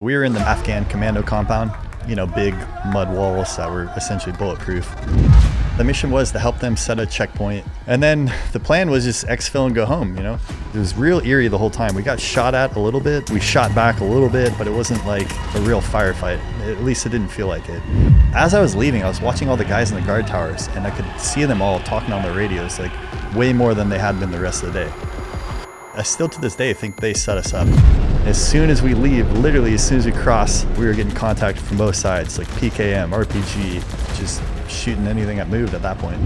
We were in the Afghan commando compound, big mud walls that were essentially bulletproof. The mission was to help them set a checkpoint. And then the plan was just exfil and go home, It was real eerie the whole time. We got shot at a little bit. We shot back a little bit, but it wasn't like a real firefight. At least it didn't feel like it. As I was leaving, I was watching all the guys in the guard towers, and I could see them all talking on their radios, like way more than they had been the rest of the day. I still to this day think they set us up. As soon as we leave, literally as soon as we cross, we were getting contacted from both sides, like PKM, RPG, just shooting anything that moved at that point.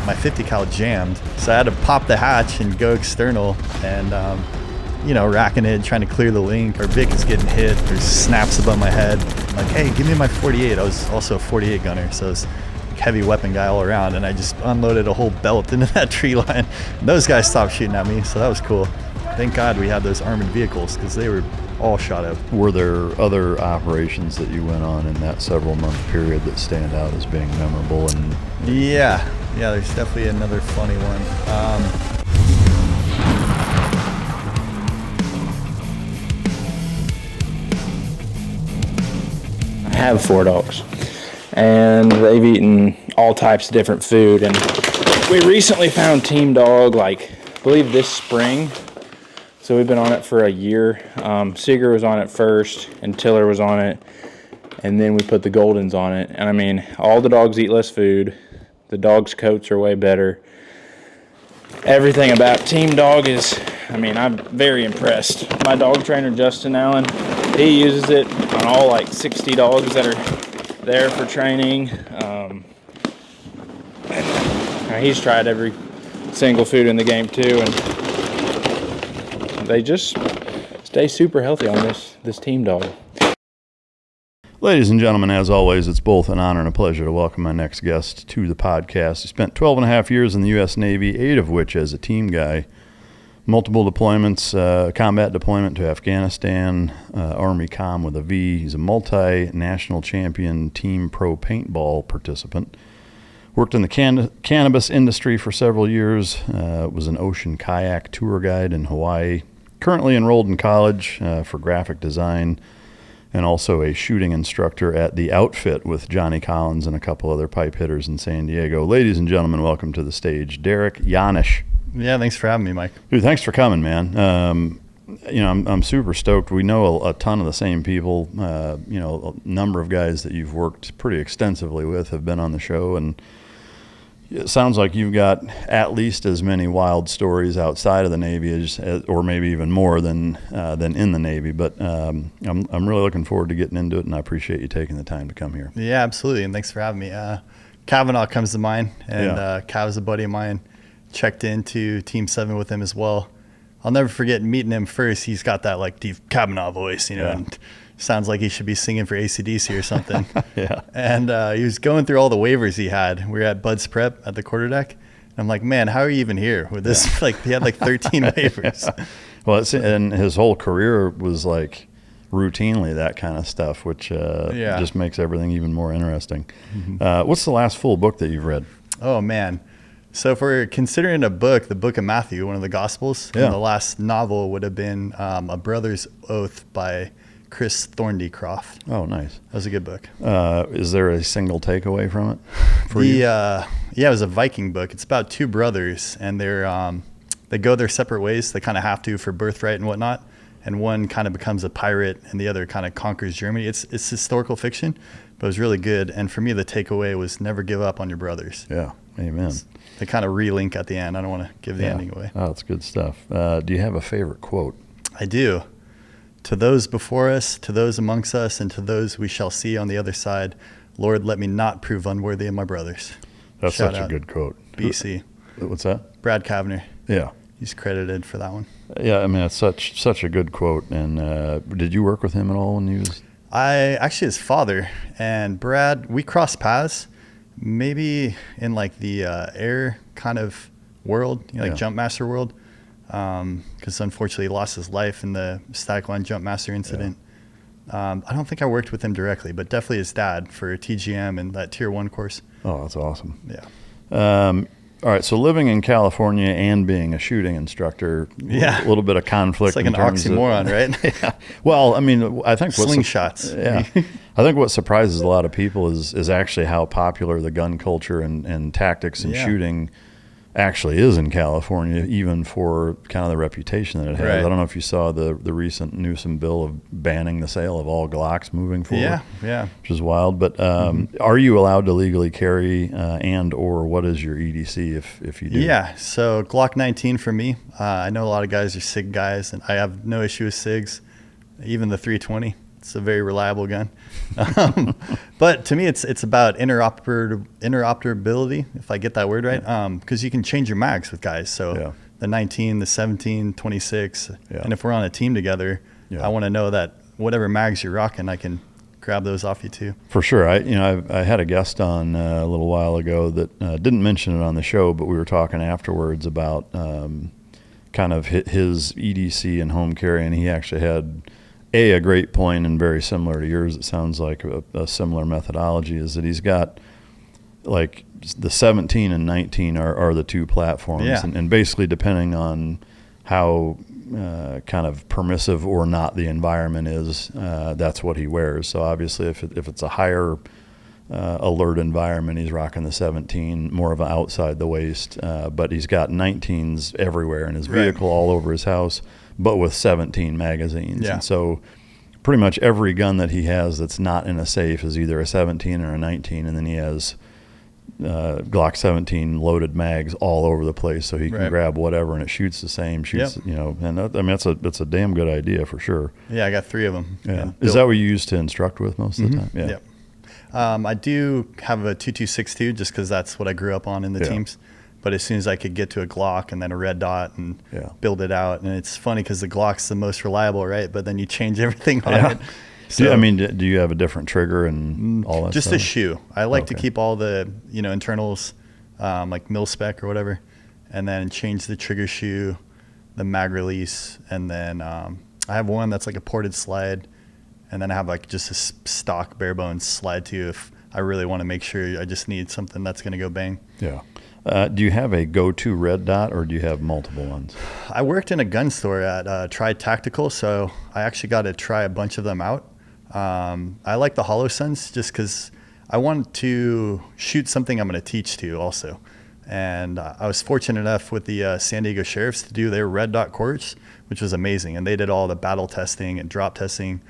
My 50 cal jammed, so I had to pop the hatch and go external and, racking it, trying to clear the link. Our Vic is getting hit, there's snaps above my head. I'm like, hey, give me my 48. I was also a 48 gunner, so it's heavy weapon guy all around, and I just unloaded a whole belt into that tree line. And those guys stopped shooting at me, so that was cool. Thank God we had those armored vehicles because they were all shot up. Were there other operations that you went on in that several month period that stand out as being memorable? And yeah, there's definitely another funny one. I have 4 dogs, and they've eaten all types of different food. And we recently found Team Dog, I believe this spring. So we've been on it for a year. Seeger was on it first, and Tiller was on it, and then we put the Goldens on it. And I mean, all the dogs eat less food. The dogs' coats are way better. Everything about Team Dog is, I'm very impressed. My dog trainer, Justin Allen, he uses it on all 60 dogs that are there for training. And he's tried every single food in the game too, and they just stay super healthy on this Team Dog. ladies and gentlemen, as always, it's both an honor and a pleasure to welcome my next guest to the podcast. He spent 12 and a half years in the U.S. Navy, 8 of which as a team guy. Multiple deployments, combat deployment to Afghanistan, Army Com with a V. He's a multi-national champion team pro paintball participant. Worked in the cannabis industry for several years, was an ocean kayak tour guide in Hawaii. Currently enrolled in college for graphic design, and also a shooting instructor at The Outfit with Johnny Collins and a couple other pipe hitters in San Diego. Ladies and gentlemen, welcome to the stage, Derek Janisch. Yeah, thanks for having me, Mike. Dude, thanks for coming, man. I'm super stoked. We know a ton of the same people. A number of guys that you've worked pretty extensively with have been on the show, and it sounds like you've got at least as many wild stories outside of the Navy or maybe even more than in the Navy. But I'm really looking forward to getting into it, and I appreciate you taking the time to come here. Yeah, absolutely, and thanks for having me. Kavanagh comes to mind, and Kav's a buddy of mine. Checked into Team 7 with him as well. I'll never forget meeting him first. He's got that deep Kavanagh voice, and sounds like he should be singing for AC/DC or something. Yeah. And he was going through all the waivers he had. We were at Bud's Prep at the quarterdeck. And I'm like, man, how are you even here with this? He had 13 waivers. Well, and his whole career was routinely that kind of stuff, which just makes everything even more interesting. Mm-hmm. What's the last full book that you've read? Oh, man. So if we're considering a book, the Book of Matthew, one of the Gospels, and the last novel would have been A Brother's Oath by Chris Thorndycroft. Oh, nice. That was a good book. Is there a single takeaway from it for you? Yeah, it was a Viking book. It's about 2 brothers, and they go their separate ways. They kind of have to for birthright and whatnot. And one kind of becomes a pirate, and the other kind of conquers Germany. It's historical fiction, but it was really good. And for me, the takeaway was never give up on your brothers. Yeah, amen. They kind of relink at the end. I don't want to give the ending away. Oh, that's good stuff. Do you have a favorite quote? I do. To those before us, to those amongst us, and to those we shall see on the other side, Lord, let me not prove unworthy of my brothers. That's Shout such out. a good quote. BC. What's that? Brad Kavanagh. Yeah. He's credited for that one. Yeah, it's such a good quote. And did you work with him at all when he was? His father and Brad, we crossed paths maybe in the air kind of world, jump master world. Because unfortunately he lost his life in the static line jump master incident. I don't think I worked with him directly, but definitely his dad for TGM and that tier 1 course. Oh, that's awesome. Yeah. All right, so living in California and being a shooting instructor, Yeah. a little bit of conflict. It's like an oxymoron, right? Yeah. Well, I mean, I think Slingshots. Yeah. I think what surprises a lot of people is actually how popular the gun culture and tactics and shooting actually is in California, even for kind of the reputation that it has. Right. I don't know if you saw the recent Newsom bill of banning the sale of all Glocks moving forward. Yeah. Which is wild. But are you allowed to legally carry and or what is your EDC if you do? Yeah, so Glock 19 for me. I know a lot of guys are SIG guys, and I have no issue with SIGs, even the 320. It's a very reliable gun. But to me, it's about interoperability, if I get that word right, because you can change your mags with guys. So the 19, the 17, 26, and if we're on a team together, I want to know that whatever mags you're rocking, I can grab those off you too. For sure. I had a guest on a little while ago that didn't mention it on the show, but we were talking afterwards about kind of his EDC and home carry, and he actually had a great point, and very similar to yours. It sounds like a similar methodology is that he's got like the 17 and 19 are the two platforms, and basically depending on how kind of permissive or not the environment is, that's what he wears. So obviously if it's a higher alert environment, he's rocking the 17, more of an outside the waist, but he's got 19s everywhere in his vehicle, all over his house, but with 17 magazines. And so pretty much every gun that he has that's not in a safe is either a 17 or a 19, and then he has Glock 17 loaded mags all over the place, so he can grab whatever and it shoots the same. And I mean that's a damn good idea for sure. Yeah, I got 3 of them. Yeah, is that what you use to instruct with most of the time? Yeah. I do have a 2262 just because that's what I grew up on in the teams. But as soon as I could get to a Glock and then a red dot and build it out, and it's funny because the Glock's the most reliable, right? But then you change everything on it. So, do you have a different trigger and all that just stuff? a shoe. I like to keep all the internals, like mil spec or whatever, and then change the trigger shoe, the mag release, and then I have one that's like a ported slide, and then I have like just a stock bare bones slide too if I really want to make sure I just need something that's going to go bang. Yeah. Do you have a go-to red dot, or do you have multiple ones? I worked in a gun store at Tri Tactical, so I actually got to try a bunch of them out. I like the Hollow Suns just because I want to shoot something I'm going to teach to also. And I was fortunate enough with the San Diego Sheriffs to do their red dot course, which was amazing. And they did all the battle testing and drop testing.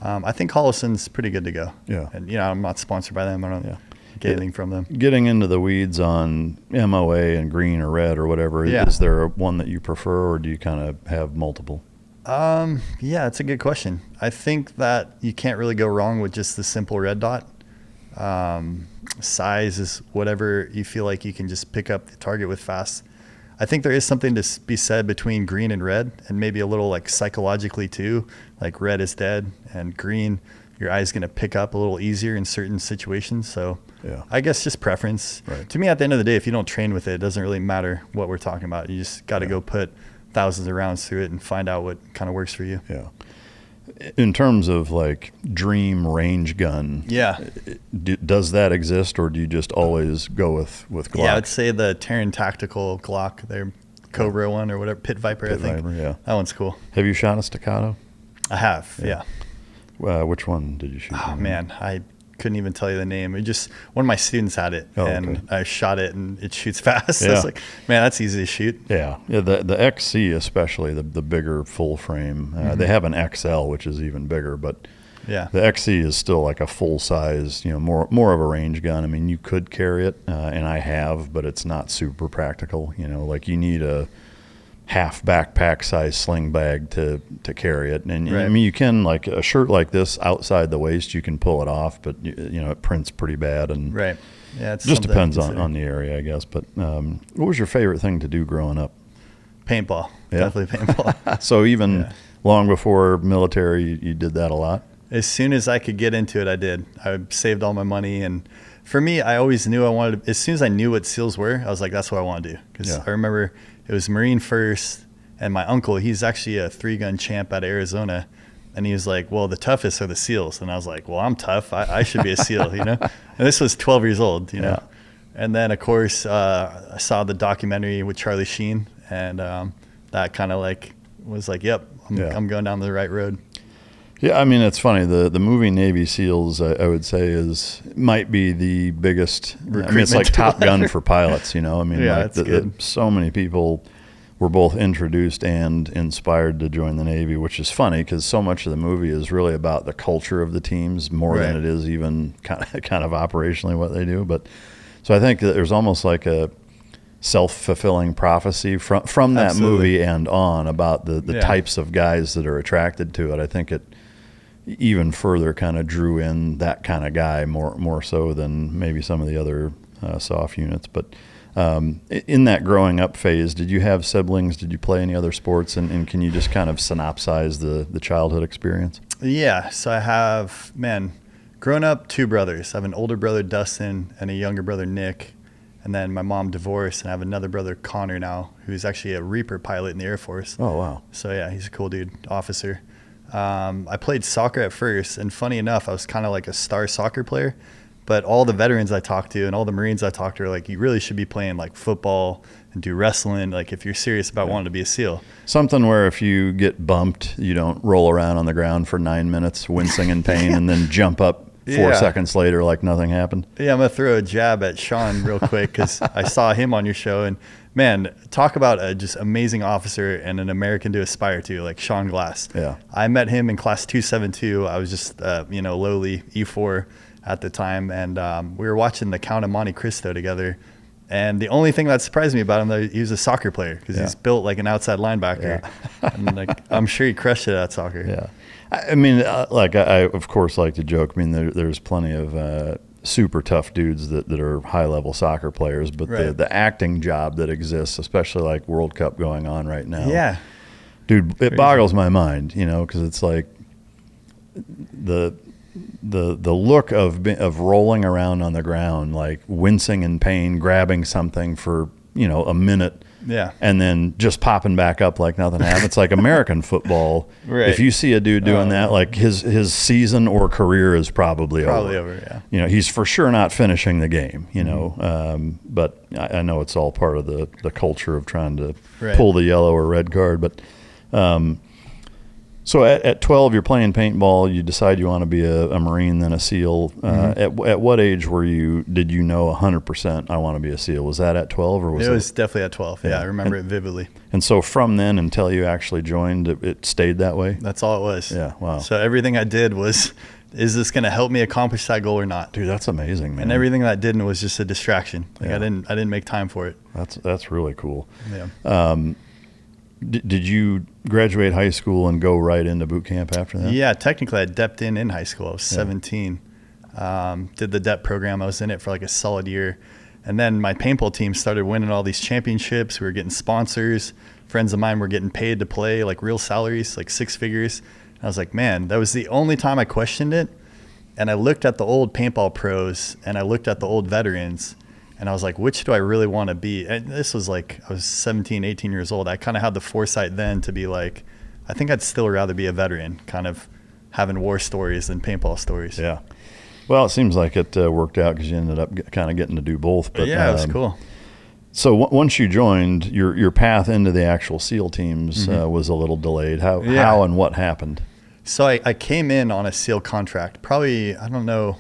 I think Hollow Sun's pretty good to go. Yeah. And, I'm not sponsored by them. I don't get anything from them. Getting into the weeds on MOA and green or red or whatever, is there one that you prefer, or do you kind of have multiple? Yeah, it's a good question. I think that you can't really go wrong with just the simple red dot. Size is whatever you feel like you can just pick up the target with fast. I think there is something to be said between green and red, and maybe a little like psychologically too. Like red is dead, and green, your eye's going to pick up a little easier in certain situations. So I guess just preference. Right. To me, at the end of the day, if you don't train with it, it doesn't really matter what we're talking about. You just got to go put thousands of rounds through it and find out what kind of works for you. Yeah. In terms of like dream range gun, does that exist, or do you just always go with Glock? Yeah, I'd say the Terran Tactical Glock, their Cobra one or whatever, Pit Viper, I think. That one's cool. Have you shot a Staccato? I have, yeah. Which one did you shoot? Oh, man, I couldn't even tell you the name. It just, one of my students had it, and I shot it, and it shoots fast. I was like, man, that's easy to shoot. Yeah, the XC especially, the bigger full frame. They have an XL, which is even bigger, but the XC is still like a full size, more of a range gun. I mean, you could carry it, and I have, but it's not super practical. Like you need a half backpack size sling bag to carry it, and I mean you can, like a shirt like this outside the waist, you can pull it off, but it prints pretty bad, and it just depends on the area, I guess. But what was your favorite thing to do growing up? Paintball. Definitely paintball. So even long before military, you did that a lot? As soon as I could get into it, I did. I saved all my money, and for me, I always knew I wanted to, as soon as I knew what SEALs were, I was like, that's what I want to do. Because I remember it was Marine first, and my uncle, he's actually a 3-gun champ out of Arizona, and he was like, well, the toughest are the SEALs. And I was like, well, I'm tough. I should be a SEAL, And this was 12 years old, And then, of course, I saw the documentary with Charlie Sheen, and that kind of like was like, yep, I'm going down the right road. Yeah, I mean, it's funny. The movie Navy SEALs, I would say, might be the biggest. I mean, it's like Top Gun for pilots, you know? I mean, yeah, like so many people were both introduced and inspired to join the Navy, which is funny because so much of the movie is really about the culture of the teams more than it is even kind of operationally what they do. But so I think that there's almost like a self-fulfilling prophecy from that movie and on about the types of guys that are attracted to it. I think it even further kind of drew in that kind of guy more so than maybe some of the other soft units. But in that growing up phase, did you have siblings? Did you play any other sports? And can you just kind of synopsize the childhood experience? Yeah, so I have, growing up, 2 brothers. I have an older brother, Dustin, and a younger brother, Nick. And then my mom divorced, and I have another brother, Connor, now, who's actually a Reaper pilot in the Air Force. Oh, wow. So, yeah, he's a cool dude, officer. I played soccer at first, and funny enough, I was kind of like a star soccer player. But all the veterans I talked to and all the Marines I talked to are like, you really should be playing like football and do wrestling, like if you're serious about wanting to be a SEAL. Something where if you get bumped, you don't roll around on the ground for 9 minutes wincing in pain and then jump up 4 seconds later like nothing happened. Yeah, I'm going to throw a jab at Shawn real quick because I saw him on your show. And, man, talk about a just amazing officer and an American to aspire to, like Shawn Glass. Yeah. I met him in class 272. I was just, lowly E4 at the time. And we were watching The Count of Monte Cristo together. And the only thing that surprised me about him, though, he was a soccer player because he's built like an outside linebacker. Yeah. And like, I'm sure he crushed it at soccer. Yeah. I mean, I of course like to joke. I mean, there's plenty of super tough dudes that are high-level soccer players, but the acting job that exists, especially like World Cup going on right now. Yeah. Dude, it boggles my mind, you know, because it's like the look of rolling around on the ground, like wincing in pain, grabbing something for, a minute. Yeah. And then just popping back up like nothing happened. It's like American football. Right. If you see a dude doing that, like his season or career is probably over. Yeah. He's for sure not finishing the game, but I know it's all part of the culture of trying to pull the yellow or red card. But so at 12, you're playing paintball. You decide you want to be a Marine, then a SEAL. At what age did you know 100% I want to be a SEAL? Was that at 12 or was it? It was definitely at 12. Yeah, I remember it vividly. And so from then until you actually joined, it stayed that way? That's all it was. Yeah, wow. So everything I did was, is this going to help me accomplish that goal or not? Dude, that's amazing, man. And everything that didn't was just a distraction. Like I didn't make time for it. That's really cool. Yeah. Did you graduate high school and go right into boot camp after that? Yeah, technically I depped in high school. I was 17. Did the DEP program. I was in it for like a solid year. And then my paintball team started winning all these championships. We were getting sponsors. Friends of mine were getting paid to play, like real salaries, like 6 figures. And I was like, man, that was the only time I questioned it. And I looked at the old paintball pros and I looked at the old veterans. And I was like, which do I really want to be? And this was like, I was 17, 18 years old. I kind of had the foresight then to be like, I think I'd still rather be a veteran, kind of having war stories than paintball stories. Yeah. Well, it seems like it worked out because you ended up kind of getting to do both. But yeah, it was cool. So once you joined, your path into the actual SEAL teams was a little delayed. How and what happened? So I came in on a SEAL contract. Probably, I don't know,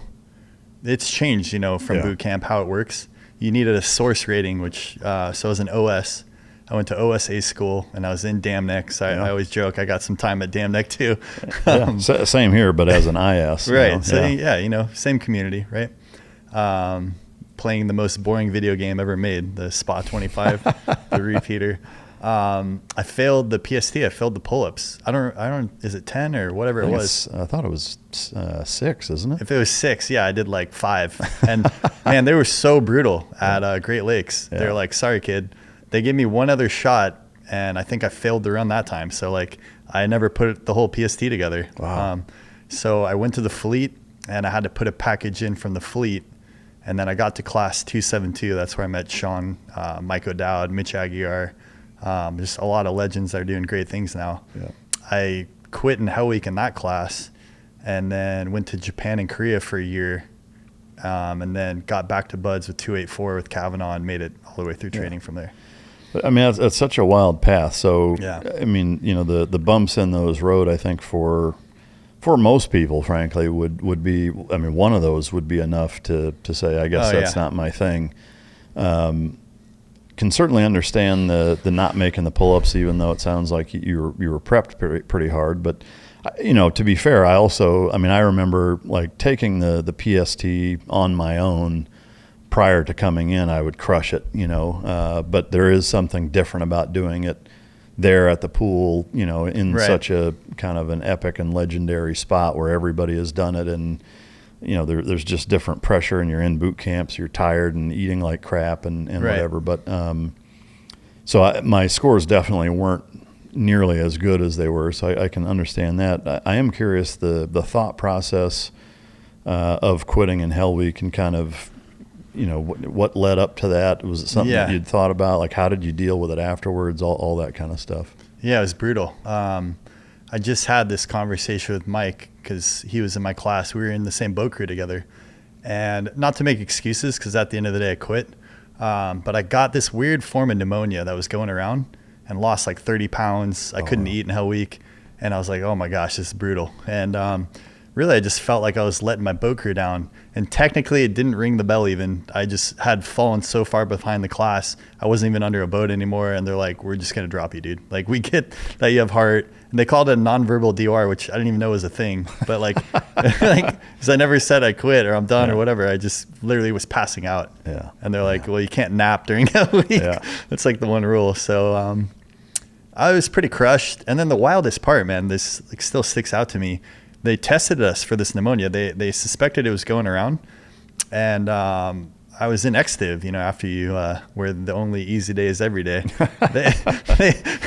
it's changed, from boot camp, how it works. You needed a source rating, which, so I was an OS. I went to OSA school, and I was in Dam Neck. So I always joke I got some time at Dam Neck, too. Same here, but as an IS. Right. So, same community, right? Playing the most boring video game ever made, the SPA 25, the repeater. I failed the PST. I failed the pull-ups. I don't, is it 10 or whatever it was? I thought it was 6, isn't it? If it was 6, I did like 5. And man, they were so brutal at Great Lakes. They're like, sorry, kid. They gave me one other shot, and I think I failed to run that time. So like, I never put the whole PST together. Wow. So I went to the fleet, and I had to put a package in from the fleet. And then I got to class 272. That's where I met Shawn, Mike O'Dowd, Mitch Aguiar. Just a lot of legends that are doing great things now. Yeah. I quit in Hell Week in that class and then went to Japan and Korea for a year and then got back to buds with 284 with Kavanagh and made it all the way through training from there. But, I mean, that's such a wild path. So, Yeah. I mean, you know, the bumps in those road, I think for most people, frankly, would be, I mean, one of those would be enough to say, I guess that's not my thing. Can certainly understand the not making the pull-ups, even though it sounds like you were prepped pretty hard. But, you know, to be fair, I remember like taking the PST on my own prior to coming in. I would crush it, you know, but there is something different about doing it there at the pool, you know, in such a kind of an epic and legendary spot where everybody has done it. And, you know, there's just different pressure, and you're in boot camps, you're tired and eating like crap and whatever. But so my scores definitely weren't nearly as good as they were, so I can understand that. I am curious the thought process of quitting in Hell Week, and kind of, you know, what led up to that. Was it something that you'd thought about? Like, how did you deal with it afterwards? All that kind of stuff. Yeah, it was brutal. I just had this conversation with Mike because he was in my class. We were in the same boat crew together, and not to make excuses, because at the end of the day I quit. But I got this weird form of pneumonia that was going around, and lost like 30 pounds. I couldn't eat in Hell Week, and I was like, oh my gosh, this is brutal. And really, I just felt like I was letting my boat crew down. And technically, it didn't ring the bell even. I just had fallen so far behind the class, I wasn't even under a boat anymore. And they're like, we're just going to drop you, dude. Like, we get that you have heart. And they called it a nonverbal DOR, which I didn't even know was a thing. But like, because I never said I quit or I'm done or whatever. I just literally was passing out. Yeah. And they're like, well, you can't nap during a week. Yeah. That's like the one rule. So I was pretty crushed. And then the wildest part, man, this like still sticks out to me. They tested us for this pneumonia. They suspected it was going around, and I was in Extiv, you know, after you where the only easy day is every day.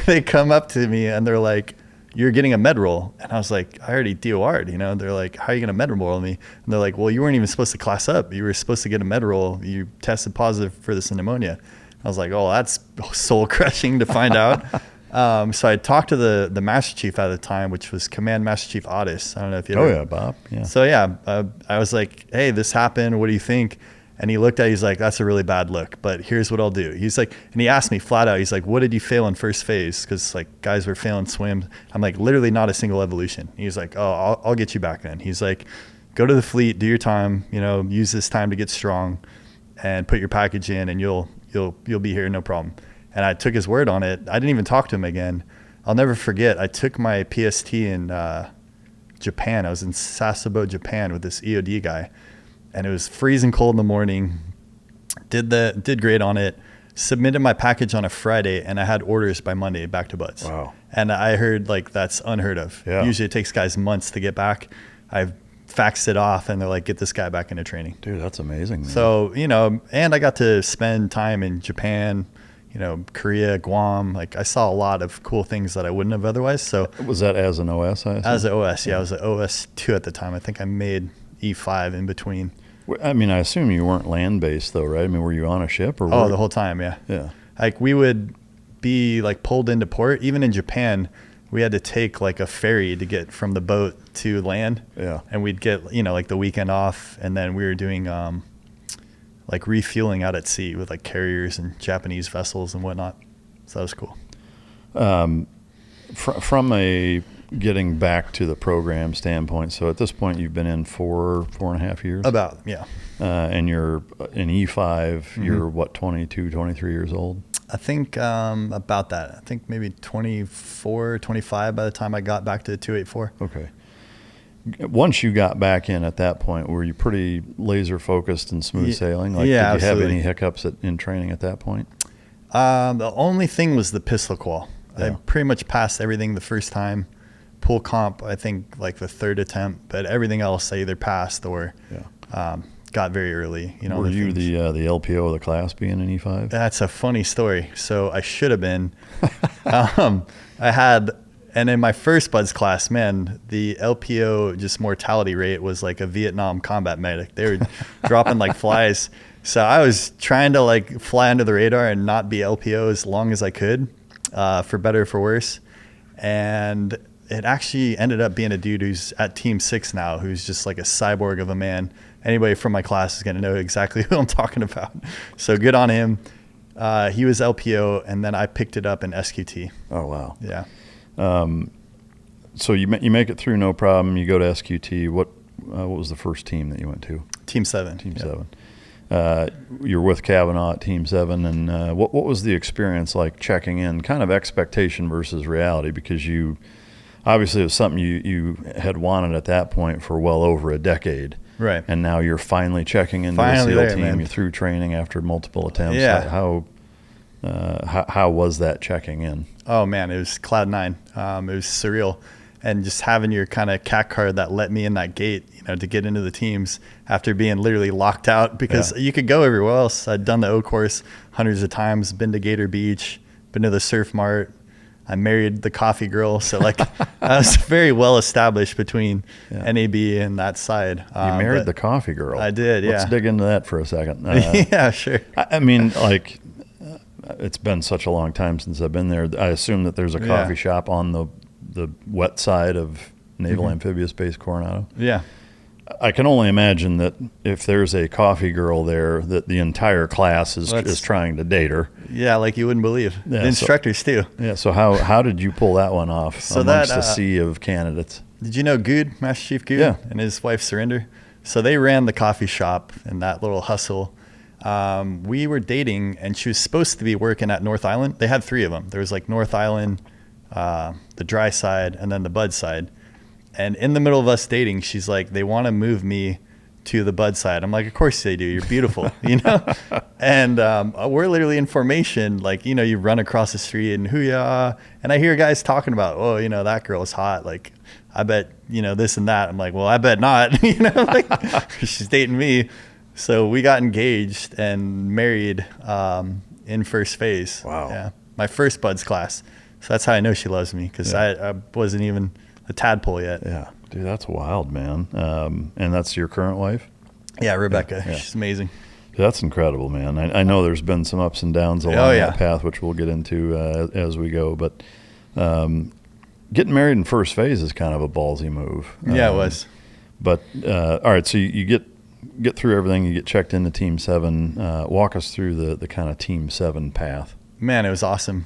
they come up to me and they're like, you're getting a med roll. And I was like, I already DOR'd, you know. They're like, how are you going to med roll me? And they're like, well, you weren't even supposed to class up. You were supposed to get a med roll. You tested positive for this pneumonia. I was like, oh, that's soul crushing to find out. So I talked to the Master Chief at the time, which was Command Master Chief Otis. I don't know if you ever... Oh, yeah, Bob. Yeah. So, I was like, hey, this happened. What do you think? And he looked at it. He's like, that's a really bad look, but here's what I'll do. He's like, and he asked me flat out, he's like, what did you fail in first phase? Because, like, guys were failing swims. I'm like, literally not a single evolution. He's like, oh, I'll get you back then. He's like, go to the fleet, do your time, you know, use this time to get strong and put your package in, and you'll be here, no problem. And I took his word on it. I didn't even talk to him again. I'll never forget. I took my PST in Japan. I was in Sasebo, Japan with this EOD guy. And it was freezing cold in the morning. Did great on it. Submitted my package on a Friday, and I had orders by Monday back to buds. Wow. And I heard like that's unheard of. Yeah. Usually it takes guys months to get back. I've faxed it off, and they're like, get this guy back into training. Dude, that's amazing, man. So, you know, and I got to spend time in Japan, you know, Korea, Guam. Like, I saw a lot of cool things that I wouldn't have otherwise. So was that as an OS? As an OS, yeah. I was an OS 2 at the time. I think I made E5 in between. I mean, I assume you weren't land-based, though, right? I mean, were you on a ship? Or the whole time, yeah. Yeah. Like, we would be, like, pulled into port. Even in Japan, we had to take, like, a ferry to get from the boat to land. Yeah. And we'd get, you know, like, the weekend off. And then we were doing, like, refueling out at sea with, like, carriers and Japanese vessels and whatnot. So that was cool. From a getting back to the program standpoint, so at this point you've been in four and a half years? About, yeah. And you're in E5, you're what, 22, 23 years old? I think about that. I think maybe 24, 25 by the time I got back to 284. Okay. Once you got back in at that point, were you pretty laser focused and smooth sailing? Like, yeah, did you absolutely. have any hiccups in training at that point? The only thing was the pistol qual. Yeah. I pretty much passed everything the first time. Pool comp, I think, like the third attempt, but everything else I either passed or got very early. You know, were you the LPO of the class being an E5? That's a funny story. So I should have been. I had, and in my first buds class, man, the LPO just mortality rate was like a Vietnam combat medic. They were dropping like flies. So I was trying to like fly under the radar and not be LPO as long as I could, for better or for worse. And it actually ended up being a dude who's at Team 6 now, who's just like a cyborg of a man. Anybody from my class is going to know exactly who I'm talking about. So good on him. He was LPO, and then I picked it up in SQT. Oh, wow. Yeah. So you make it through no problem. You go to SQT. What was the first team that you went to? Team 7. Team 7. You're with Kavanagh at Team 7, and what was the experience like checking in, kind of expectation versus reality? Because obviously it was something you had wanted at that point for well over a decade. Right. And now you're finally checking into the SEAL team. Man. You're through training after multiple attempts. Yeah. How was that checking in? Oh, man, it was cloud nine. It was surreal. And just having your kind of CAC card that let me in that gate, to get into the teams after being literally locked out, because you could go everywhere else. I'd done the O course hundreds of times, been to Gator Beach, been to the Surf Mart. I married the coffee girl. So like I was very well established between NAB and that side. You married the coffee girl. I did. Yeah. Let's dig into that for a second. Yeah, sure. I mean, like, it's been such a long time since I've been there. I assume that there's a coffee shop on the wet side of Naval Amphibious Base Coronado. Yeah. I can only imagine that if there's a coffee girl there, that the entire class is trying to date her. Yeah, like you wouldn't believe. Yeah, the instructors too. Yeah. So how did you pull that one off amongst a sea of candidates? Did you know Good, Master Chief Good, and his wife Surrender? So they ran the coffee shop and that little hustle. We were dating, and she was supposed to be working at North Island. They had 3 of them. There was like North Island, the dry side, and then the bud side. And in the middle of us dating, she's like, they want to move me to the bud side. I'm like, of course they do. You're beautiful, And we're literally in formation. Like, you run across the street and hoo-yah. And I hear guys talking about, oh, that girl is hot. Like, I bet, this and that. I'm like, well, I bet not. Like, she's dating me. So we got engaged and married in first phase. Wow. Yeah. My first buds class. So that's how I know she loves me, because I wasn't even a tadpole yet. Yeah. Dude, that's wild, man. And that's your current wife? Yeah, Rebecca. Yeah. She's amazing. That's incredible, man. I know there's been some ups and downs along that path, which we'll get into as we go. But getting married in first phase is kind of a ballsy move. Yeah, it was. But all right, so you get through everything. You get checked into Team 7. Walk us through the kind of Team 7 path. Man, it was awesome.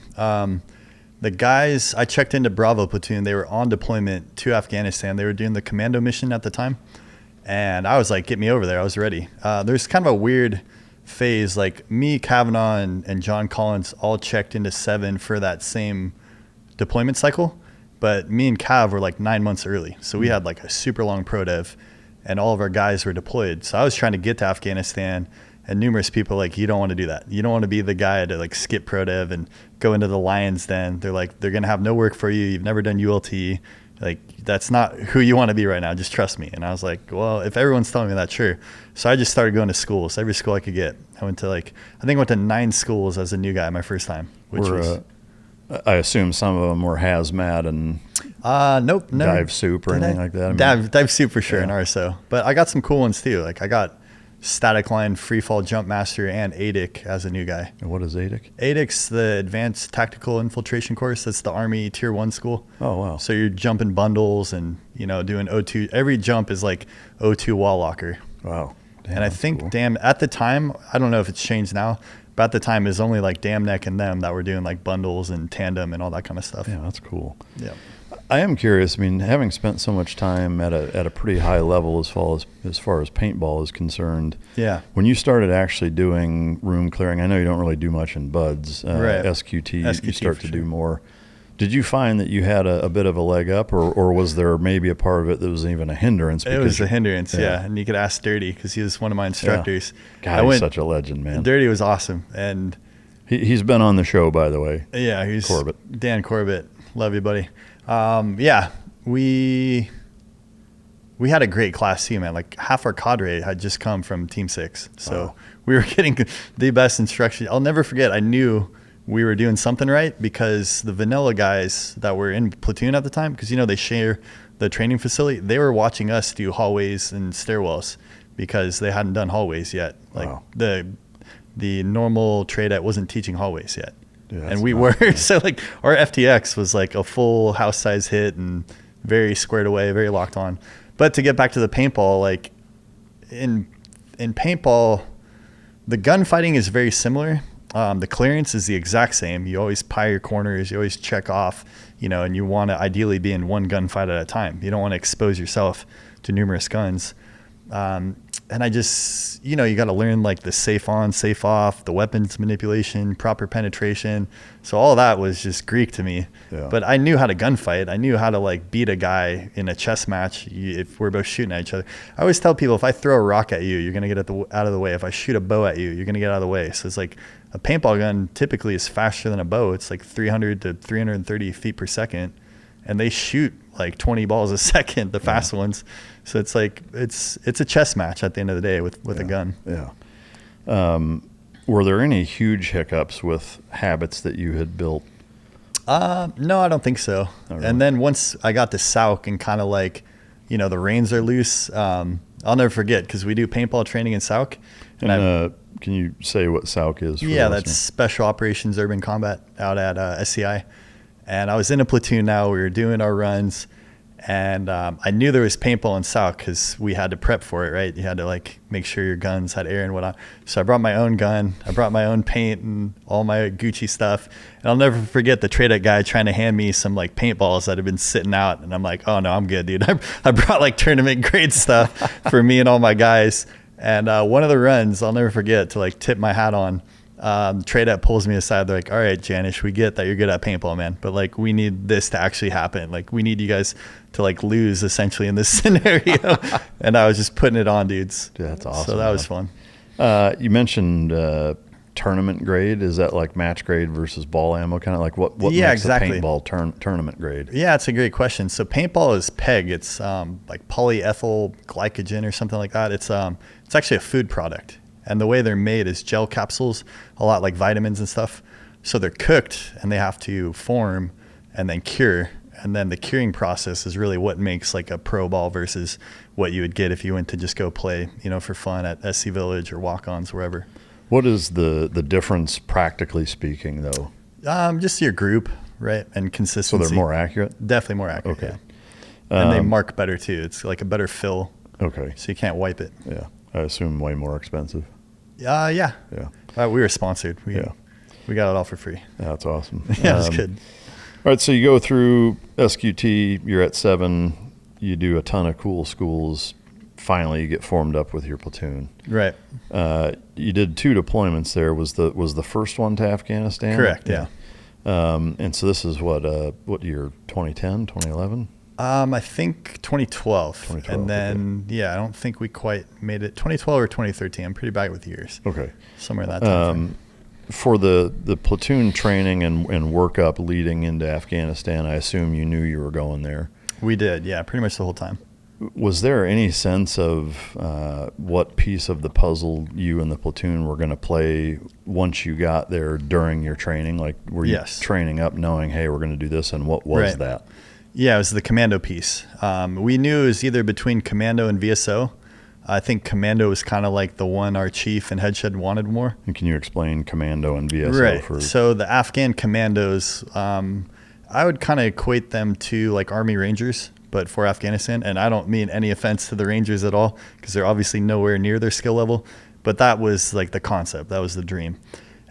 The guys, I checked into Bravo Platoon. They were on deployment to Afghanistan. They were doing the commando mission at the time. And I was like, get me over there. I was ready. There's kind of a weird phase. Like me, Kavanagh, and John Collins all checked into 7 for that same deployment cycle. But me and Cav were like 9 months early. So we had like a super long pro dev, and all of our guys were deployed. So I was trying to get to Afghanistan, and numerous people like, you don't want to do that. You don't want to be the guy to like skip pro dev and go into the lion's den. They're like, they're going to have no work for you. You've never done ULT. Like, that's not who you want to be right now. Just trust me. And I was like, well, if everyone's telling me that, sure. So I just started going to schools, every school I could get. I went to 9 schools as a new guy my first time, which was... I assume some of them were hazmat and nope, dive soup or anything like that. Dive soup for sure, and RSO. But I got some cool ones too. Like I got static line, free fall jump master, and ADIC as a new guy. And what is ADIC? ADIC's the advanced tactical infiltration course. That's the Army Tier 1 school. Oh, wow. So you're jumping bundles and, doing O2. Every jump is like O2 wall locker. Wow. Damn, and I think, cool. At the time, I don't know if it's changed now, but at the time, it was only like Dam Neck and them that were doing like bundles and tandem and all that kind of stuff. Yeah, that's cool. Yeah. I am curious. I mean, having spent so much time at a pretty high level as far as paintball is concerned. Yeah. When you started actually doing room clearing, I know you don't really do much in buds. Right. SQT, you start to do more. Did you find that you had a bit of a leg up, or was there maybe a part of it that was even a hindrance? It was a hindrance, yeah. And you could ask Dirty, because he was one of my instructors. Yeah. God, he's such a legend, man. Dirty was awesome. And he's been on the show, by the way. Yeah, he's Corbett. Dan Corbett. Love you, buddy. We had a great class too, man. Like half our cadre had just come from Team 6. So we were getting the best instruction. I'll never forget, I knew we were doing something right, because the vanilla guys that were in Platoon at the time, because they share the training facility, they were watching us do hallways and stairwells, because they hadn't done hallways yet. Like the normal trade wasn't teaching hallways yet. and we were. So like our FTX was like a full house size hit and very squared away, very locked on. But to get back to the paintball, like in paintball, the gunfighting is very similar. The clearance is the exact same. You always pie your corners. You always check off, and you want to ideally be in one gunfight at a time. You don't want to expose yourself to numerous guns. And I just, you got to learn like the safe on, safe off, the weapons manipulation, proper penetration. So all that was just Greek to me. Yeah. But I knew how to gunfight. I knew how to like beat a guy in a chess match if we're both shooting at each other. I always tell people, if I throw a rock at you, you're going to get out of the way. If I shoot a bow at you, you're going to get out of the way. So it's like a paintball gun typically is faster than a bow. It's like 300 to 330 feet per second. And they shoot like 20 balls a second, the fast ones. So it's like it's a chess match at the end of the day with a gun. Yeah. Were there any huge hiccups with habits that you had built? No, I don't think so. Oh, really? And then once I got to Sauk and kind of like, the reins are loose, I'll never forget because we do paintball training in Sauk. And can you say what Sauk is? Yeah, that's Special Operations Urban Combat out at SCI. And I was in a platoon now. We were doing our runs. And I knew there was paintball in Sauk because we had to prep for it, right? You had to like make sure your guns had air and whatnot. So I brought my own gun. I brought my own paint and all my Gucci stuff. And I'll never forget the trade guy trying to hand me some like paintballs that had been sitting out. And I'm like, oh no, I'm good, dude. I brought like tournament grade stuff for me and all my guys. And one of the runs, I'll never forget to like tip my hat on. Trade pulls me aside. They're like, all right, Janisch, we get that you're good at paintball, man, but like we need this to actually happen. Like we need you guys to like lose essentially in this scenario. And I was just putting it on dudes. Dude, that's awesome. So that was fun. You mentioned tournament grade. Is that like match grade versus ball ammo? Kind of like what makes exactly. a paintball tournament grade? Yeah, it's a great question. So paintball is PEG. It's like polyethyl glycogen or something like that. It's actually a food product. And the way they're made is gel capsules, a lot like vitamins and stuff. So they're cooked and they have to form and then cure. And then the curing process is really what makes like a pro ball versus what you would get if you went to just go play, for fun at SC Village or walk-ons, wherever. What is the difference practically speaking though? Just your group, right? And consistency. So they're more accurate? Definitely more accurate, okay. Yeah. And they mark better too. It's like a better fill. Okay. So you can't wipe it. Yeah. I assume way more expensive. Yeah. Yeah. We were sponsored. We got it all for free. That's awesome. Yeah, that's good. All right, so you go through SQT, you're at 7, you do a ton of cool schools, finally you get formed up with your platoon. Right. You did 2 deployments there. Was the first one to Afghanistan? Correct, yeah. And so this is what year, 2010, 2011? I think 2012. And then, I don't think we quite made it. 2012 or 2013. I'm pretty bad with years. Okay. Somewhere in that time frame. For the platoon training and workup leading into Afghanistan, I assume you knew you were going there. We did, yeah, pretty much the whole time. Was there any sense of what piece of the puzzle you and the platoon were going to play once you got there during your training? Like, were you training up knowing, hey, we're going to do this, and what was that? Yeah, it was the commando piece. We knew it was either between commando and VSO. I think commando was kind of like the one our chief and head shed wanted more. And can you explain commando and VSO? Right. So the Afghan commandos, I would kind of equate them to like Army Rangers, but for Afghanistan. And I don't mean any offense to the Rangers at all, because they're obviously nowhere near their skill level. But that was like the concept. That was the dream.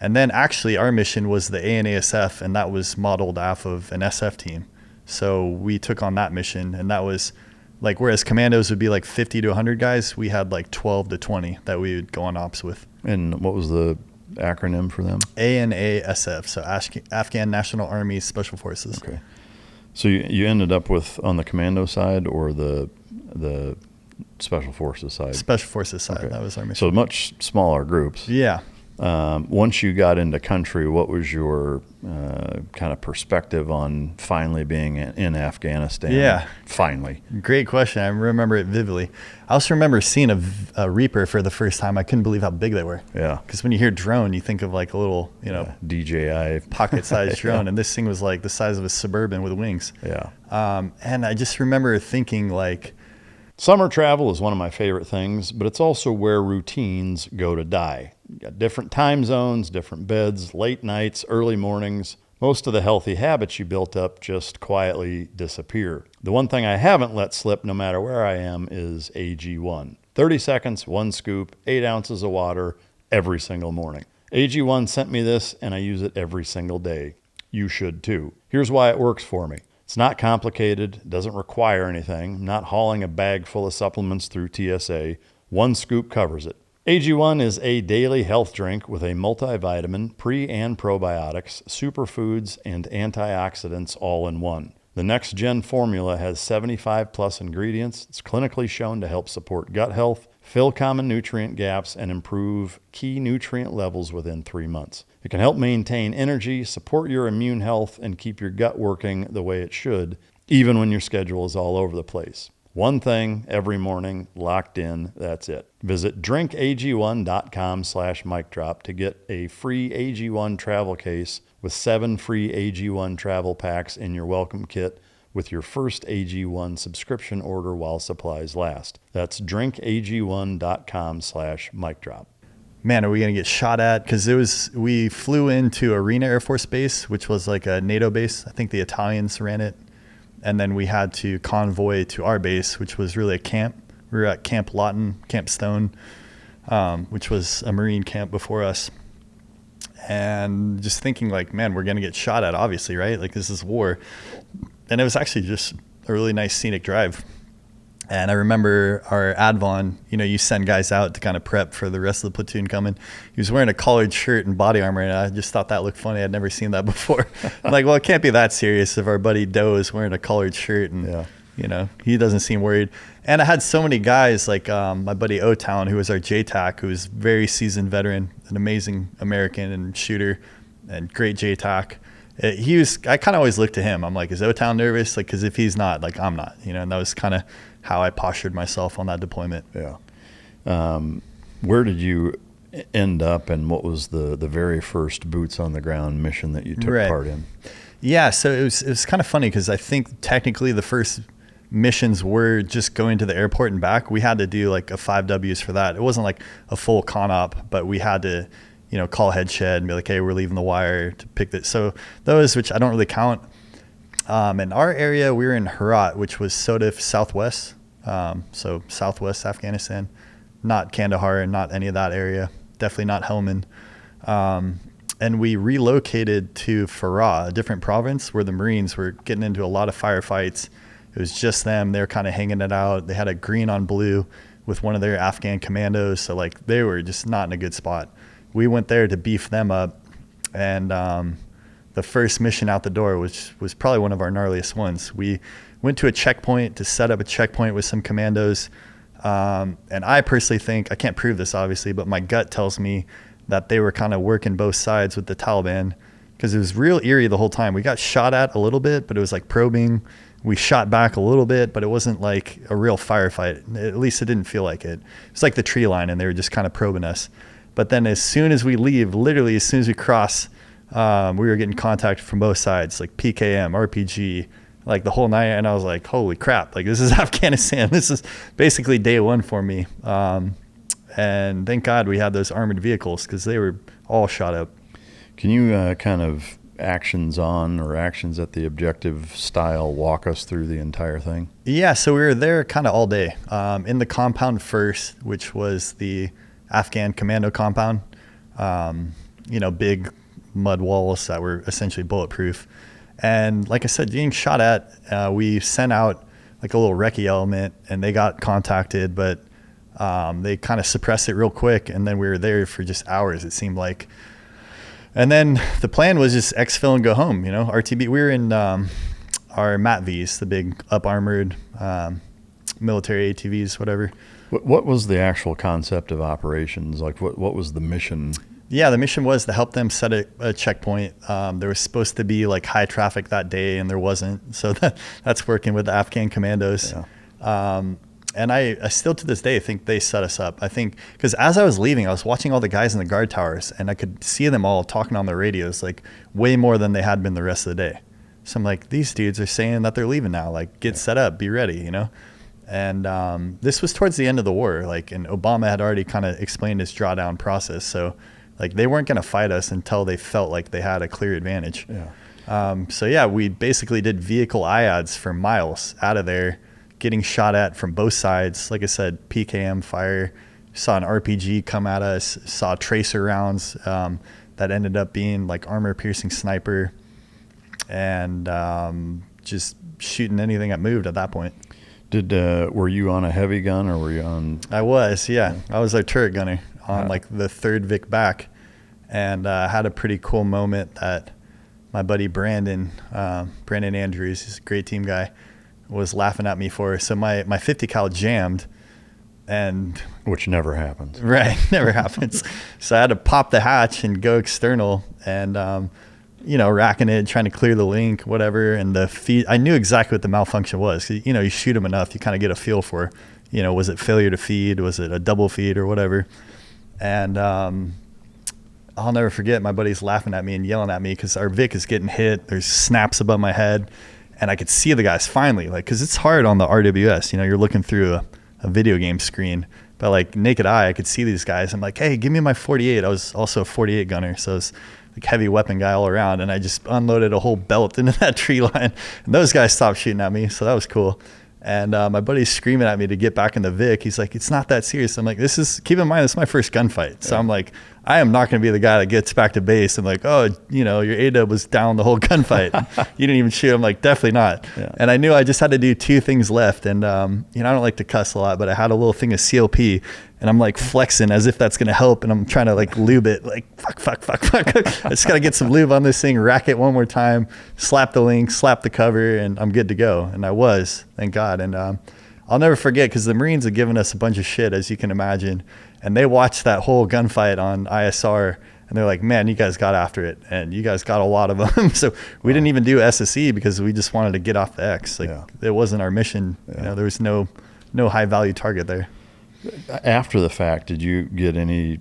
And then actually our mission was the ANASF, and that was modeled off of an SF team. So we took on that mission, and that was like, whereas commandos would be like 50 to 100 guys, we had like 12 to 20 that we would go on ops with. And what was the acronym for them? ANASF, so Afghan National Army Special Forces. Okay. So you ended up with on the commando side or the Special Forces side? Special Forces side, that was our mission. So much smaller groups. Yeah. Once you got into country, what was your kind of perspective on finally being in Afghanistan? Yeah. Finally. Great question. I remember it vividly. I also remember seeing a Reaper for the first time. I couldn't believe how big they were. Yeah. Because when you hear drone, you think of like a little, DJI pocket-sized drone. And this thing was like the size of a Suburban with wings. Yeah. And I just remember thinking like, summer travel is one of my favorite things, but it's also where routines go to die. You got different time zones, different beds, late nights, early mornings. Most of the healthy habits you built up just quietly disappear. The one thing I haven't let slip no matter where I am is AG1. 30 seconds, 1 scoop, 8 ounces of water every single morning. AG1 sent me this and I use it every single day. You should too. Here's why it works for me. It's not complicated, doesn't require anything. I'm not hauling a bag full of supplements through TSA. 1 scoop covers it. AG1 is a daily health drink with a multivitamin, pre- and probiotics, superfoods, and antioxidants all in one. The next gen formula has 75 plus ingredients. It's clinically shown to help support gut health, fill common nutrient gaps, and improve key nutrient levels within 3 months. It can help maintain energy, support your immune health, and keep your gut working the way it should, even when your schedule is all over the place. One thing every morning, locked in, that's it. Visit drinkag1.com/micdrop to get a free AG1 travel case with 7 free AG1 travel packs in your welcome kit with your first AG1 subscription order while supplies last. That's drinkag1.com/micdrop. Man, are we going to get shot at? Because we flew into Arena Air Force Base, which was like a NATO base. I think the Italians ran it. And then we had to convoy to our base, which was really a camp. We were at Camp Lawton, Camp Stone, which was a Marine camp before us. And just thinking like, man, we're going to get shot at, obviously, right? Like, this is war. And it was actually just a really nice scenic drive. And I remember our advon, you send guys out to kind of prep for the rest of the platoon coming. He was wearing a collared shirt and body armor, and I just thought that looked funny. I'd never seen that before. I'm like, well, it can't be that serious if our buddy Doe is wearing a collared shirt and, he doesn't seem worried. And I had so many guys like my buddy O-Town, who was our JTAC, who was a very seasoned veteran, an amazing American and shooter and great JTAC. I kind of always looked to him. I'm like, is O-Town nervous? Like, because if he's not, like, I'm not, and that was kind of how I postured myself on that deployment. Yeah. Where did you end up, and what was the very first boots on the ground mission that you took part in? Yeah, so it was kind of funny because I think technically the first missions were just going to the airport and back. We had to do like a 5 Ws for that. It wasn't like a full con op, but we had to, call head shed and be like, hey, we're leaving the wire to pick this. So those, which I don't really count. In our area, we were in Herat, which was Sodif Southwest. So Southwest Afghanistan, not Kandahar, not any of that area. Definitely not Helmand. And we relocated to Farah, a different province where the Marines were getting into a lot of firefights. It was just them. They were kind of hanging it out. They had a green on blue with one of their Afghan commandos. So like they were just not in a good spot. We went there to beef them up. And, the first mission out the door, which was probably one of our gnarliest ones. We went to a checkpoint to set up a checkpoint with some commandos. And I personally think, I can't prove this obviously, but my gut tells me that they were kind of working both sides with the Taliban because it was real eerie the whole time. We got shot at a little bit, but it was like probing. We shot back a little bit, but it wasn't like a real firefight. At least it didn't feel like it. It's like the tree line and they were just kind of probing us. But then as soon as we leave, literally as soon as we cross, we were getting contacted from both sides, like PKM, RPG, like the whole night. And I was like, holy crap, like this is Afghanistan. This is basically day one for me. And thank God we had those armored vehicles because they were all shot up. Can you kind of actions on or actions at the objective style walk us through the entire thing? Yeah, so we were there kind of all day. In the compound first, which was the Afghan commando compound, big mud walls that were essentially bulletproof. And like I said, getting shot at, we sent out like a little recce element and they got contacted, but they kind of suppressed it real quick. And then we were there for just hours, it seemed like. And then the plan was just exfil and go home, RTB. We were in our MATVs, the big up armored military ATVs, whatever. What was the actual concept of operations? Like what was the mission? Yeah, the mission was to help them set a checkpoint. There was supposed to be like high traffic that day and there wasn't. So that's working with the Afghan commandos. Yeah. And I still to this day think they set us up. I think because as I was leaving, I was watching all the guys in the guard towers and I could see them all talking on their radios, like way more than they had been the rest of the day. So I'm like, these dudes are saying that they're leaving now, like get set up, be ready, And this was towards the end of the war, like, and Obama had already kind of explained his drawdown process. So like they weren't going to fight us until they felt like they had a clear advantage. So yeah, we basically did vehicle IADs for miles out of there, getting shot at from both sides. Like I said, PKM fire, saw an RPG come at us, saw tracer rounds that ended up being like armor piercing sniper, and just shooting anything that moved at that point. Were you on a heavy gun or were you on? I was, yeah. I was our turret gunner on like the third Vic back, and had a pretty cool moment that my buddy Brandon Andrews, he's a great team guy, was laughing at me for. So my 50 cal jammed, and which never happens. Right, never happens. So I had to pop the hatch and go external, and racking it, trying to clear the link, whatever. And the feed, I knew exactly what the malfunction was. You shoot them enough, you kind of get a feel for, was it failure to feed? Was it a double feed or whatever? And I'll never forget, my buddy's laughing at me and yelling at me because our Vic is getting hit. There's snaps above my head, and I could see the guys finally, like, because it's hard on the RWS. You're looking through a video game screen, but like naked eye, I could see these guys. I'm like, hey, give me my 48. I was also a 48 gunner, so it's like heavy weapon guy all around, and I just unloaded a whole belt into that tree line, and those guys stopped shooting at me, so that was cool. And my buddy's screaming at me to get back in the Vic. He's like, it's not that serious. I'm like, keep in mind, this is my first gunfight. So I'm like, I am not going to be the guy that gets back to base. I'm like, oh, your ADA was down the whole gunfight. You didn't even shoot. I'm like, definitely not. Yeah. And I knew I just had to do two things left. And, I don't like to cuss a lot, but I had a little thing of CLP, and I'm like flexing as if that's going to help. And I'm trying to like lube it, like fuck. I just got to get some lube on this thing, rack it one more time, slap the link, slap the cover, and I'm good to go. And I was, thank God. And I'll never forget, because the Marines had given us a bunch of shit, as you can imagine. And they watched that whole gunfight on ISR, and they're like, man, you guys got after it, and you guys got a lot of them. So we didn't even do SSE because we just wanted to get off the X. Like, it wasn't our mission. There was no high value target there. After the fact, did you get any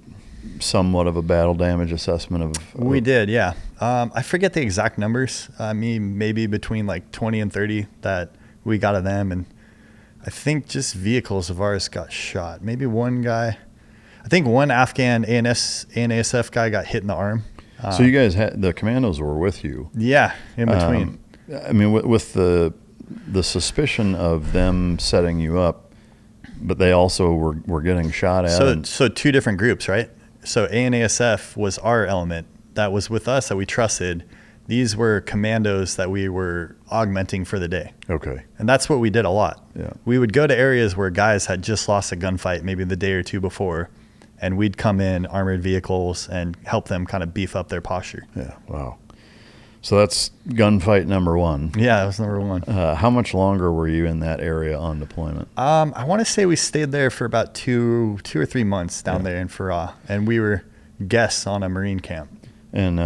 somewhat of a battle damage assessment of? We did, yeah. I forget the exact numbers. Maybe between like 20 and 30 that we got of them, and I think just vehicles of ours got shot. Maybe one guy. I think one Afghan ANASF guy got hit in the arm. So you guys had, the commandos were with you. Yeah, in between. With the suspicion of them setting you up, but they also were getting shot at. So two different groups, right? So ANASF was our element that was with us that we trusted. These were commandos that we were augmenting for the day. Okay. And that's what we did a lot. Yeah. We would go to areas where guys had just lost a gunfight maybe the day or two before, and we'd come in armored vehicles and help them kind of beef up their posture. Yeah, wow. So that's gunfight number one. Yeah, that was number one. How much longer were you in that area on deployment? I want to say we stayed there for about two or 3 months down there in Farah, and we were guests on a Marine camp. And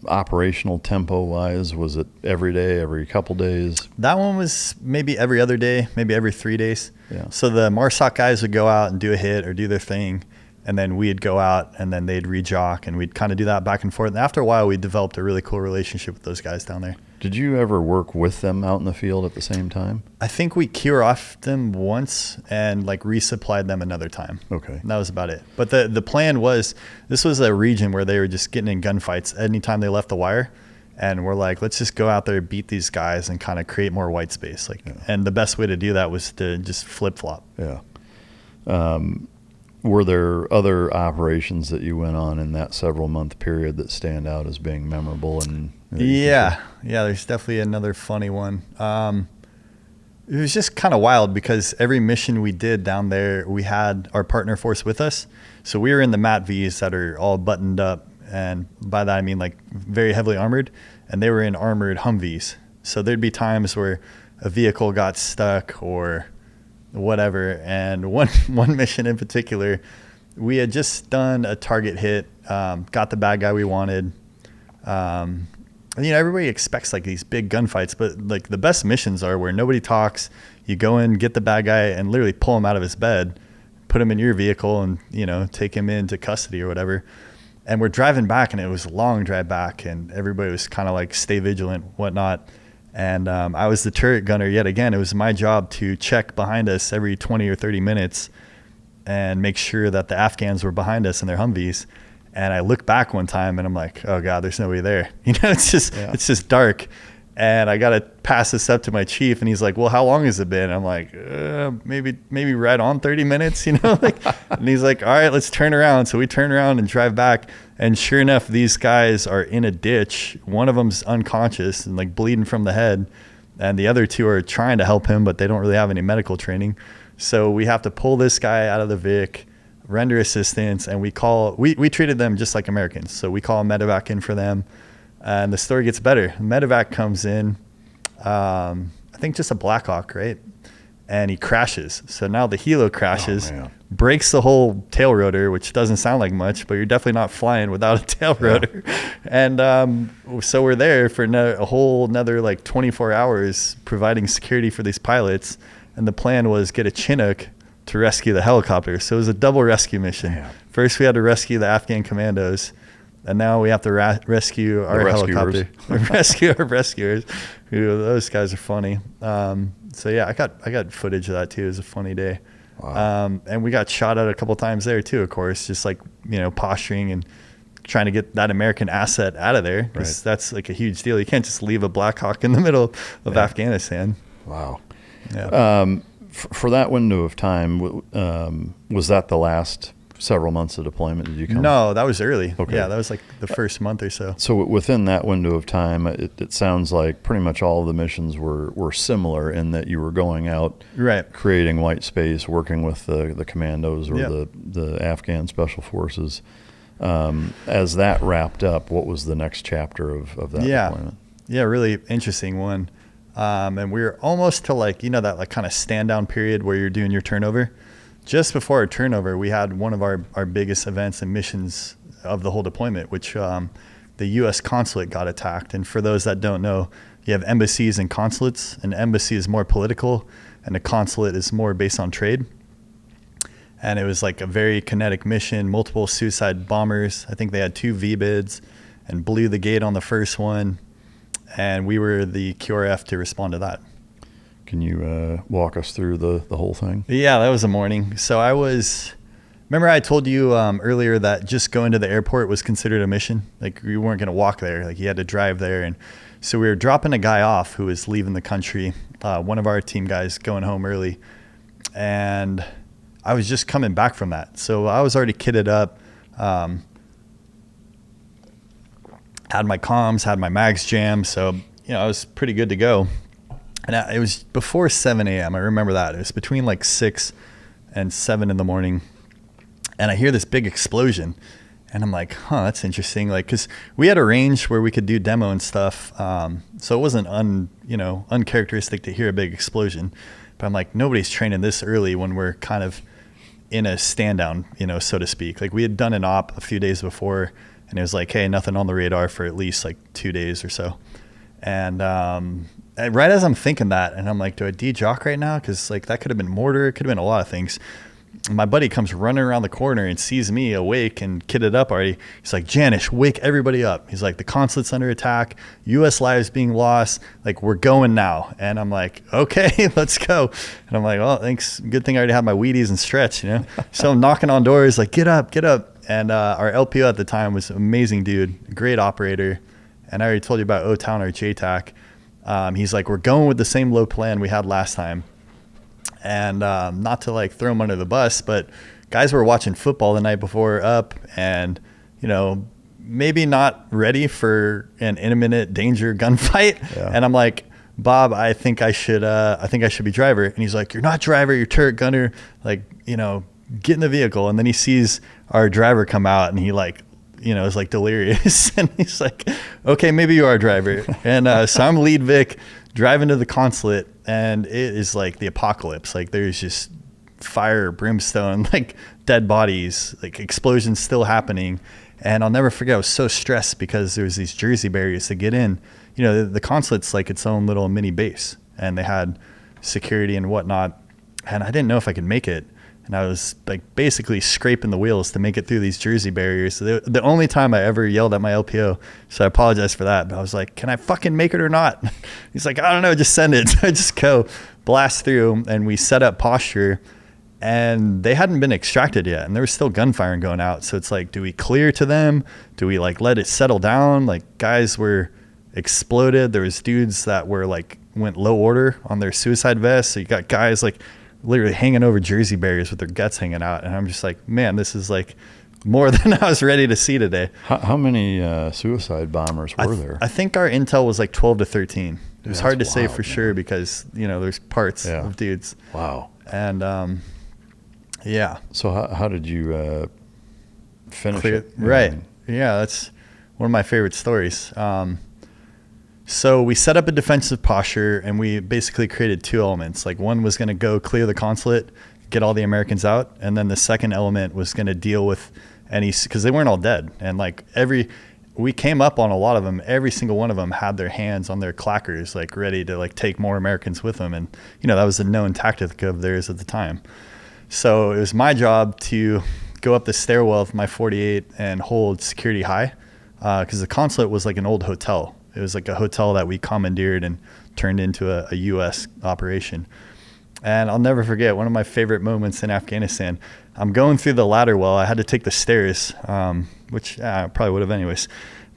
operational tempo wise, was it every day, every couple days? That one was maybe every other day, maybe every 3 days. Yeah. So the MARSOC guys would go out and do a hit or do their thing, and then we'd go out and then they'd rejock, and we'd kind of do that back and forth. And after a while, we developed a really cool relationship with those guys down there. Did you ever work with them out in the field at the same time? I think we cure off them once and like resupplied them another time. Okay. And that was about it. But the plan was, this was a region where they were just getting in gunfights anytime they left the wire. And we're like, let's just go out there, beat these guys, and kind of create more white space. And the best way to do that was to just flip flop. Yeah. Were there other operations that you went on in that several month period that stand out as being memorable? And yeah, there's definitely another funny one. It was just kind of wild because every mission we did down there, we had our partner force with us. So we were in the MAT-Vs that are all buttoned up, and by that I mean like very heavily armored, and they were in armored Humvees. So there'd be times where a vehicle got stuck or whatever. And one mission in particular, we had just done a target hit, got the bad guy we wanted. Everybody expects like these big gunfights, but like the best missions are where nobody talks. You go in, get the bad guy, and literally pull him out of his bed, put him in your vehicle, and take him into custody or whatever. And we're driving back, and it was a long drive back, and everybody was kind of like stay vigilant, whatnot. And I was the turret gunner yet again. It was my job to check behind us every 20 or 30 minutes and make sure that the Afghans were behind us in their Humvees. And I look back one time and I'm like, oh God, there's nobody there. It's just dark. And I got to pass this up to my chief, and he's like, well, how long has it been? I'm like, maybe right on 30 minutes, and he's like, all right, let's turn around. So we turn around and drive back. And sure enough, these guys are in a ditch. One of them's unconscious and like bleeding from the head. And the other two are trying to help him, but they don't really have any medical training. So we have to pull this guy out of the Vic, render assistance, and we treated them just like Americans. So we call a medevac in for them. And the story gets better. Medevac comes in, I think just a Blackhawk, right? And he crashes. So now the helo crashes, breaks the whole tail rotor, which doesn't sound like much, but you're definitely not flying without a tail rotor. And so we're there for a whole another like 24 hours providing security for these pilots. And the plan was get a Chinook to rescue the helicopter. So it was a double rescue mission. Yeah. First, we had to rescue the Afghan commandos. And now we have to rescue our helicopter, rescue our rescuers. Those guys are funny. So yeah, I got footage of that too. It was a funny day. Wow. And we got shot at a couple times there too, of course, just like, posturing and trying to get that American asset out of there. Because that's like a huge deal. You can't just leave a Black Hawk in the middle of Afghanistan. Wow. Yeah. For that window of time, was that the last several months of deployment? Did you come? No, that was early. Okay. Yeah, that was like the first month or so. So within that window of time, it sounds like pretty much all of the missions were similar in that you were going out, creating white space, working with the commandos or the Afghan special forces. As that wrapped up, what was the next chapter of that deployment? Yeah, really interesting one. And we were almost to like, that like kind of stand down period where you're doing your turnover. Just before our turnover, we had one of our biggest events and missions of the whole deployment, which the U.S. consulate got attacked. And for those that don't know, you have embassies and consulates. An embassy is more political, and a consulate is more based on trade. And it was like a very kinetic mission, multiple suicide bombers. I think they had 2 V-bids and blew the gate on the first one. And we were the QRF to respond to that. Can you walk us through the whole thing? Yeah, that was a morning. So remember I told you earlier that just going to the airport was considered a mission? Like you weren't going to walk there, like you had to drive there. And so we were dropping a guy off who was leaving the country, one of our team guys going home early. And I was just coming back from that. So I was already kitted up, had my comms, had my mags jammed. So, I was pretty good to go. And it was before 7 a.m. I remember that. It was between like 6 and 7 in the morning. And I hear this big explosion. And I'm like, that's interesting. Like, because we had a range where we could do demo and stuff. So it wasn't uncharacteristic to hear a big explosion. But I'm like, nobody's training this early when we're kind of in a stand down, so to speak. Like we had done an op a few days before. And it was like, hey, nothing on the radar for at least like 2 days or so. And right as I'm thinking that, and I'm like, do I de-jock right now? Because like that could have been mortar. It could have been a lot of things. My buddy comes running around the corner and sees me awake and kitted up already. He's like, Janisch, wake everybody up. He's like, the consulate's under attack. U.S. lives being lost. Like, we're going now. And I'm like, okay, let's go. And I'm like, well, thanks. Good thing I already had my Wheaties and stretch, So I'm knocking on doors like, get up. And our LPO at the time was an amazing dude, great operator. And I already told you about O-Town, our JTAC. He's like, we're going with the same low plan we had last time. And not to like throw him under the bus, but guys were watching football the night before up and, maybe not ready for an imminent danger gunfight. Yeah. And I'm like, Bob, I think I should be driver. And he's like, you're not driver, you're turret gunner. Like, get in the vehicle. And then he sees our driver come out and he like, is like delirious. And he's like, okay, maybe you are a driver. And so I'm lead Vic driving to the consulate, and it is like the apocalypse. Like there's just fire, brimstone, like dead bodies, like explosions still happening. And I'll never forget, I was so stressed because there was these Jersey barriers to get in. The consulate's like its own little mini base, and they had security and whatnot. And I didn't know if I could make it. and I was like basically scraping the wheels to make it through these Jersey barriers. The only time I ever yelled at my LPO, so I apologize for that. But I was like, can I fucking make it or not? He's like, I don't know, just send it. So I just go blast through, and we set up posture, and they hadn't been extracted yet, and there was still gunfiring going out. So it's like, do we clear to them? Do we like let it settle down? Like, guys were exploded. There was dudes that were like went low order on their suicide vests. So you got guys like literally hanging over Jersey barriers with their guts hanging out, and I'm just like, man, this is like more than I was ready to see today. How many suicide bombers were there? I think our intel was like 12 to 13. It was hard to say for sure because, you know, there's parts of dudes. Wow. And yeah. So how did you finish it? Right. Yeah, that's one of my favorite stories. So we set up a defensive posture, and we basically created two elements. Like, one was going to go clear the consulate, get all the Americans out, and then the second element was going to deal with any, because they weren't all dead. And like we came up on a lot of them. Every single one of them had their hands on their clackers, like ready to like take more Americans with them. And you know, that was a known tactic of theirs at the time. So it was my job to go up the stairwell with my 48 and hold security high, because the consulate was like an old hotel. It was like a hotel that we commandeered and turned into a U.S. operation. And I'll never forget one of my favorite moments in Afghanistan. I'm going through the ladder well. I had to take the stairs, which I probably would have anyways.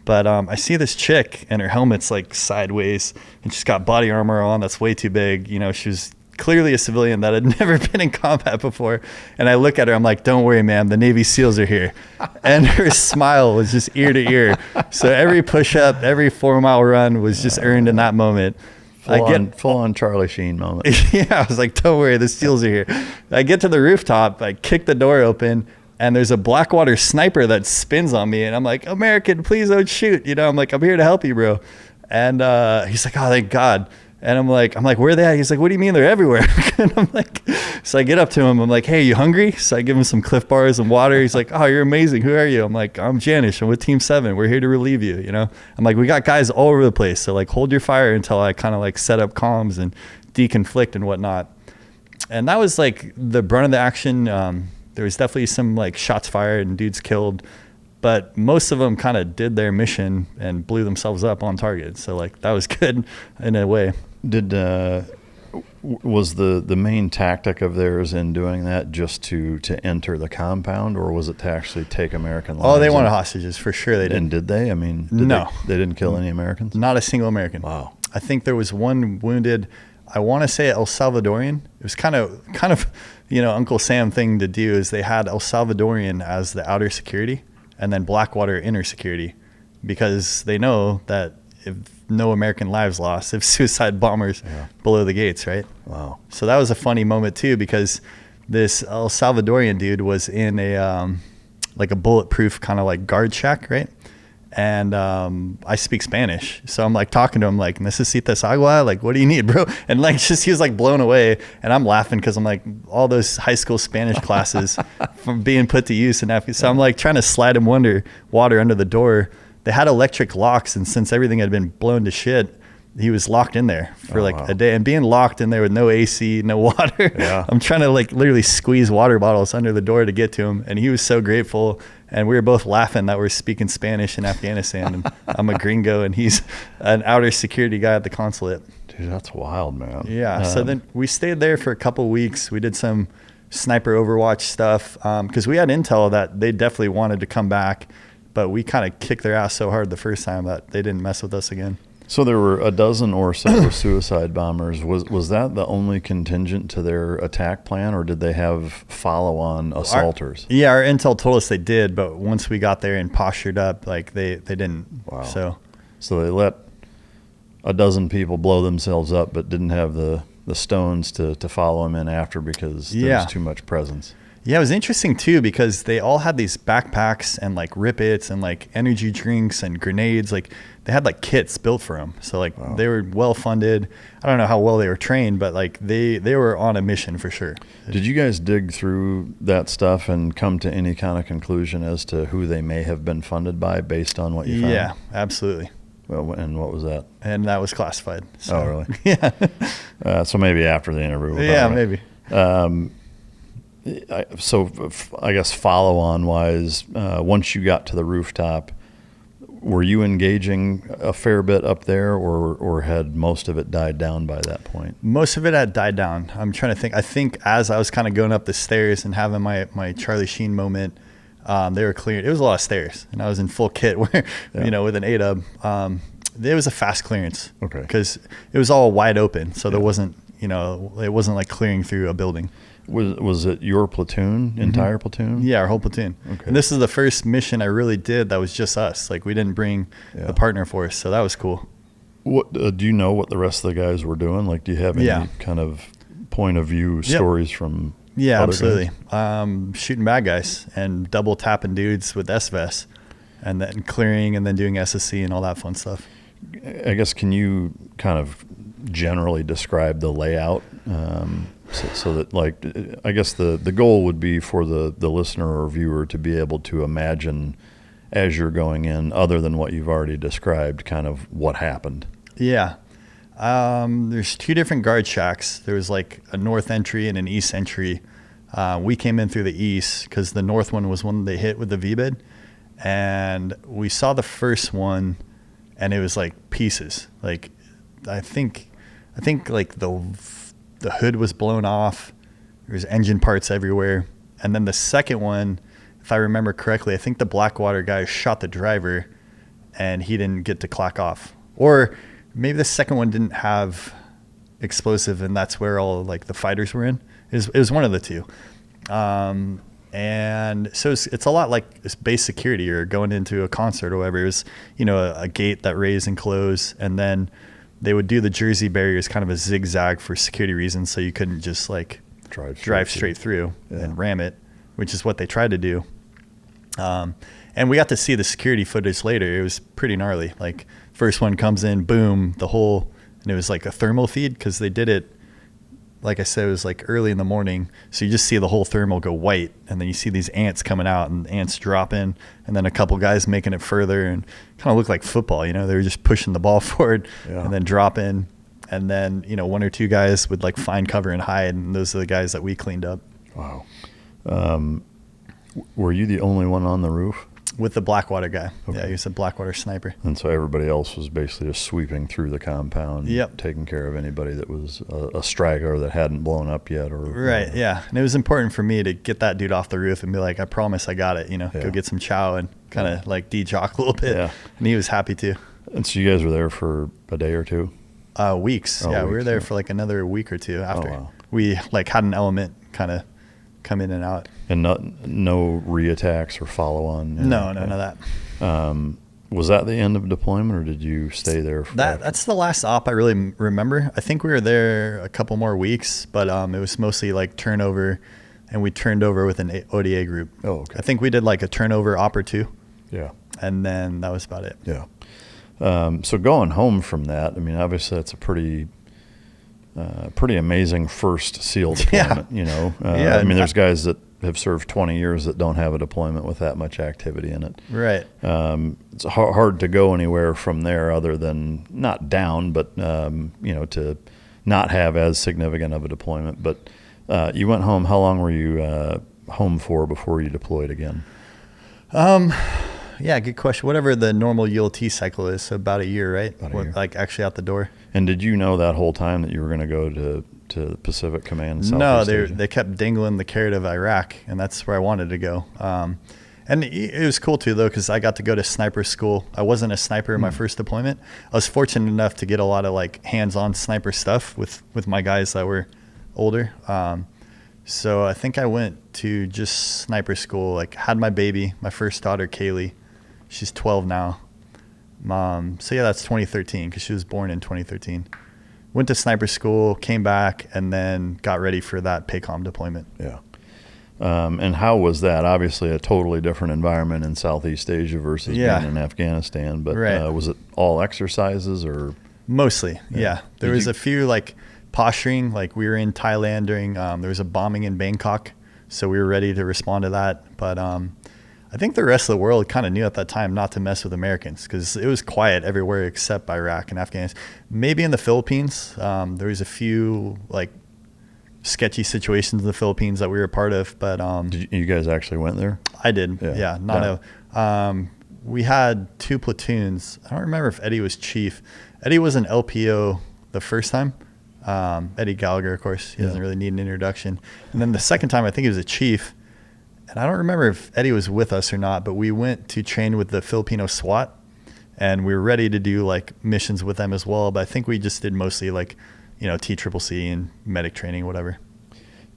But I see this chick, and her helmet's like sideways, and she's got body armor on that's way too big. You know, she was clearly a civilian that had never been in combat before. And I look at her, I'm like, don't worry, ma'am, the Navy SEALs are here. And her smile was just ear to ear. So every push-up, every 4-mile run was just earned in that moment. Full on Charlie Sheen moment. Yeah, I was like, don't worry, the SEALs are here. I get to the rooftop, I kick the door open, and there's a Blackwater sniper that spins on me. And I'm like, American, please don't shoot. You know, I'm like, I'm here to help you, bro. And he's like, oh, thank God. And I'm like, where are they at? He's like, what do you mean they're everywhere? And I'm like, so I get up to him. I'm like, hey, you hungry? So I give him some Cliff Bars and water. He's like, oh, you're amazing. Who are you? I'm like, I'm Janisch. I'm with Team 7. We're here to relieve you. You know, I'm like, we got guys all over the place. So like, hold your fire until I kind of like set up comms and deconflict and whatnot. And that was like the brunt of the action. There was definitely some like shots fired and dudes killed, but most of them kind of did their mission and blew themselves up on target. So like, that was good in a way. Was the main tactic of theirs in doing that just to enter the compound, or was it to actually take American lives? Oh, they wanted hostages for sure. They did. And did they? I mean, no, they didn't kill any Americans. Not a single American. Wow. I think there was one wounded. I want to say El Salvadorian. It was kind of, you know, Uncle Sam thing to do is they had El Salvadorian as the outer security and then Blackwater inner security, because they know that if no American lives lost, if suicide bombers below the gates, right? Wow. So that was a funny moment too, because this El Salvadorian dude was in a like a bulletproof kind of like guard shack, right? And I speak Spanish, so I'm like talking to him like, necesitas agua? Like, what do you need, bro? And like, just he was like blown away, and I'm laughing because I'm like, all those high school Spanish classes from being put to use in Afghanistan. So I'm like trying to slide him water under the door. They had electric locks, and since everything had been blown to shit, he was locked in there for a day. And being locked in there with no AC, no water, I'm trying to like literally squeeze water bottles under the door to get to him. And he was so grateful. And we were both laughing that we're speaking Spanish in Afghanistan. And I'm a gringo, and he's an outer security guy at the consulate. Dude, that's wild, man. Yeah. So then we stayed there for a couple of weeks. We did some sniper Overwatch stuff because we had intel that they definitely wanted to come back. But we kind of kicked their ass so hard the first time that they didn't mess with us again. So there were a dozen or so suicide bombers. Was that the only contingent to their attack plan, or did they have follow-on assaulters? Our intel told us they did, but once we got there and postured up, like they didn't. Wow. So they let a dozen people blow themselves up, but didn't have the stones to follow them in after because there was too much presence. Yeah, it was interesting too because they all had these backpacks and like rip-its and like energy drinks and grenades. Like they had like kits built for them. So like they were well funded. I don't know how well they were trained, but like they were on a mission for sure. Did you guys dig through that stuff and come to any kind of conclusion as to who they may have been funded by based on what you found? Yeah, absolutely. Well, and what was that? And that was classified. So. Oh, really? Yeah. So maybe after the interview. Yeah, maybe. I guess follow-on wise, once you got to the rooftop, were you engaging a fair bit up there, or had most of it died down by that point? Most of it had died down. I'm trying to think. I think as I was kind of going up the stairs and having my Charlie Sheen moment, they were clearing. It was a lot of stairs, and I was in full kit where, with an ADUB. It was a fast clearance. Okay. Because it was all wide open, so there wasn't, it wasn't like clearing through a building. Was it your platoon, entire platoon? Yeah, our whole platoon. Okay. And this is the first mission I really did that was just us. Like, we didn't bring a partner force, so that was cool. What do you know what the rest of the guys were doing? Like, do you have any kind of point of view stories from other absolutely. guys? Shooting bad guys and double tapping dudes with SVS, and then clearing and then doing SSC and all that fun stuff. I guess, can you kind of generally describe the layout? So that, like, I guess the goal would be for the listener or viewer to be able to imagine as you're going in, other than what you've already described, kind of what happened. Yeah. There's two different guard shacks. There was like a north entry and an east entry. We came in through the east because the north one was one they hit with the V-bid. And we saw the first one, and it was like pieces. Like, I think like the hood was blown off. There was engine parts everywhere. And then the second one, if I remember correctly, I think the Blackwater guy shot the driver and he didn't get to clack off. Or maybe the second one didn't have explosive, and that's where all like the fighters were in. It was one of the two. And so it's a lot like this base security or going into a concert or whatever. It was, a gate that raised and closed, and then they would do the Jersey barriers kind of a zigzag for security reasons, so you couldn't just like drive straight through and ram it, which is what they tried to do. And we got to see the security footage later. It was pretty gnarly. Like, first one comes in, boom, and it was like a thermal feed because they did it, like I said, it was like early in the morning. So you just see the whole thermal go white, and then you see these ants coming out and ants dropping, and then a couple guys making it further, and kind of looked like football. They were just pushing the ball forward and then dropping. And then, one or two guys would like find cover and hide. And those are the guys that we cleaned up. Wow. Were you the only one on the roof? With the Blackwater guy. Okay. Yeah, he was a Blackwater sniper. And so everybody else was basically just sweeping through the compound, Yep. taking care of anybody that was a straggler that hadn't blown up yet. Right, yeah. And it was important for me to get that dude off the roof and be like, I promise I got it, go get some chow and kind of like de-jock a little bit. Yeah. And he was happy to. And so you guys were there for a day or two? Weeks. Oh, yeah, weeks, we were there for like another week or two after. Oh, wow. We like had an element kind of come in and out. And no re-attacks or follow-on? No, none of that. Was that the end of deployment, or did you stay there? That's the last op I really remember. I think we were there a couple more weeks, but it was mostly like turnover, and we turned over with an ODA group. Oh, okay. I think we did like a turnover op or two. Yeah. And then that was about it. Yeah. So going home from that, I mean, obviously that's a pretty amazing first SEAL deployment. I mean, there's guys that have served 20 years that don't have a deployment with that much activity in it. Right. It's hard to go anywhere from there other than not down, but to not have as significant of a deployment. But you went home. How long were you home for before you deployed again? Yeah, good question. Whatever the normal ULT cycle is, so about a year, right? About a year. Like actually out the door. And did you know that whole time that you were going to go to the Pacific Command? No, they kept dangling the carrot of Iraq, and that's where I wanted to go. And it was cool too, though, because I got to go to sniper school. I wasn't a sniper in my first deployment. I was fortunate enough to get a lot of like hands-on sniper stuff with my guys that were older. So I think I went to just sniper school, like had my baby, my first daughter, Kaylee. She's 12 now. So yeah, that's 2013 because she was born in 2013. Went to sniper school, came back, and then got ready for that PACOM deployment. Yeah. And how was that? Obviously a totally different environment in Southeast Asia versus being in Afghanistan. But was it all exercises or? Mostly, yeah. There was a few like posturing, like we were in Thailand during, there was a bombing in Bangkok. So we were ready to respond to that. But I think the rest of the world kind of knew at that time not to mess with Americans because it was quiet everywhere except Iraq and Afghanistan. Maybe in the Philippines, there was a few like sketchy situations in the Philippines that we were a part of. But Did you guys actually went there? I did. Yeah. We had 2 platoons. I don't remember if Eddie was chief. Eddie was an LPO the first time. Eddie Gallagher, of course, he doesn't really need an introduction. And then the second time, I think he was a chief. And I don't remember if Eddie was with us or not, but we went to train with the Filipino SWAT, and we were ready to do like missions with them as well. But I think we just did mostly like, TCCC and medic training, whatever.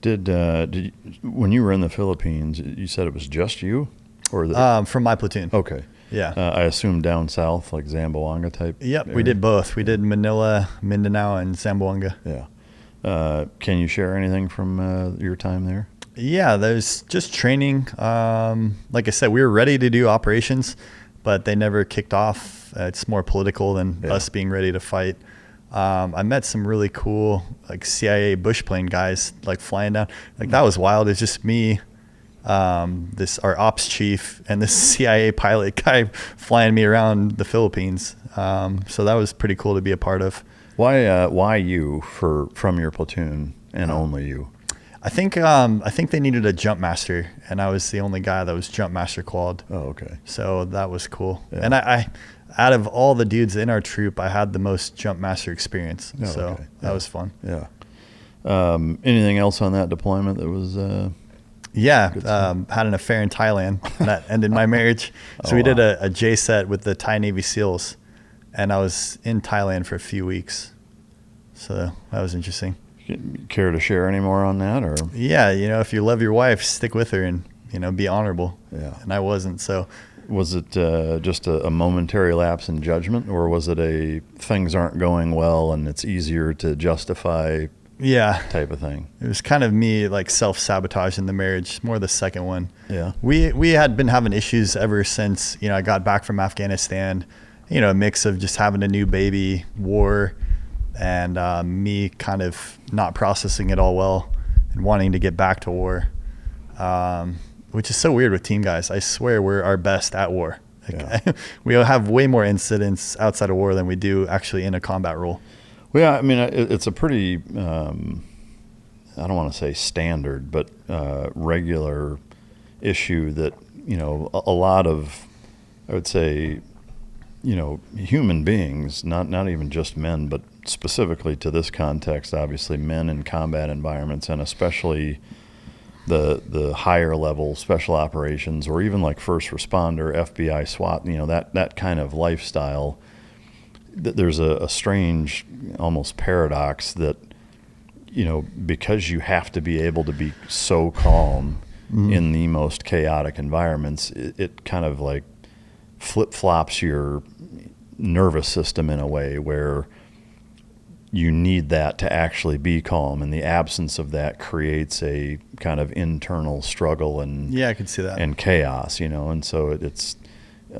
Did you, when you were in the Philippines, you said it was just you, or from my platoon? Okay. Yeah. I assume down south, like Zamboanga type. Yep, area? we did both. We did Manila, Mindanao, and Zamboanga. Yeah. Can you share anything from your time there? Yeah, there's just training. Like I said, we were ready to do operations, but they never kicked off. It's more political than us being ready to fight. I met some really cool like CIA bush plane guys like flying down. Like that was wild. It's just me, our ops chief, and this CIA pilot guy flying me around the Philippines. So that was pretty cool to be a part of. Why you from your platoon and only you? I think they needed a jump master, and I was the only guy that was jump master qualified. Oh, okay. So that was cool. Yeah. And I out of all the dudes in our troop, I had the most jump master experience. Oh, so okay. that was fun. Yeah. Anything else on that deployment that was? Had an affair in Thailand that ended my marriage. So we did a J set with the Thai Navy SEALs, and I was in Thailand for a few weeks. So that was interesting. Care to share any more on that, or? Yeah, if you love your wife, stick with her and be honorable. Yeah. And I wasn't. So was it just a momentary lapse in judgment, or was it a things aren't going well and it's easier to justify? Yeah, type of thing. It was kind of me like self-sabotaging the marriage, more the second one. Yeah. We had been having issues ever since, I got back from Afghanistan, a mix of just having a new baby, war, and me kind of not processing it all well and wanting to get back to war, which is so weird with team guys. I swear we're our best at war. We have way more incidents outside of war than we do actually in a combat role. Well, yeah, I mean, it's a pretty, I don't want to say standard, but regular issue that, a lot of, I would say, human beings, not even just men, but specifically to this context, obviously men in combat environments, and especially the higher level special operations, or even like first responder, FBI, SWAT, that kind of lifestyle. There's a strange, almost paradox that, because you have to be able to be so calm in the most chaotic environments, it kind of like flip-flops your nervous system in a way where you need that to actually be calm, and the absence of that creates a kind of internal struggle and I could see that, and chaos, and so it's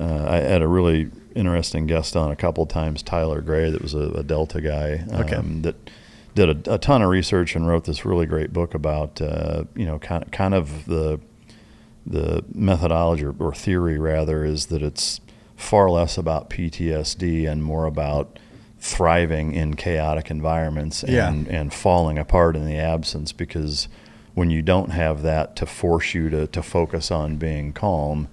I had a really interesting guest on a couple times, Tyler Gray, that was a Delta guy that did a ton of research and wrote this really great book about kind of the methodology or theory rather is that it's far less about PTSD and more about thriving in chaotic environments and falling apart in the absence, because when you don't have that to force you to focus on being calm,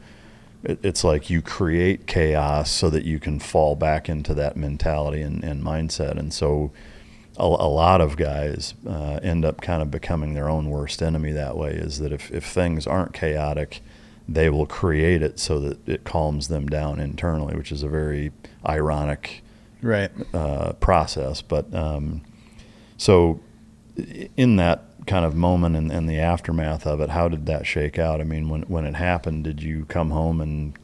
it's like you create chaos so that you can fall back into that mentality and mindset. And so a lot of guys end up kind of becoming their own worst enemy that way, is that if things aren't chaotic, they will create it so that it calms them down internally, which is a very ironic process. But so in that kind of moment and the aftermath of it, how did that shake out? I mean, when it happened, did you come home and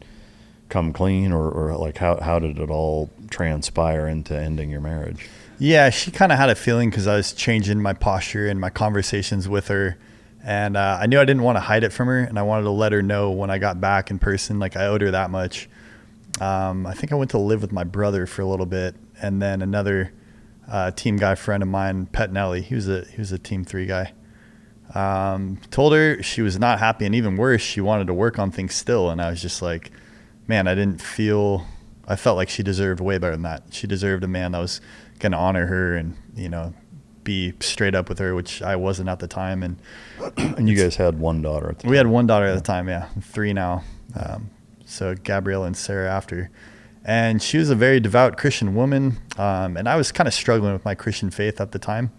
come clean, or like how did it all transpire into ending your marriage? Yeah, she kind of had a feeling because I was changing my posture and my conversations with her, and I knew I didn't want to hide it from her, and I wanted to let her know when I got back in person, like I owed her that much. I think I went to live with my brother for a little bit, and then another team guy friend of mine, Pettinelli, he was a team 3 guy. Told her she was not happy, and even worse, she wanted to work on things still. And I was just like, man, I felt like she deserved way better than that. She deserved a man that was going to honor her and, be straight up with her, which I wasn't at the time. And you guys had one daughter at the time. We had one daughter at the time, yeah. 3 now. So Gabrielle and Sarah after. And she was a very devout Christian woman. And I was kind of struggling with my Christian faith at the time.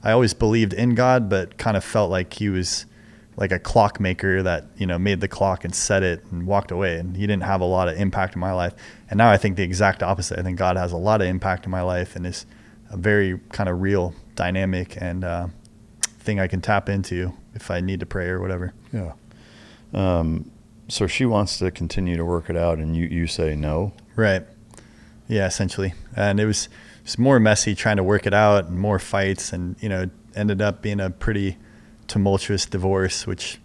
I always believed in God, but kind of felt like he was like a clockmaker that, you know, made the clock and set it and walked away. And he didn't have a lot of impact in my life. And now I think the exact opposite. I think God has a lot of impact in my life and is a very kind of real dynamic and thing I can tap into if I need to pray or whatever. Yeah. So she wants to continue to work it out and you say no? Right. Yeah, essentially. And it was more messy trying to work it out and more fights and, you know, ended up being a pretty tumultuous divorce, which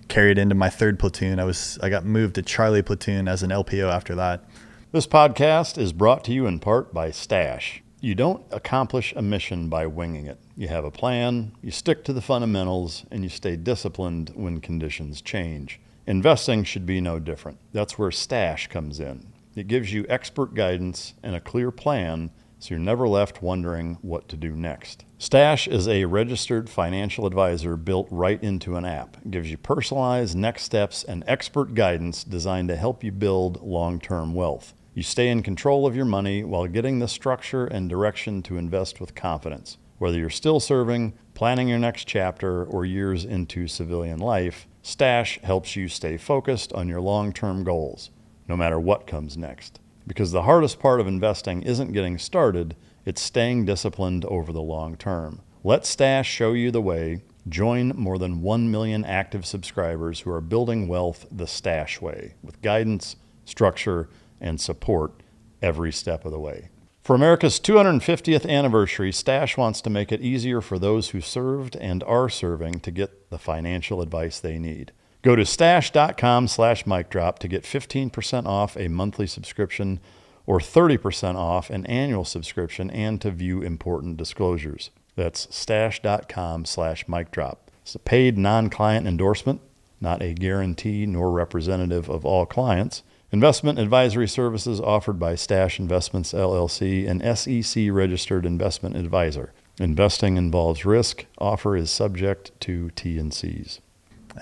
carried into my 3rd platoon. I got moved to Charlie platoon as an LPO after that. This podcast is brought to you in part by Stash. You don't accomplish a mission by winging it. You have a plan, you stick to the fundamentals, and you stay disciplined when conditions change. Investing should be no different. That's where Stash comes in. It gives you expert guidance and a clear plan, so you're never left wondering what to do next. Stash is a registered financial advisor built right into an app. It gives you personalized next steps and expert guidance designed to help you build long-term wealth. You stay in control of your money while getting the structure and direction to invest with confidence. Whether you're still serving, planning your next chapter, or years into civilian life, Stash helps you stay focused on your long-term goals, no matter what comes next. Because the hardest part of investing isn't getting started, it's staying disciplined over the long term. Let Stash show you the way. Join more than 1 million active subscribers who are building wealth the Stash way, with guidance, structure, and support every step of the way. For America's 250th anniversary, Stash wants to make it easier for those who served and are serving to get the financial advice they need. Go to stash.com/micdrop to get 15% off a monthly subscription or 30% off an annual subscription and to view important disclosures. That's stash.com/micdrop. It's a paid non-client endorsement, not a guarantee nor representative of all clients. Investment advisory services offered by Stash Investments, LLC, an SEC-registered investment advisor. Investing involves risk. Offer is subject to T&Cs.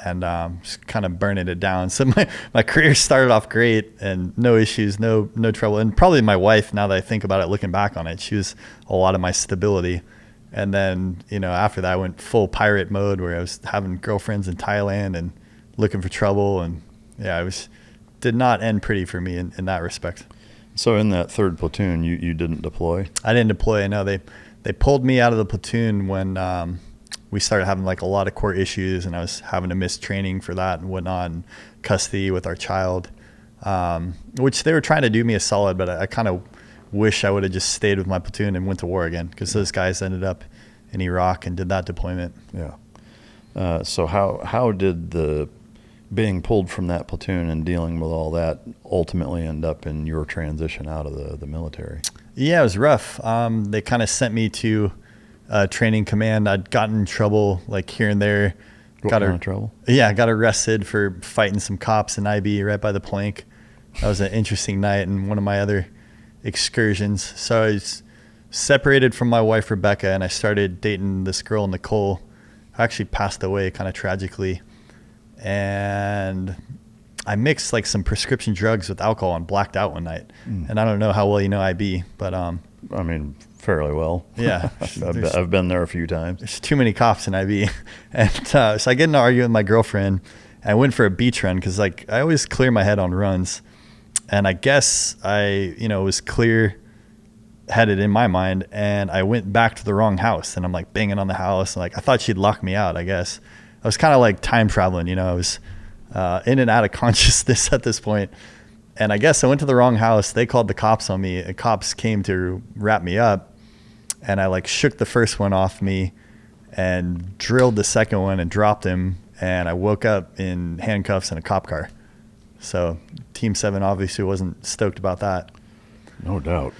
And just kind of burning it down. So my career started off great and no issues, no trouble. And probably my wife, now that I think about it, looking back on it, she was a lot of my stability. And then, you know, after that I went full pirate mode where I was having girlfriends in Thailand and looking for trouble. And yeah, did not end pretty for me in that respect. So in that 3rd platoon, you didn't deploy? I didn't deploy. No, they pulled me out of the platoon when we started having like a lot of court issues and I was having to miss training for that and whatnot, and custody with our child, which they were trying to do me a solid, but I kind of wish I would have just stayed with my platoon and went to war again, because those guys ended up in Iraq and did that deployment. Yeah. So how did the being pulled from that platoon and dealing with all that ultimately end up in your transition out of the military? Yeah, it was rough. They kind of sent me to training command. I'd gotten in trouble like here and there. What kind of trouble? Yeah, I got arrested for fighting some cops in IB right by the plank. That was an interesting night and one of my other excursions. So I was separated from my wife, Rebecca, and I started dating this girl, Nicole, who actually passed away kind of tragically. And I mixed like some prescription drugs with alcohol and blacked out one night. And I don't know how well you know IB, but I mean, fairly well. Yeah. I've been there a few times. There's too many cops in IB. And so I get in an argument with my girlfriend and I went for a beach run because like I always clear my head on runs. And I guess I, was clear headed in my mind and I went back to the wrong house and I'm like banging on the house. And like, I thought she'd lock me out, I guess. I was kind of like time traveling, I was in and out of consciousness at this point. And I guess I went to the wrong house. They called the cops on me. The cops came to wrap me up. And I like shook the first one off me and drilled the second one and dropped him. And I woke up in handcuffs in a cop car. So Team 7 obviously wasn't stoked about that. No doubt.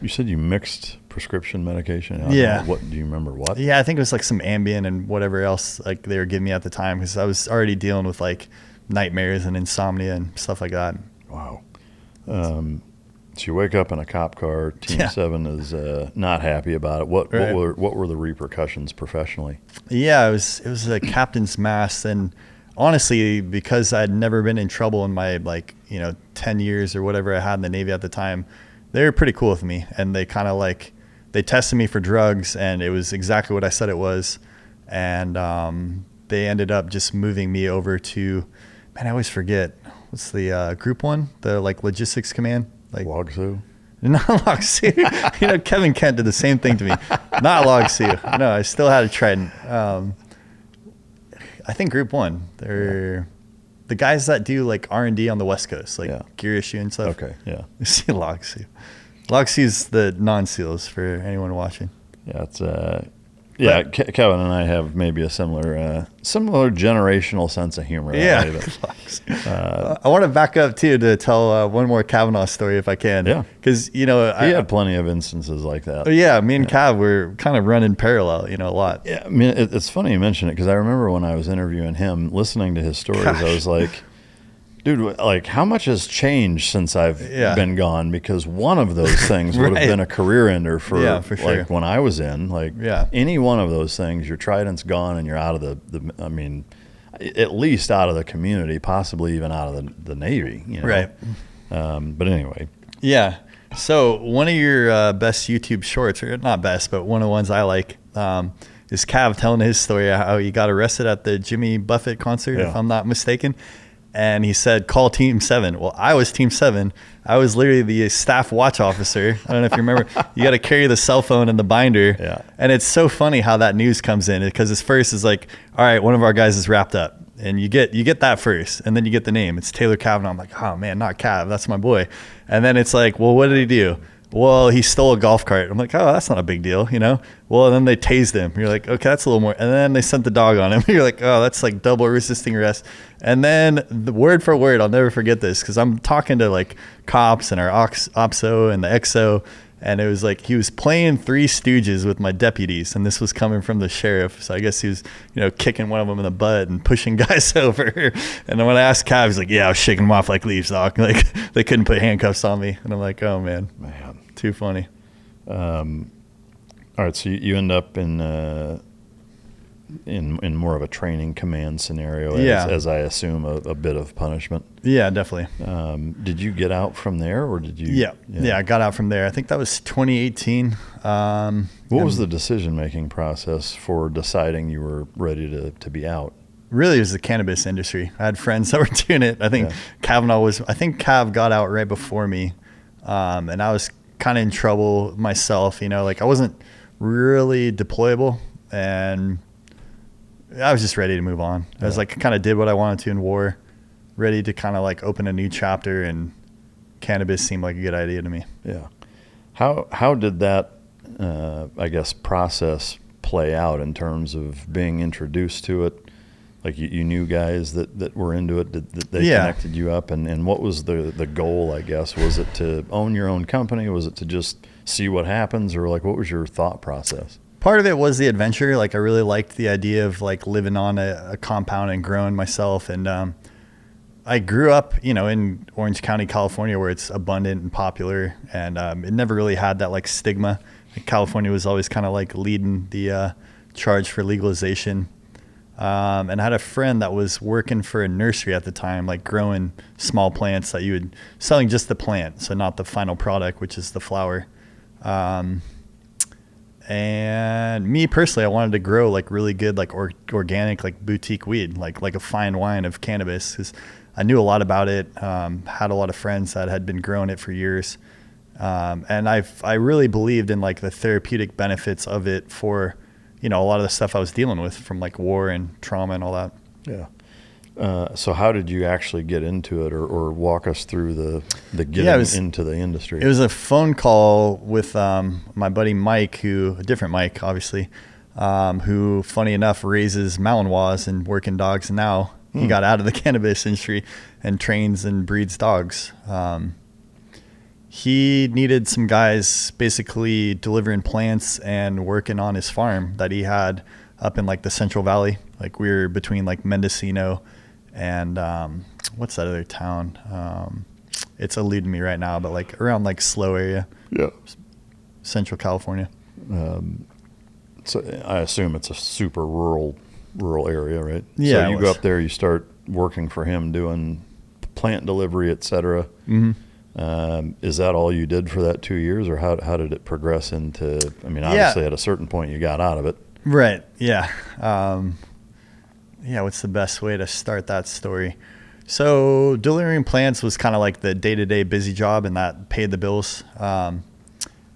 You said you mixed prescription medication? Yeah. What do you remember? What? Yeah, I think it was like some Ambien and whatever else like they were giving me at the time because I was already dealing with like nightmares and insomnia and stuff like that. Wow. So you wake up in a cop car. Team 7 is not happy about it. What were the repercussions professionally? Yeah, it was a captain's mast, and honestly, because I'd never been in trouble in my 10 years or whatever I had in the Navy at the time, they were pretty cool with me, and they kind of they tested me for drugs, and it was exactly what I said it was, and they ended up just moving me over to, man, I always forget, what's the Group 1, the logistics command, Log Sue? Not Log Sue. Kevin Kent did the same thing to me. Not Log Sue. No, I still had a Trident. I think Group 1. They're the guys that do R&D on the West Coast, gear issue and stuff. Okay, yeah. You see Log Sue. Log Sue's the non-SEALs for anyone watching. Yeah, it's Kevin and I have maybe a similar generational sense of humor. Yeah. I want to back up too to tell one more Kavanagh story if I can. Yeah. Because he had plenty of instances like that. Yeah, me and Cav were kind of running parallel, a lot. Yeah, I mean it's funny you mention it because I remember when I was interviewing him, listening to his stories, I was like, dude, how much has changed since I've been gone? Because one of those things would have been a career ender for sure. When I was in, any one of those things, your Trident's gone and you're out of I mean, at least out of the community, possibly even out of the Navy. Right. But anyway. Yeah. So one of your best YouTube shorts, or not best, but one of the ones I like, is Cav telling his story how he got arrested at the Jimmy Buffett concert, if I'm not mistaken. And he said, call Team 7. Well, I was Team 7. I was literally the staff watch officer. I don't know if you remember. You got to carry the cell phone and the binder. Yeah. And it's so funny how that news comes in, because it's first is all right, one of our guys is wrapped up. And you get that first, and then you get the name. It's Taylor Kavanagh. I'm like, oh, man, not Cav. That's my boy. And then it's well, what did he do? Well, he stole a golf cart. I'm like, oh, that's not a big deal, Well, then they tased him. You're like, okay, that's a little more. And then they sent the dog on him. You're like, oh, that's double resisting arrest. And then the word for word, I'll never forget this, because I'm talking to cops and our OPSO and the XO, and it was he was playing Three Stooges with my deputies, and this was coming from the sheriff. So I guess he was, kicking one of them in the butt and pushing guys over. And then when I asked Cav, he's like, yeah, I was shaking them off like leaves, dog. They couldn't put handcuffs on me. And I'm like, oh, man. Too funny. All right, so you end up in more of a training command scenario, as I assume a bit of punishment. Yeah, definitely. Did you get out from there, or did you? Yeah, I got out from there. I think that was 2018. What was the decision-making process for deciding you were ready to be out? Really, it was the cannabis industry. I had friends that were doing it. I think Cav got out right before me, and I was kind of in trouble myself, I wasn't really deployable, and I was just ready to move on. I was kind of did what I wanted to in war, ready to kind of open a new chapter, and cannabis seemed like a good idea to me. Yeah. How did that, process play out in terms of being introduced to it? You knew guys that were into it, that they connected you up, and what was the goal, I guess? Was it to own your own company? Was it to just see what happens, or what was your thought process? Part of it was the adventure. I really liked the idea of living on a compound and growing myself. And I grew up, in Orange County, California, where it's abundant and popular, and it never really had that stigma. California was always kind of leading the charge for legalization. And I had a friend that was working for a nursery at the time, growing small plants that you would selling just the plant, so not the final product, which is the flower. And me personally, I wanted to grow really good, organic, boutique weed, like a fine wine of cannabis, because I knew a lot about it. Had a lot of friends that had been growing it for years. And I really believed in the therapeutic benefits of it for, a lot of the stuff I was dealing with from war and trauma and all that. Yeah. So how did you actually get into it, or walk us through the getting into the industry? It was a phone call with my buddy Mike, a different Mike, obviously, who, funny enough, raises Malinois and working dogs. And now he got out of the cannabis industry and trains and breeds dogs. He needed some guys basically delivering plants and working on his farm that he had up in the Central Valley. We were between Mendocino and what's that other town? it's eluding me right now, but like around like Slow area. Yeah. Central California. So I assume it's a super rural area, right? Yeah. So you go up there, you start working for him doing plant delivery, et cetera. Mm-hmm. Is that all you did for that 2 years, or how did it progress into, I mean, obviously at a certain point you got out of it. Right. Yeah. What's the best way to start that story? So delivering plants was kind of like the day-to-day busy job, and that paid the bills.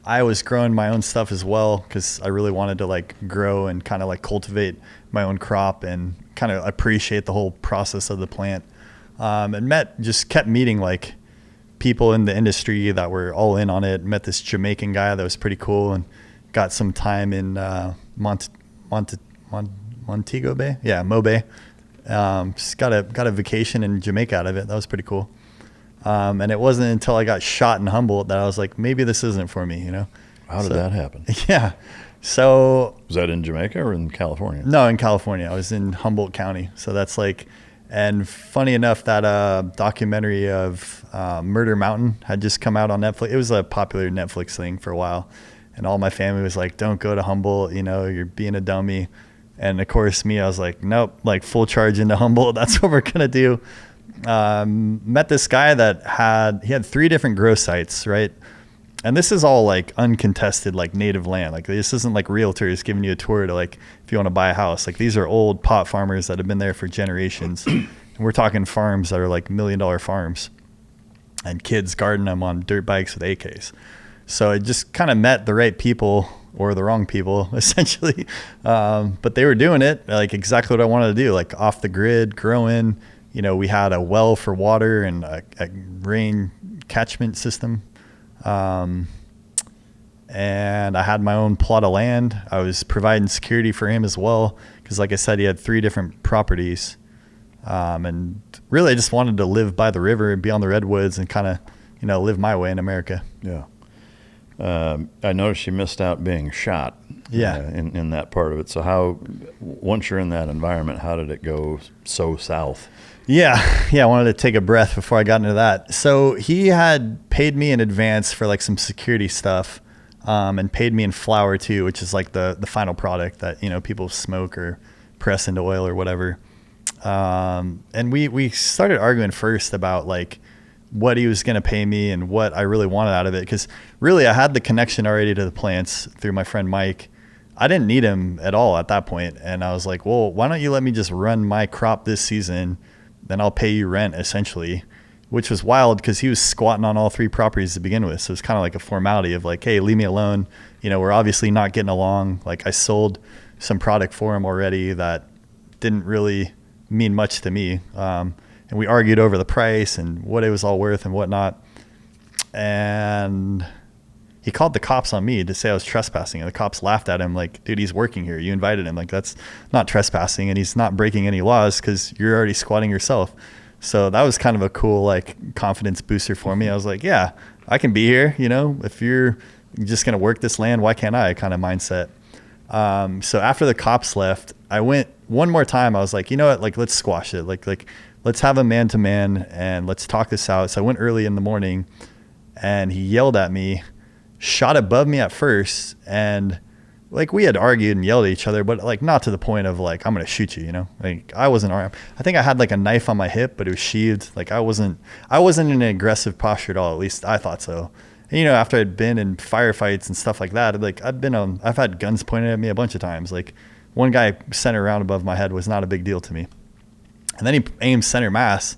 I was growing my own stuff as well because I really wanted to like grow and kind of like cultivate my own crop and kind of appreciate the whole process of the plant. And kept meeting like people in the industry that were all in on it. Met this Jamaican guy that was pretty cool, and got some time in Montego Bay. Yeah, Mo Bay. Just got a vacation in Jamaica out of it. That was pretty cool. And it wasn't until I got shot in Humboldt that I was like, maybe this isn't for me, you know? How did that happen? Yeah. So. Was that in Jamaica or in California? No, in California. I was in Humboldt County. So that's like, and funny enough, that documentary of Murder Mountain had just come out on Netflix. It was a popular Netflix thing for a while. And all my family was like, don't go to Humboldt, you know, you're being a dummy. And of course me, I was like, nope, like full charge into Humboldt. That's what we're going to do. Met this guy that had 3 different grow sites, right? And this is all like uncontested, like native land. Like this isn't like realtors giving you a tour to like, if you want to buy a house. Like these are old pot farmers that have been there for generations. And we're talking farms that are like $1 million farms, and kids guarding them on dirt bikes with AKs. So I just kind of met the right people or the wrong people essentially. But they were doing it like exactly what I wanted to do, like off the grid, growing. You know, we had a well for water and a rain catchment system. And I had my own plot of land. I was providing security for him as well, because like I said, he had 3 different properties. And really I just wanted to live by the river and be on the redwoods and kind of, you know, live my way in America. Yeah. I noticed you missed out being shot. Yeah. In that part of it. So once you're in that environment, how did it go so south? Yeah. I wanted to take a breath before I got into that. So he had paid me in advance for like some security stuff, and paid me in flour too, which is like the final product that, you know, people smoke or press into oil or whatever. And we started arguing first about like what he was going to pay me and what I really wanted out of it. Cause really I had the connection already to the plants through my friend Mike. I didn't need him at all at that point. And I was like, well, why don't you let me just run my crop this season? Then I'll pay you rent essentially, which was wild because he was squatting on all 3 properties to begin with. So it's kind of like a formality of like, hey, leave me alone. You know, we're obviously not getting along. Like I sold some product for him already that didn't really mean much to me. And we argued over the price and what it was all worth and whatnot. And he called the cops on me to say I was trespassing. And the cops laughed at him like, dude, he's working here. You invited him. Like, that's not trespassing. And he's not breaking any laws because you're already squatting yourself. So that was kind of a cool, like, confidence booster for me. I was like, yeah, I can be here. You know, if you're just going to work this land, why can't I kind of mindset. So after the cops left, I went one more time. I was like, you know what, like, let's squash it. Like, let's have a man-to-man and let's talk this out. So I went early in the morning and he yelled at me, shot above me at first. And like we had argued and yelled at each other, but like not to the point of like, I'm going to shoot you, you know, like I wasn't armed. I think I had like a knife on my hip, but it was sheathed. Like I wasn't in an aggressive posture at all. At least I thought so. And, you know, after I'd been in firefights and stuff like that, like I've had guns pointed at me a bunch of times. Like one guy center around above my head was not a big deal to me. And then he aimed center mass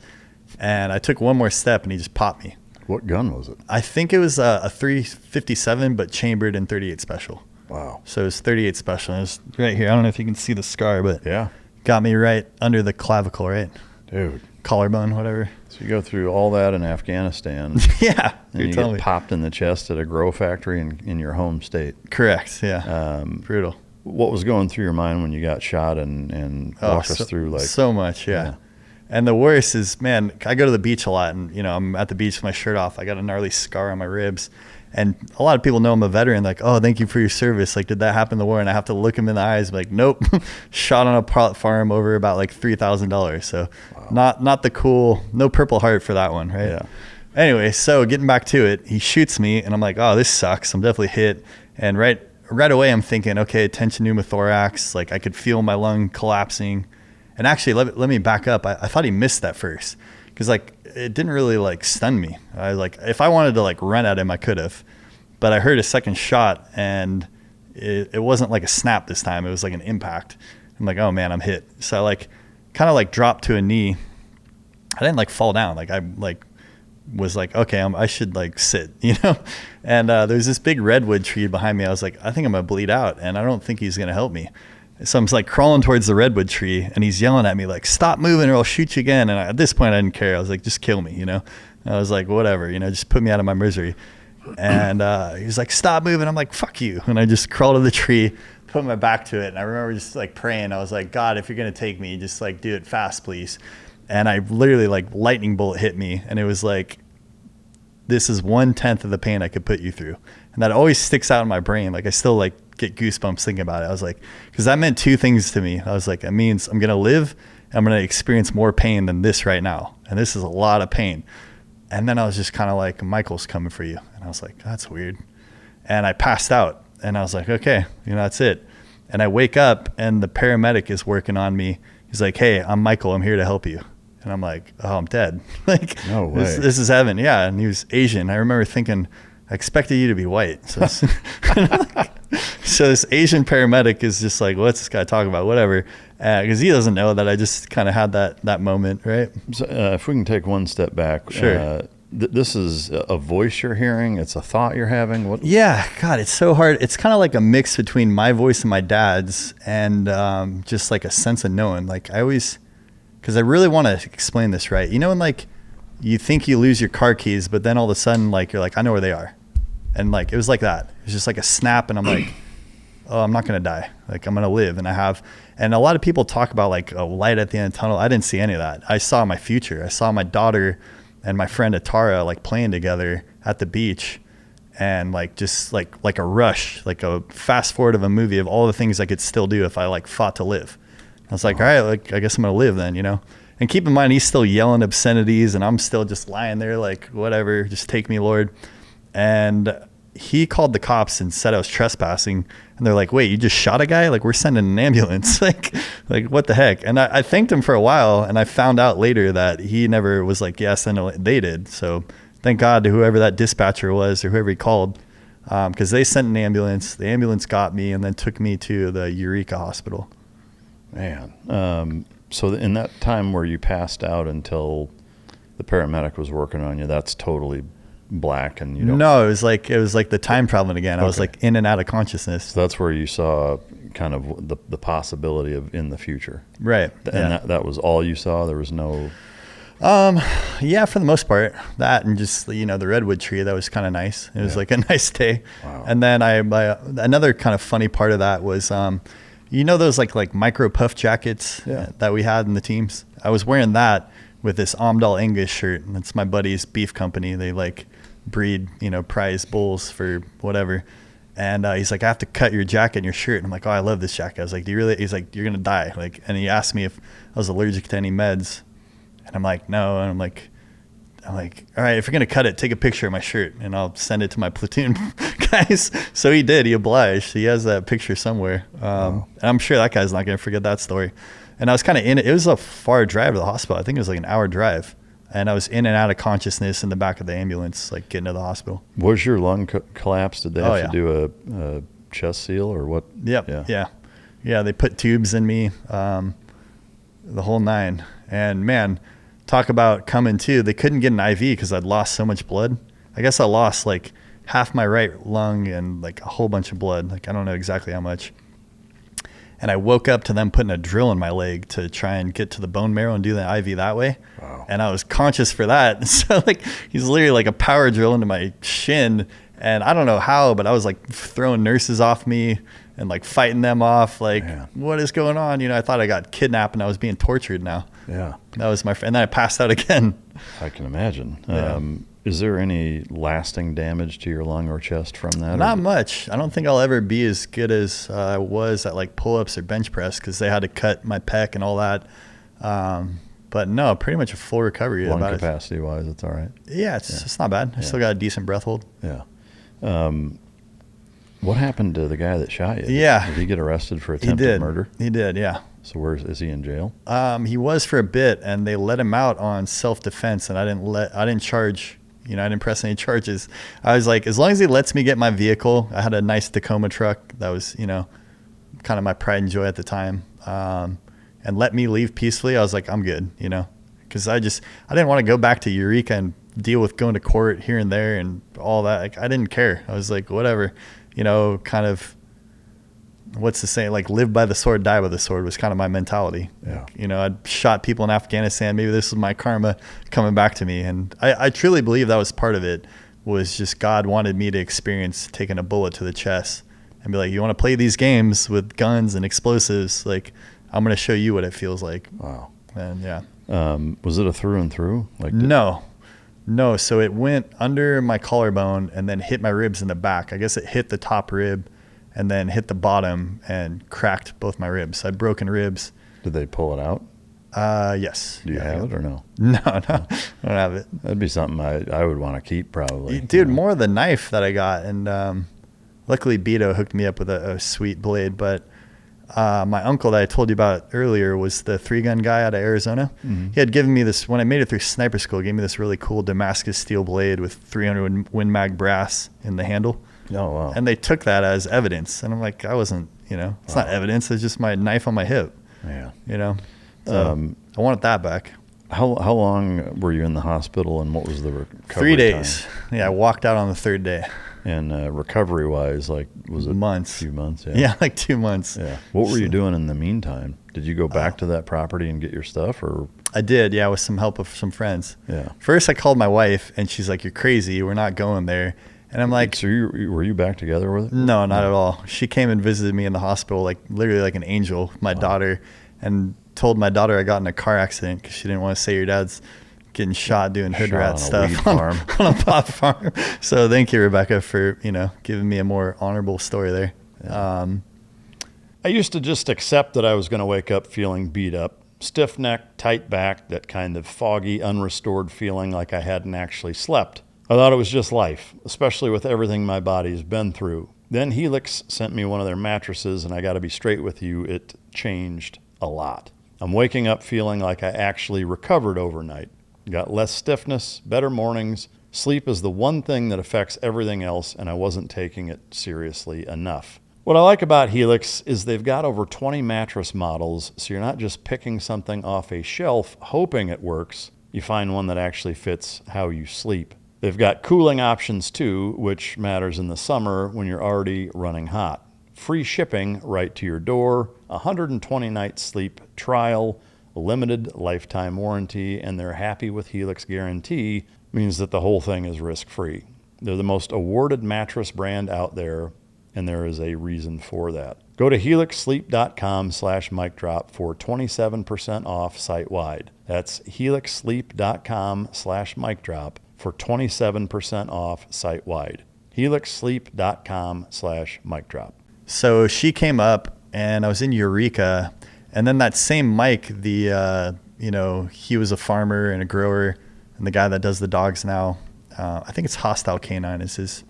and I took one more step and he just popped me. What gun was it? I think it was a 357, but chambered in 38 special. Wow. So it was 38 special. It was right here. I don't know if you can see the scar, but yeah, got me right under the clavicle, right? Dude. Collarbone, whatever. So you go through all that in Afghanistan. Yeah. And you get popped in the chest at a grow factory in your home state. Correct. Yeah. Brutal. What was going through your mind when you got shot and walk us through like so much. Yeah. And the worst is, man, I go to the beach a lot and, you know, I'm at the beach with my shirt off. I got a gnarly scar on my ribs. And a lot of people know I'm a veteran. Like, oh, thank you for your service. Like, did that happen in the war? And I have to look him in the eyes. Like, nope. Shot on a pot farm over about like $3,000. So wow. Not the cool, no Purple Heart for that one. Right. Anyway, so getting back to it, he shoots me, and I'm like, oh, this sucks. I'm definitely hit. And right away, I'm thinking, okay, tension pneumothorax. Like I could feel my lung collapsing. And actually, let me back up. I thought he missed that first, because like it didn't really like stun me. I like, if I wanted to like run at him, I could have, but I heard a second shot, and it wasn't like a snap this time. It was like an impact. I'm like, oh man, I'm hit. So I like kind of like dropped to a knee. I didn't like fall down. Like I like was like, okay, I should like sit, you know? And there's this big redwood tree behind me. I was like, I think I'm gonna bleed out, and I don't think he's gonna help me. So I'm like crawling towards the redwood tree, and he's yelling at me like, stop moving or I'll shoot you again. And at this point I didn't care. I was like, just kill me, you know? And I was like, whatever, you know, just put me out of my misery. And he was like, stop moving. I'm like, fuck you. And I just crawled to the tree, put my back to it. And I remember just like praying. I was like, God, if you're going to take me, just like do it fast, please. And I literally like lightning bolt hit me. And it was like, this is 1/10 of the pain I could put you through. And that always sticks out in my brain. Like I still like get goosebumps thinking about it. I was like, because that meant two things to me. I was like, it means I'm going to live, and I'm going to experience more pain than this right now. And this is a lot of pain. And then I was just kind of like, Michael's coming for you. And I was like, that's weird. And I passed out, and I was like, okay, you know, that's it. And I wake up, and the paramedic is working on me. He's like, hey, I'm Michael. I'm here to help you. And I'm like, oh, I'm dead. Like, no way. This is heaven. Yeah. And he was Asian. I remember thinking, I expected you to be white. So, so this Asian paramedic is just like, what's this guy talking about? Whatever. Because he doesn't know that I just kind of had that moment, right? So, if we can take one step back. Sure. This is a voice you're hearing. It's a thought you're having. What? Yeah. God, it's so hard. It's kind of like a mix between my voice and my dad's, and just like a sense of knowing. Like I always... Because I really want to explain this right. You know when like you think you lose your car keys, but then all of a sudden like you're like, I know where they are. And like it was like that. It was just like a snap, and I'm like, oh, I'm not going to die. Like I'm going to live. And and a lot of people talk about like a light at the end of the tunnel. I didn't see any of that. I saw my future. I saw my daughter and my friend Atara like playing together at the beach, and like just like a rush, like a fast forward of a movie of all the things I could still do if I like fought to live. I was like, all right, like, I guess I'm going to live then, you know? And keep in mind, he's still yelling obscenities, and I'm still just lying there like, whatever, just take me, Lord. And he called the cops and said I was trespassing. And they're like, wait, you just shot a guy? Like, we're sending an ambulance. like what the heck? And I thanked him for a while, and I found out later that he never was like, yes, and they did. So thank God to whoever that dispatcher was or whoever he called, because they sent an ambulance. The ambulance got me and then took me to the Eureka Hospital. Man. So in that time where you passed out until the paramedic was working on you, that's totally black, and you don't... No, it was like the time traveling again. Okay. I was like in and out of consciousness. So that's where you saw kind of the possibility of in the future. Right. And that was all you saw? There was no... Yeah, for the most part, that, and just, you know, the redwood tree, that was kind of nice. It was like a nice day. Wow. And then another kind of funny part of that was, you know, those like micro puff jackets that we had in the teams. I was wearing that with this Amdal Angus shirt, and it's my buddy's beef company. They like breed, you know, prize bulls for whatever. And he's like, I have to cut your jacket and your shirt. And I'm like, oh, I love this jacket. I was like, do you really? He's like, you're gonna die. Like, and he asked me if I was allergic to any meds, and I'm like, no. And I'm like, all right, if you're gonna cut it, take a picture of my shirt and I'll send it to my platoon guys. So he did. He obliged. He has that picture somewhere. And I'm sure that guy's not gonna forget that story. And I was kind of in it. It was a far drive to the hospital. I think it was like an hour drive. And I was in and out of consciousness in the back of the ambulance, like getting to the hospital. Was your lung collapsed? Did they have to do a chest seal or what? Yep. Yeah. They put tubes in me, the whole nine. And man, talk about coming to. They couldn't get an IV because I'd lost so much blood. I guess I lost like half my right lung and like a whole bunch of blood. Like I don't know exactly how much. And I woke up to them putting a drill in my leg to try and get to the bone marrow and do the IV that way. Wow. And I was conscious for that. So like he's literally like a power drill into my shin. And I don't know how, but I was like throwing nurses off me and like fighting them off. Like, man, what is going on? You know, I thought I got kidnapped and I was being tortured now. Yeah. That was my friend. And then I passed out again. I can imagine. Yeah. Is there any lasting damage to your lung or chest from that? Not much. I don't think I'll ever be as good as I was at like pull-ups or bench press because they had to cut my pec and all that. But no, pretty much a full recovery. Lung capacity wise, it's all right. Yeah, it's not bad. I still got a decent breath hold. Yeah. What happened to the guy that shot you? Yeah. Did he get arrested for attempted murder? He did, yeah. So is he in jail? He was for a bit, and they let him out on self-defense, and I didn't charge, I didn't press any charges. I was like, as long as he lets me get my vehicle, I had a nice Tacoma truck that was, kind of my pride and joy at the time, and let me leave peacefully, I was like, I'm good, because I didn't want to go back to Eureka and deal with going to court here and there and all that. Like, I didn't care. I was like, whatever, kind of, what's the saying? Like, live by the sword, die by the sword was kind of my mentality. Yeah. I'd shot people in Afghanistan. Maybe this was my karma coming back to me. And I truly believe that was part of it, was just God wanted me to experience taking a bullet to the chest and be like, you want to play these games with guns and explosives? Like, I'm going to show you what it feels like. Wow. And yeah. Was it a through and through? No. So it went under my collarbone and then hit my ribs in the back. I guess it hit the top rib and then hit the bottom and cracked both my ribs. I had broken ribs. Did they pull it out? Yes. Do you have it or no? No, I don't have it. That'd be something I would want to keep probably. Dude, more the knife that I got. And luckily Beto hooked me up with a sweet blade. But my uncle that I told you about earlier was the 3-gun guy out of Arizona. Mm-hmm. He had given me this, when I made it through sniper school, he gave me this really cool Damascus steel blade with 300 Win Mag brass in the handle. Oh, wow. And they took that as evidence. And I'm like, I wasn't, it's not evidence. It's just my knife on my hip. Yeah. So I wanted that back. How long were you in the hospital, and what was the recovery 3 days. time? Yeah, I walked out on the 3rd day. And recovery-wise, like, was it months? A few months, yeah. Yeah, like 2 months. Yeah. What were you doing in the meantime? Did you go back to that property and get your stuff, or? I did, yeah, with some help of some friends. Yeah. First, I called my wife, and she's like, "You're crazy. We're not going there." And I'm like, so were you back together with her? No, not at all. She came and visited me in the hospital, like literally like an angel, my daughter, and told my daughter I got in a car accident because she didn't want to say your dad's getting shot doing hood rat stuff on a pot farm. So thank you, Rebecca, for, giving me a more honorable story there. Yeah. I used to just accept that I was going to wake up feeling beat up, stiff neck, tight back, that kind of foggy, unrestored feeling like I hadn't actually slept. I thought it was just life, especially with everything my body's been through. Then HELIX sent me one of their mattresses, and I got to be straight with you, it changed a lot. I'm waking up feeling like I actually recovered overnight. Got less stiffness, better mornings. Sleep is the one thing that affects everything else, and I wasn't taking it seriously enough. What I like about HELIX is they've got over 20 mattress models, so you're not just picking something off a shelf hoping it works. You find one that actually fits how you sleep. They've got cooling options too, which matters in the summer when you're already running hot. Free shipping right to your door, 120-night sleep trial, a limited lifetime warranty, and their happy with HELIX guarantee means that the whole thing is risk-free. They're the most awarded mattress brand out there, and there is a reason for that. Go to helixsleep.com/micdrop for 27% off site-wide. That's helixsleep.com/micdrop for 27% off site-wide. helixsleep.com/micdrop. So she came up, and I was in Eureka, and then that same Mike, he was a farmer and a grower, and the guy that does the dogs now, I think it's Hostile Canine is his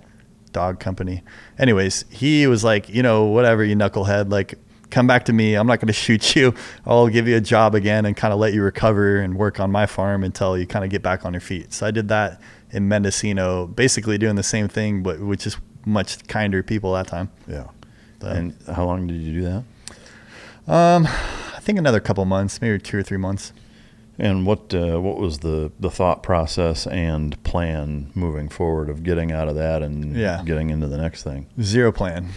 dog company. Anyways, he was like, whatever, you knucklehead, like, come back to me. I'm not going to shoot you. I'll give you a job again and kind of let you recover and work on my farm until you kind of get back on your feet. So I did that in Mendocino, basically doing the same thing, but with just much kinder people that time. Yeah. And how long did you do that? I think another couple months, maybe 2 or 3 months. And what was the thought process and plan moving forward of getting out of that and getting into the next thing? Zero plan.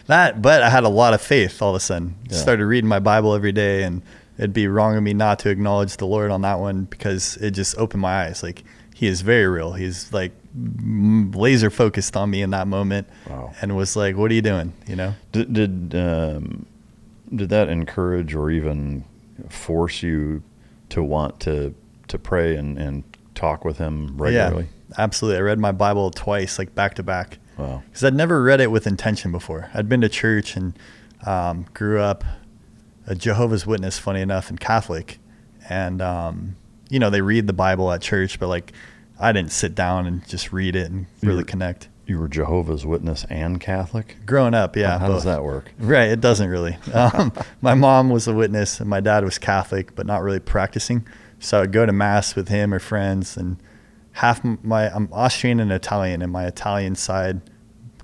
But I had a lot of faith all of a sudden. Started reading my Bible every day, and it'd be wrong of me not to acknowledge the Lord on that one, because it just opened my eyes. Like, he is very real. He's like laser focused on me in that moment. Wow. And was like, what are you doing? Did that encourage or even force you to want to pray and talk with him regularly? Yeah, absolutely. I read my Bible twice, like back to back. Wow. Because I'd never read it with intention before. I'd been to church and grew up a Jehovah's Witness, funny enough, and Catholic. and they read the Bible at church, but like I didn't sit down and just read it and really connect. You were Jehovah's Witness and Catholic? Growing up, yeah. How does that work? Right, it doesn't really. My mom was a witness, and my dad was Catholic, but not really practicing. So I'd go to mass with him or friends, and I'm Austrian and Italian, and my Italian side,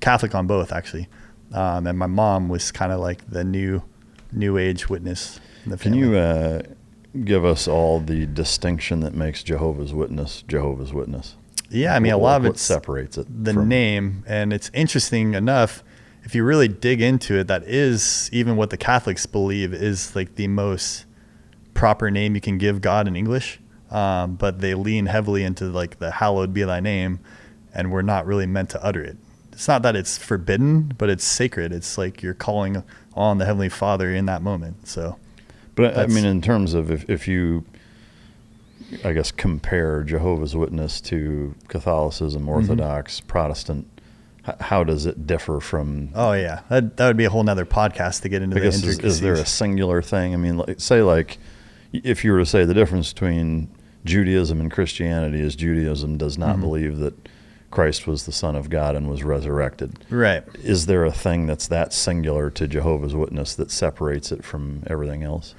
Catholic on both actually, and my mom was kind of like the new age witness in the family. Can you give us all the distinction that makes Jehovah's Witness Jehovah's Witness? Yeah, I mean, a lot of what it separates it. The name, and it's interesting enough, if you really dig into it, that is even what the Catholics believe is like the most proper name you can give God in English. But they lean heavily into like the hallowed be thy name, and we're not really meant to utter it. It's not that it's forbidden, but it's sacred. It's like you're calling on the Heavenly Father in that moment. So, but I mean, in terms of if you, I guess, compare Jehovah's Witness to Catholicism, Orthodox, Protestant, how does it differ from? Oh yeah, that would be a whole nother podcast to get into the intricacies. Is there a singular thing? I mean, say if you were to say the difference between Judaism and Christianity is Judaism does not believe that Christ was the Son of God and was resurrected. Right. Is there a thing that's that singular to Jehovah's Witness that separates it from everything else?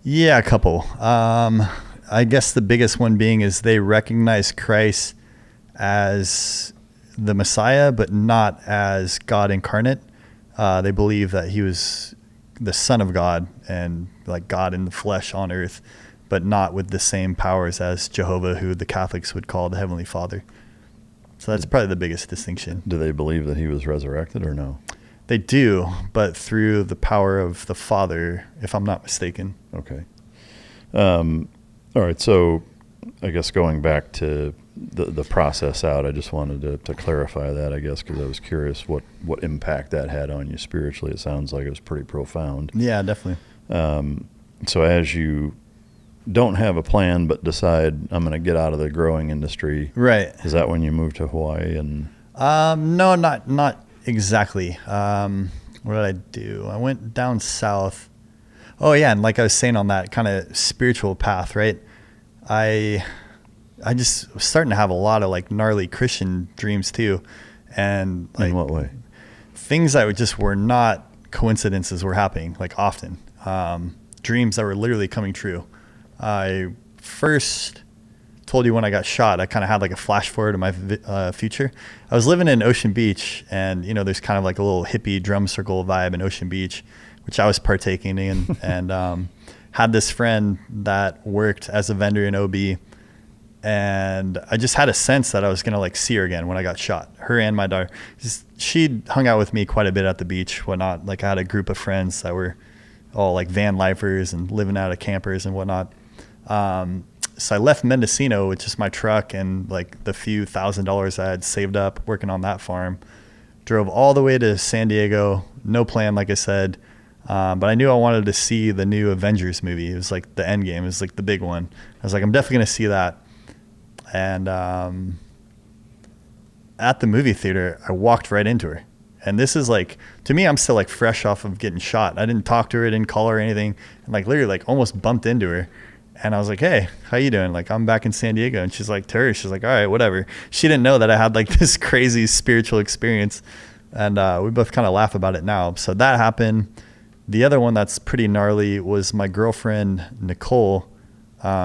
Yeah, a couple. I guess the biggest one being is they recognize Christ as the Messiah, but not as God incarnate. They believe that he was the Son of God and like God in the flesh on earth, but not with the same powers as Jehovah, who the Catholics would call the Heavenly Father. So that's probably the biggest distinction. Do they believe that he was resurrected or no? They do, but through the power of the Father, if I'm not mistaken. Okay. All right, so I guess going back to the process out, I just wanted to clarify that, I guess, because I was curious what impact that had on you spiritually. It sounds like it was pretty profound. Yeah, definitely. So as you don't have a plan but decide I'm going to get out of the growing industry, right? Is that when you moved to Hawaii? And no, not exactly. What did I do? I went down south. Oh yeah, and like I was saying, on that kind of spiritual path, right? I just was starting to have a lot of like gnarly Christian dreams too, and like in what way? Things that just were not coincidences were happening, like often. Dreams that were literally coming true. I first told you when I got shot, I kind of had like a flash forward of my future. I was living in Ocean Beach, and there's kind of like a little hippie drum circle vibe in Ocean Beach, which I was partaking in, and had this friend that worked as a vendor in OB, and I just had a sense that I was gonna like see her again when I got shot. Her and my daughter. She hung out with me quite a bit at the beach, whatnot. Like I had a group of friends that were all like van lifers and living out of campers and whatnot. So I left Mendocino with just my truck and like the few $1,000s I had saved up working on that farm. Drove all the way to San Diego, no plan, like I said. But I knew I wanted to see the new Avengers movie. It was like the end game. It was like the big one. I was like, I'm definitely going to see that. And at the movie theater, I walked right into her. And this is like, to me, I'm still like fresh off of getting shot. I didn't talk to her, didn't call her or anything. And like literally like almost bumped into her. And I was like, hey, how you doing? Like, I'm back in San Diego. And she's like, Terry, she's like, all right, whatever. She didn't know that I had like this crazy spiritual experience. And we both kind of laugh about it now. So that happened. The other one that's pretty gnarly was my girlfriend, Nicole.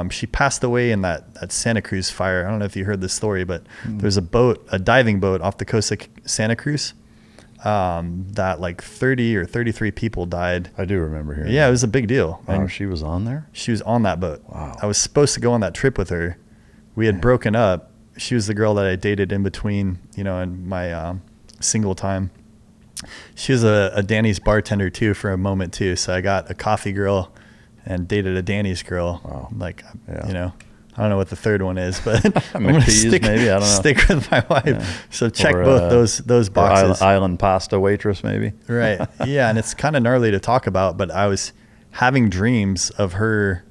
She passed away in that Santa Cruz fire. I don't know if you heard this story, but there's a diving boat off the coast of Santa Cruz that like 30 or 33 people died. I do remember hearing Yeah, it was a big deal. Wow, And she was on there? she was on that boat. Wow. I was supposed to go on that trip with her. We had broken up. She was the girl that I dated in between, in my single time. She was a Danny's bartender too for a moment too. So I got a coffee girl and dated a Danny's girl. Wow. Like, Yeah. I don't know what the third one is, but I'm gonna McPeas, maybe? I don't know. stick with my wife. Yeah. So check Or, both those boxes. Island pasta waitress, maybe? Right. Yeah, and it's kind of gnarly to talk about, but I was having dreams of her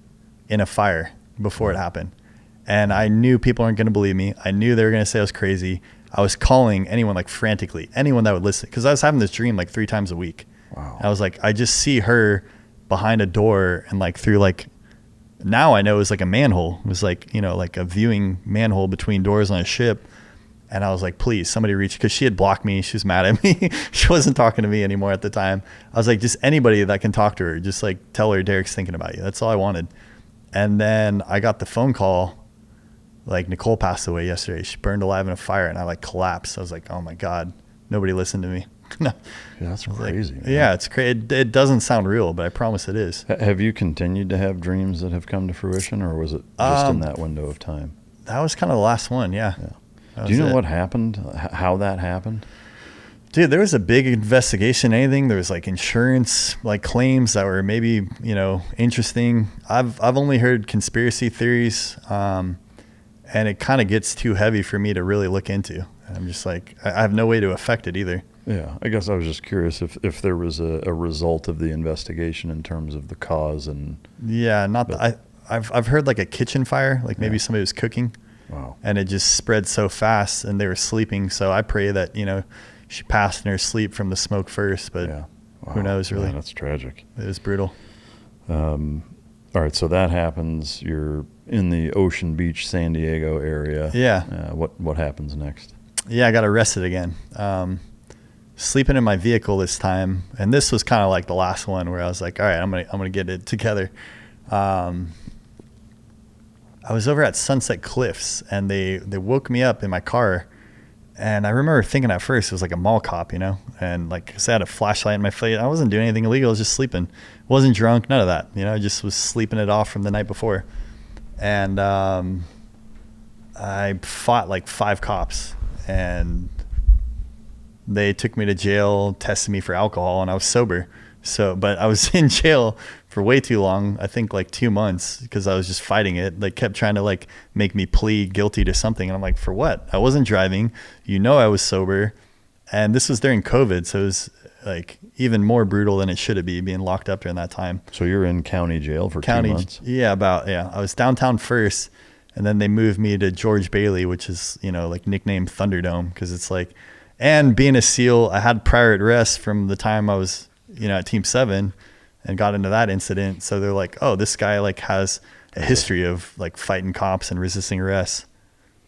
in a fire before it happened. And I knew people aren't going to believe me. I knew they were going to say I was crazy. I was calling anyone like frantically, anyone that would listen, because I was having this dream like 3 times a week. Wow. I was like, I just see her behind a door and like through like Now I know it was like a manhole. It was like, you know, like a viewing manhole between doors on a ship. And I was like, please, somebody reach, because she had blocked me. She was mad at me. She wasn't talking to me anymore at the time. I was like, just anybody that can talk to her, just like tell her Derek's thinking about you. That's all I wanted. And then I got the phone call, like Nicole passed away yesterday. She burned alive in a fire, and I like collapsed. I was like, oh my God, nobody listened to me. No. Yeah, that's crazy. Like, yeah, it's crazy. It doesn't sound real, but I promise it is. Have you continued to have dreams that have come to fruition, or was it just in that window of time? That was kind of the last one, yeah. Do you know what happened? How that happened? Dude, there was a big investigation. Anything there was like insurance, like claims that were maybe, you know, interesting. I've only heard conspiracy theories, and it kind of gets too heavy for me to really look into. I'm just like, I have no way to affect it either. Yeah, I guess I was just curious if there was a result of the investigation in terms of the cause and. Yeah, I've heard like a kitchen fire, like maybe somebody was cooking. Wow. And it just spread so fast, and they were sleeping. So I pray that, you know, she passed in her sleep from the smoke first, but who knows really. Yeah, that's tragic. It was brutal. All right. So that happens. You're in the Ocean Beach, San Diego area. Yeah. What happens next? Yeah. I got arrested again. Sleeping in my vehicle this time. And this was kind of like the last one where I was like, all right, I'm going to get it together. I was over at Sunset Cliffs, and they woke me up in my car, and I remember thinking at first it was like a mall cop, you know, and like I said, I had a flashlight in my face. I wasn't doing anything illegal. I was just sleeping. Wasn't drunk, none of that. You know, I just was sleeping it off from the night before. And I fought like 5 cops, and they took me to jail, tested me for alcohol, and I was sober. So, but I was in jail for way too long. I think like 2 months, because I was just fighting it. They kept trying to like make me plead guilty to something. And I'm like, for what? I wasn't driving. You know, I was sober. And this was during COVID. So it was like even more brutal than it should be being locked up during that time. So you're in county jail for 2 months? Yeah, I was downtown first, and then they moved me to George Bailey, which is, you know, like nicknamed Thunderdome, because it's like, and being a SEAL, I had prior arrests from the time I was, you know, at Team 7 and got into that incident. So they're like, oh, this guy like has a history of like fighting cops and resisting arrests.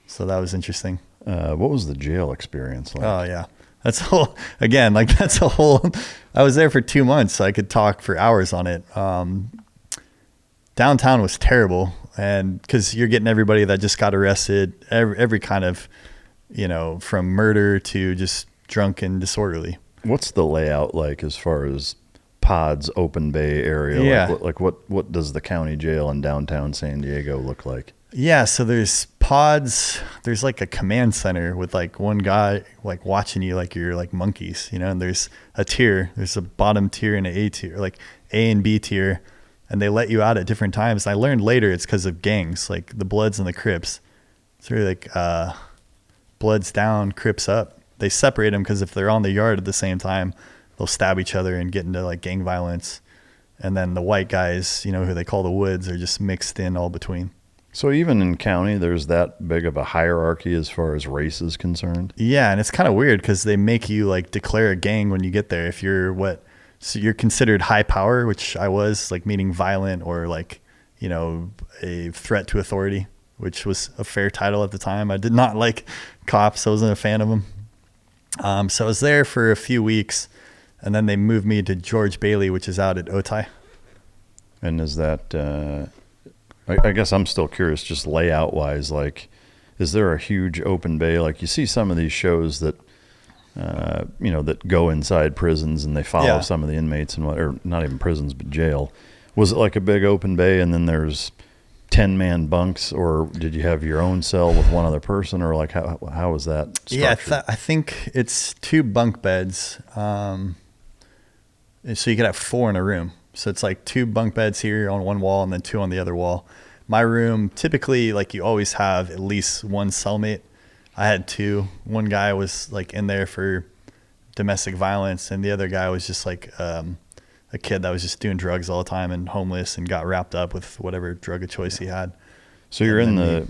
So that was interesting. What was the jail experience like? Oh yeah. That's a whole, I was there for 2 months, so I could talk for hours on it. Downtown was terrible. And cause you're getting everybody that just got arrested, every kind of, you know, from murder to just drunk and disorderly. What's the layout like as far as pods, open bay area? Yeah. Like what does the county jail in downtown San Diego look like? Yeah. So there's pods. There's like a command center with like one guy like watching you like you're like monkeys, you know, and there's a tier. There's a bottom tier and an A tier, like A and B tier. And they let you out at different times. And I learned later it's because of gangs, like the Bloods and the Crips. It's really like Bloods down, Crips up. They separate them because if they're on the yard at the same time, they'll stab each other and get into like gang violence. And then the white guys, you know, who they call the Woods, are just mixed in all between. So even in county, there's that big of a hierarchy as far as race is concerned? Yeah, and it's kind of weird because they make you like declare a gang when you get there. If you're so you're considered high power, which I was, like meaning violent or like, you know, a threat to authority, which was a fair title at the time. I did not like cops. I wasn't a fan of them. So I was there for a few weeks, and then they moved me to George Bailey, which is out at Otay. And is that, I guess I'm still curious, just layout wise, like, is there a huge open bay? Like you see some of these shows that, you know, that go inside prisons and they follow some of the inmates and or not even prisons, but jail. Was it like a big open bay and then there's 10-man bunks, or did you have your own cell with one other person, or like how was that structured? Yeah, I think it's 2 bunk beds. So you could have 4 in a room. So it's like 2 bunk beds here on one wall and then 2 on the other wall. My room, typically, like you always have at least one cellmate. I had 2. One guy was like in there for domestic violence, and the other guy was just like a kid that was just doing drugs all the time and homeless and got wrapped up with whatever drug of choice he had. So you're in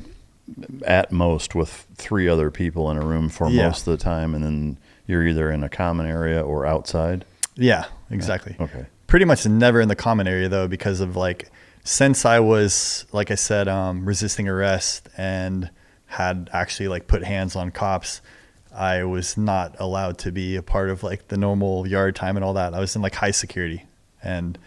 at most with 3 other people in a room for most of the time, and then you're either in a common area or outside? Yeah, exactly. Okay. Pretty much never in the common area though, because of like since I was, like I said, resisting arrest and had actually like put hands on cops, I was not allowed to be a part of like the normal yard time and all that. I was in like high security and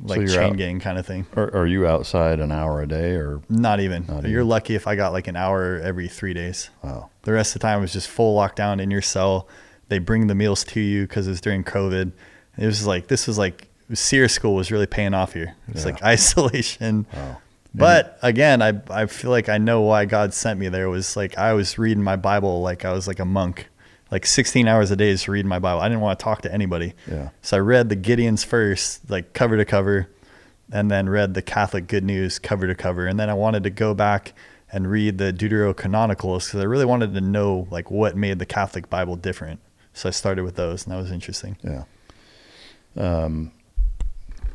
like chain gang kind of thing. Are you outside an hour a day or? Not even. You're lucky if I got like an hour every 3 days. Wow. The rest of the time was just full lockdown in your cell. They bring the meals to you because it was during COVID. It was like, this was like, SEER school was really paying off here. It was like isolation. Wow. But again, I feel like I know why God sent me there. It was like I was reading my Bible like I was like a monk, like 16 hours a day just reading my Bible. I didn't want to talk to anybody. Yeah. So I read the Gideons first, like cover to cover, and then read the Catholic Good News cover to cover. And then I wanted to go back and read the Deuterocanonicals because I really wanted to know like what made the Catholic Bible different. So I started with those, and that was interesting. Yeah.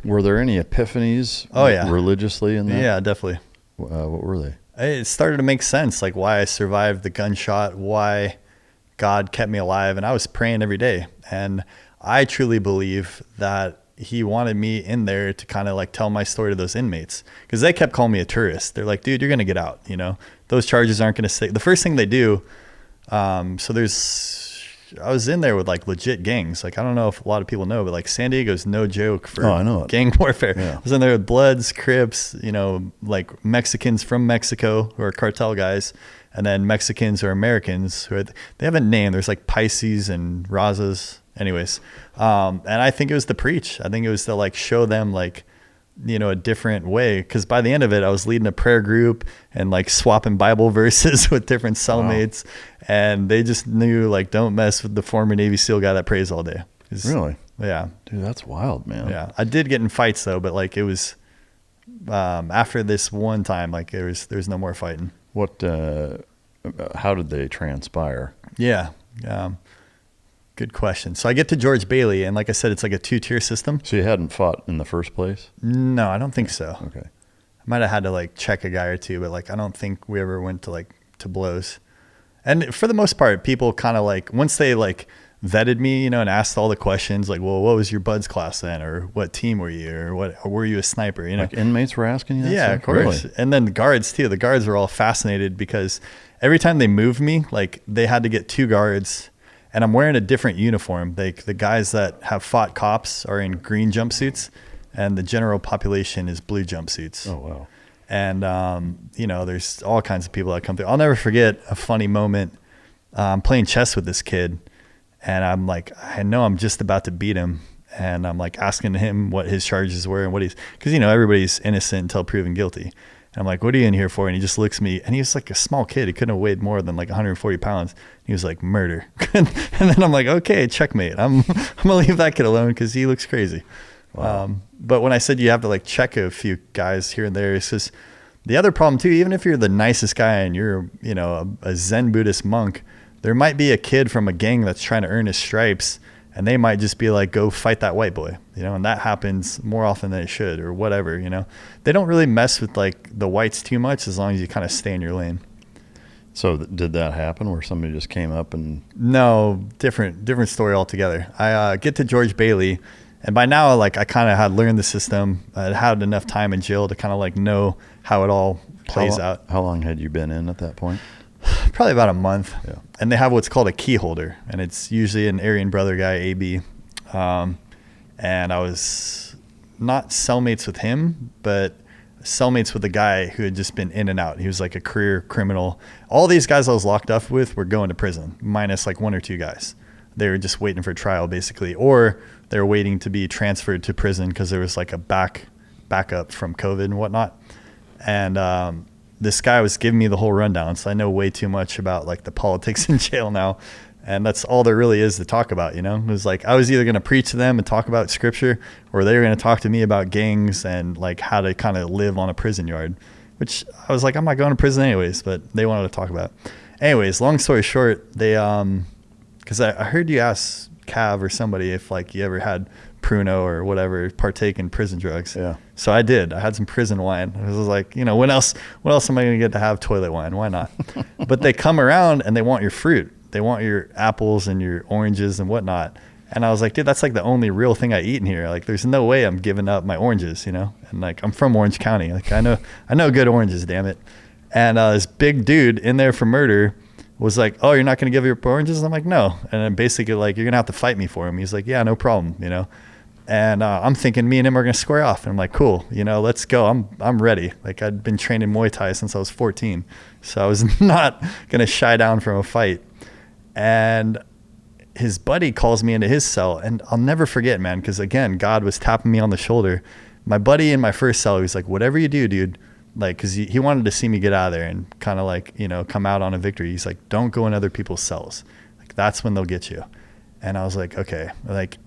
Were there any epiphanies religiously in that? Yeah, definitely. What were they? It started to make sense, like why I survived the gunshot, why God kept me alive. And I was praying every day. And I truly believe that he wanted me in there to kind of like tell my story to those inmates because they kept calling me a tourist. They're like, dude, you're going to get out. You know, those charges aren't going to stay. The first thing they do. I was in there with like legit gangs. Like, I don't know if a lot of people know, but like San Diego's no joke for gang warfare. Yeah. I was in there with Bloods, Crips, you know, like Mexicans from Mexico who are cartel guys, and then Mexicans or Americans who they have a name. There's like Pisces and Razas. Anyways. And I think it was to preach. I think it was to like show them like, you know, a different way. Cause by the end of it, I was leading a prayer group and like swapping Bible verses with different cellmates. Wow. And they just knew like, don't mess with the former Navy SEAL guy that prays all day. Really? Yeah. Dude, that's wild, man. Yeah. I did get in fights though, but like it was, after this one time, like there was no more fighting. What, how did they transpire? Yeah. Good question. So I get to George Bailey, and like I said, it's like a 2-tier system. So you hadn't fought in the first place? No, I don't think so. Okay. I might have had to like check a guy or two, but like I don't think we ever went to blows. And for the most part, people kind of like, once they like vetted me, you know, and asked all the questions like, well, what was your buds class then? Or what team were you? Or were you a sniper? You know, like inmates were asking you that stuff? Of course. Really? And then the guards too. The guards were all fascinated because every time they moved me, like they had to get 2 guards. And I'm wearing a different uniform. Like the guys that have fought cops are in green jumpsuits, and the general population is blue jumpsuits. Oh, wow. And, you know, there's all kinds of people that come through. I'll never forget a funny moment. I'm playing chess with this kid, and I'm like, I know I'm just about to beat him. And I'm like asking him what his charges were and what because, you know, everybody's innocent until proven guilty. And I'm like, what are you in here for? And he just looks at me, and he was like a small kid. He couldn't have weighed more than like 140 pounds. He was like, murder. And then I'm like, okay, checkmate. I'm gonna leave that kid alone because he looks crazy. Wow. But when I said you have to like check a few guys here and there, it's just the other problem too. Even if you're the nicest guy and you're, you know, a Zen Buddhist monk, there might be a kid from a gang that's trying to earn his stripes, and they might just be like, go fight that white boy, you know, and that happens more often than it should, or whatever, you know. They don't really mess with like the whites too much as long as you kind of stay in your lane. So did that happen where somebody just came up and? No, different story altogether. I get to George Bailey, and by now, like I kind of had learned the system. I had enough time in jail to kind of like know how it all plays out. How long had you been in at that point? Probably about a month. Yeah. And they have what's called a key holder, and it's usually an Aryan brother guy, AB. And I was not cellmates with him, but cellmates with a guy who had just been in and out. He was like a career criminal. All these guys I was locked up with were going to prison, minus like 1 or 2 guys. They were just waiting for trial basically, or they were waiting to be transferred to prison because there was like a backup from COVID and whatnot. And this guy was giving me the whole rundown, so I know way too much about like the politics in jail now. And that's all there really is to talk about, you know. It was like I was either going to preach to them and talk about scripture, or they were going to talk to me about gangs and like how to kind of live on a prison yard, which I was like, I'm not going to prison anyways, but they wanted to talk about it. Anyways, long story short, they because I heard you ask Cav or somebody if like you ever had Pruno or whatever partake in prison drugs. Yeah. So I did. I had some prison wine. I was like, you know, when else am I going to get to have toilet wine? Why not? But they come around and they want your fruit. They want your apples and your oranges and whatnot. And I was like, dude, that's like the only real thing I eat in here. Like, there's no way I'm giving up my oranges, you know? And like, I'm from Orange County. Like, I know good oranges, damn it. And this big dude in there for murder was like, oh, you're not going to give your oranges? And I'm like, no. And then basically like, you're going to have to fight me for him. He's like, yeah, no problem, you know? And I'm thinking me and him are going to square off. And I'm like, cool, you know, let's go. I'm ready. Like, I'd been training Muay Thai since I was 14. So I was not going to shy down from a fight. And his buddy calls me into his cell, and I'll never forget, man, because again, God was tapping me on the shoulder. My buddy in my first cell, he was like, whatever you do, dude, like, because he wanted to see me get out of there and kind of like, you know, come out on a victory. He's like, don't go in other people's cells. Like, that's when they'll get you. And I was like, okay. Like,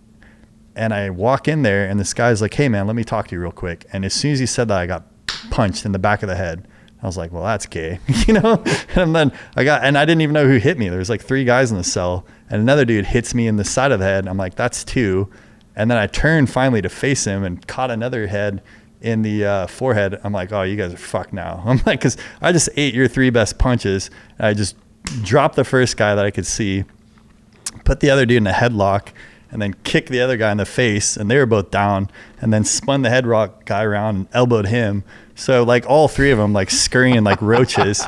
and I walk in there, and this guy's like, hey, man, let me talk to you real quick. And as soon as he said that, I got punched in the back of the head. I was like, well, that's gay, you know? And then I didn't even know who hit me. There was like 3 guys in the cell, and another dude hits me in the side of the head. I'm like, that's 2. And then I turned finally to face him and caught another head in the forehead. I'm like, oh, you guys are fucked now. I'm like, because I just ate your 3 best punches. And I just dropped the first guy that I could see, put the other dude in a headlock, and then kicked the other guy in the face, and they were both down, and then spun the headlock guy around and elbowed him. So like all 3 of them like scurrying like roaches.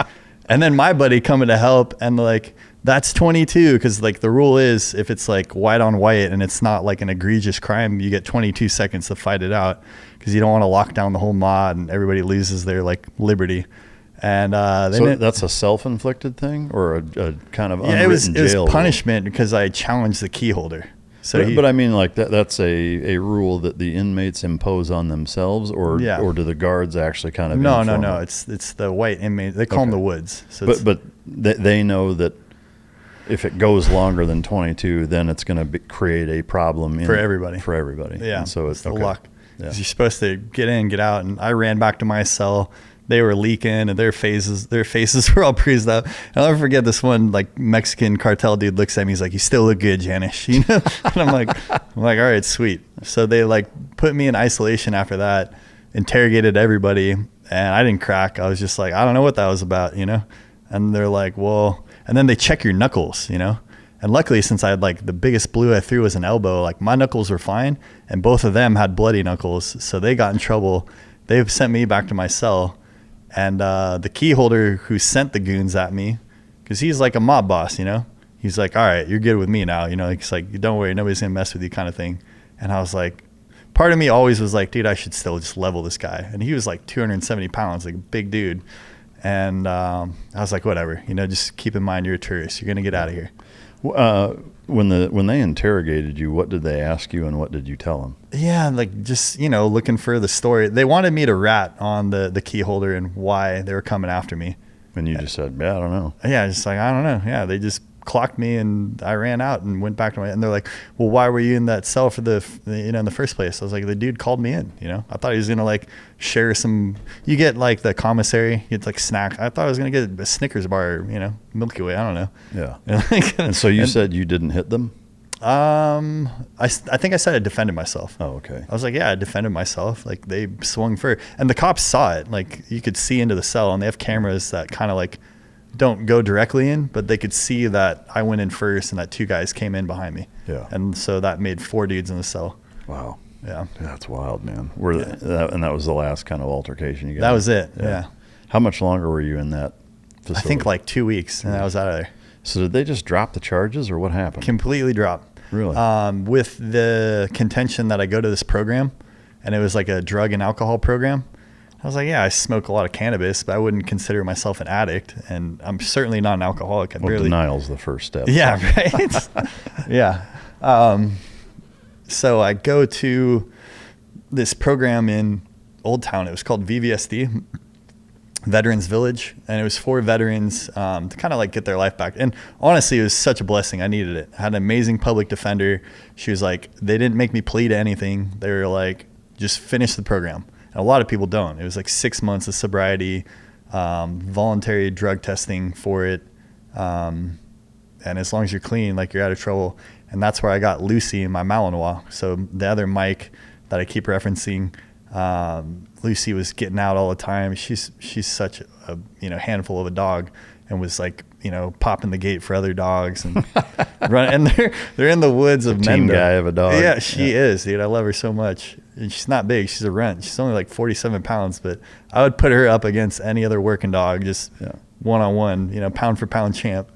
And then my buddy coming to help, and like, that's 22, because like the rule is if it's like white on white and it's not like an egregious crime, you get 22 seconds to fight it out, because you don't want to lock down the whole mod and everybody loses their like liberty. And so that's a self-inflicted thing, or a kind of unwritten it was jail punishment rule? Because I challenged the key holder. So but I mean, like that's a rule that the inmates impose on themselves, or do the guards actually kind of No. It's the white inmate. They call them the Woods. So but they know that if it goes longer than 22, then it's going to create a problem for everybody. Yeah. And so it's the luck. Because you're supposed to get in, get out, and I ran back to my cell. They were leaking, and their faces were all bruised up. I'll never forget this one like Mexican cartel dude looks at me. He's like, "You still look good, Janisch." You know, and I'm like, all right, sweet. So they like put me in isolation after that, interrogated everybody, and I didn't crack. I was just like, I don't know what that was about, you know. And they're like, well, and then they check your knuckles, you know. And luckily, since I had like the biggest blue I threw was an elbow, like my knuckles were fine, and both of them had bloody knuckles, so they got in trouble. They sent me back to my cell. And the key holder who sent the goons at me, because he's like a mob boss, you know, he's like, all right, you're good with me now, you know, he's like, don't worry, nobody's gonna mess with you, kind of thing. And I was like, part of me always was like, dude, I should still just level this guy. And he was like 270 pounds, like a big dude. And I was like, whatever, you know, just keep in mind you're a tourist, you're gonna get out of here. When they interrogated you, what did they ask you, and what did you tell them? Yeah, like just, you know, looking for the story. They wanted me to rat on the key holder and why they were coming after me. And you just said, yeah, I don't know. Yeah, just like, I don't know. Yeah, they just clocked me, and I ran out and went back to and they're like, well, why were you in that cell for in the first place? I was like, the dude called me in, you know. I thought he was going to like share some, you get like the commissary, you get like snacks. I thought I was going to get a Snickers bar, you know, Milky Way, I don't know. Yeah. And so you said you didn't hit them? I think I said I defended myself. Oh, okay. I was like, yeah, I defended myself. Like they swung for, and the cops saw it. Like you could see into the cell, and they have cameras that kind of like don't go directly in, but they could see that I went in first and that 2 guys came in behind me. Yeah. And so that made 4 dudes in the cell. Wow. Yeah. That's wild, man. And that was the last kind of altercation you got? That was it. Yeah. How much longer were you in that facility? I think like 2 weeks, and I was out of there. So did they just drop the charges, or what happened? Completely dropped. Really? With the contention that I go to this program, and it was like a drug and alcohol program. I was like, yeah, I smoke a lot of cannabis, but I wouldn't consider myself an addict, and I'm certainly not an alcoholic. Denial's the first step. Yeah, right. Yeah. So I go to this program in Old Town. It was called VVSD, Veterans Village, and it was for veterans to kind of like get their life back. And honestly, it was such a blessing. I needed it. I had an amazing public defender. She was like, they didn't make me plead to anything. They were like, just finish the program. And a lot of people don't. It was like 6 months of sobriety, voluntary drug testing for it. And as long as you're clean, like you're out of trouble. And that's where I got Lucy in my Malinois. So the other Mike that I keep referencing, Lucy was getting out all the time. She's such a handful of a dog. and was like, you know, popping the gate for other dogs and run. And they're in the woods of Team Mendo. guy of a dog. Yeah, she is, dude. I love her so much. And she's not big. She's a runt. She's only like 47 pounds, but I would put her up against any other working dog, just one-on-one, you know, pound for pound champ.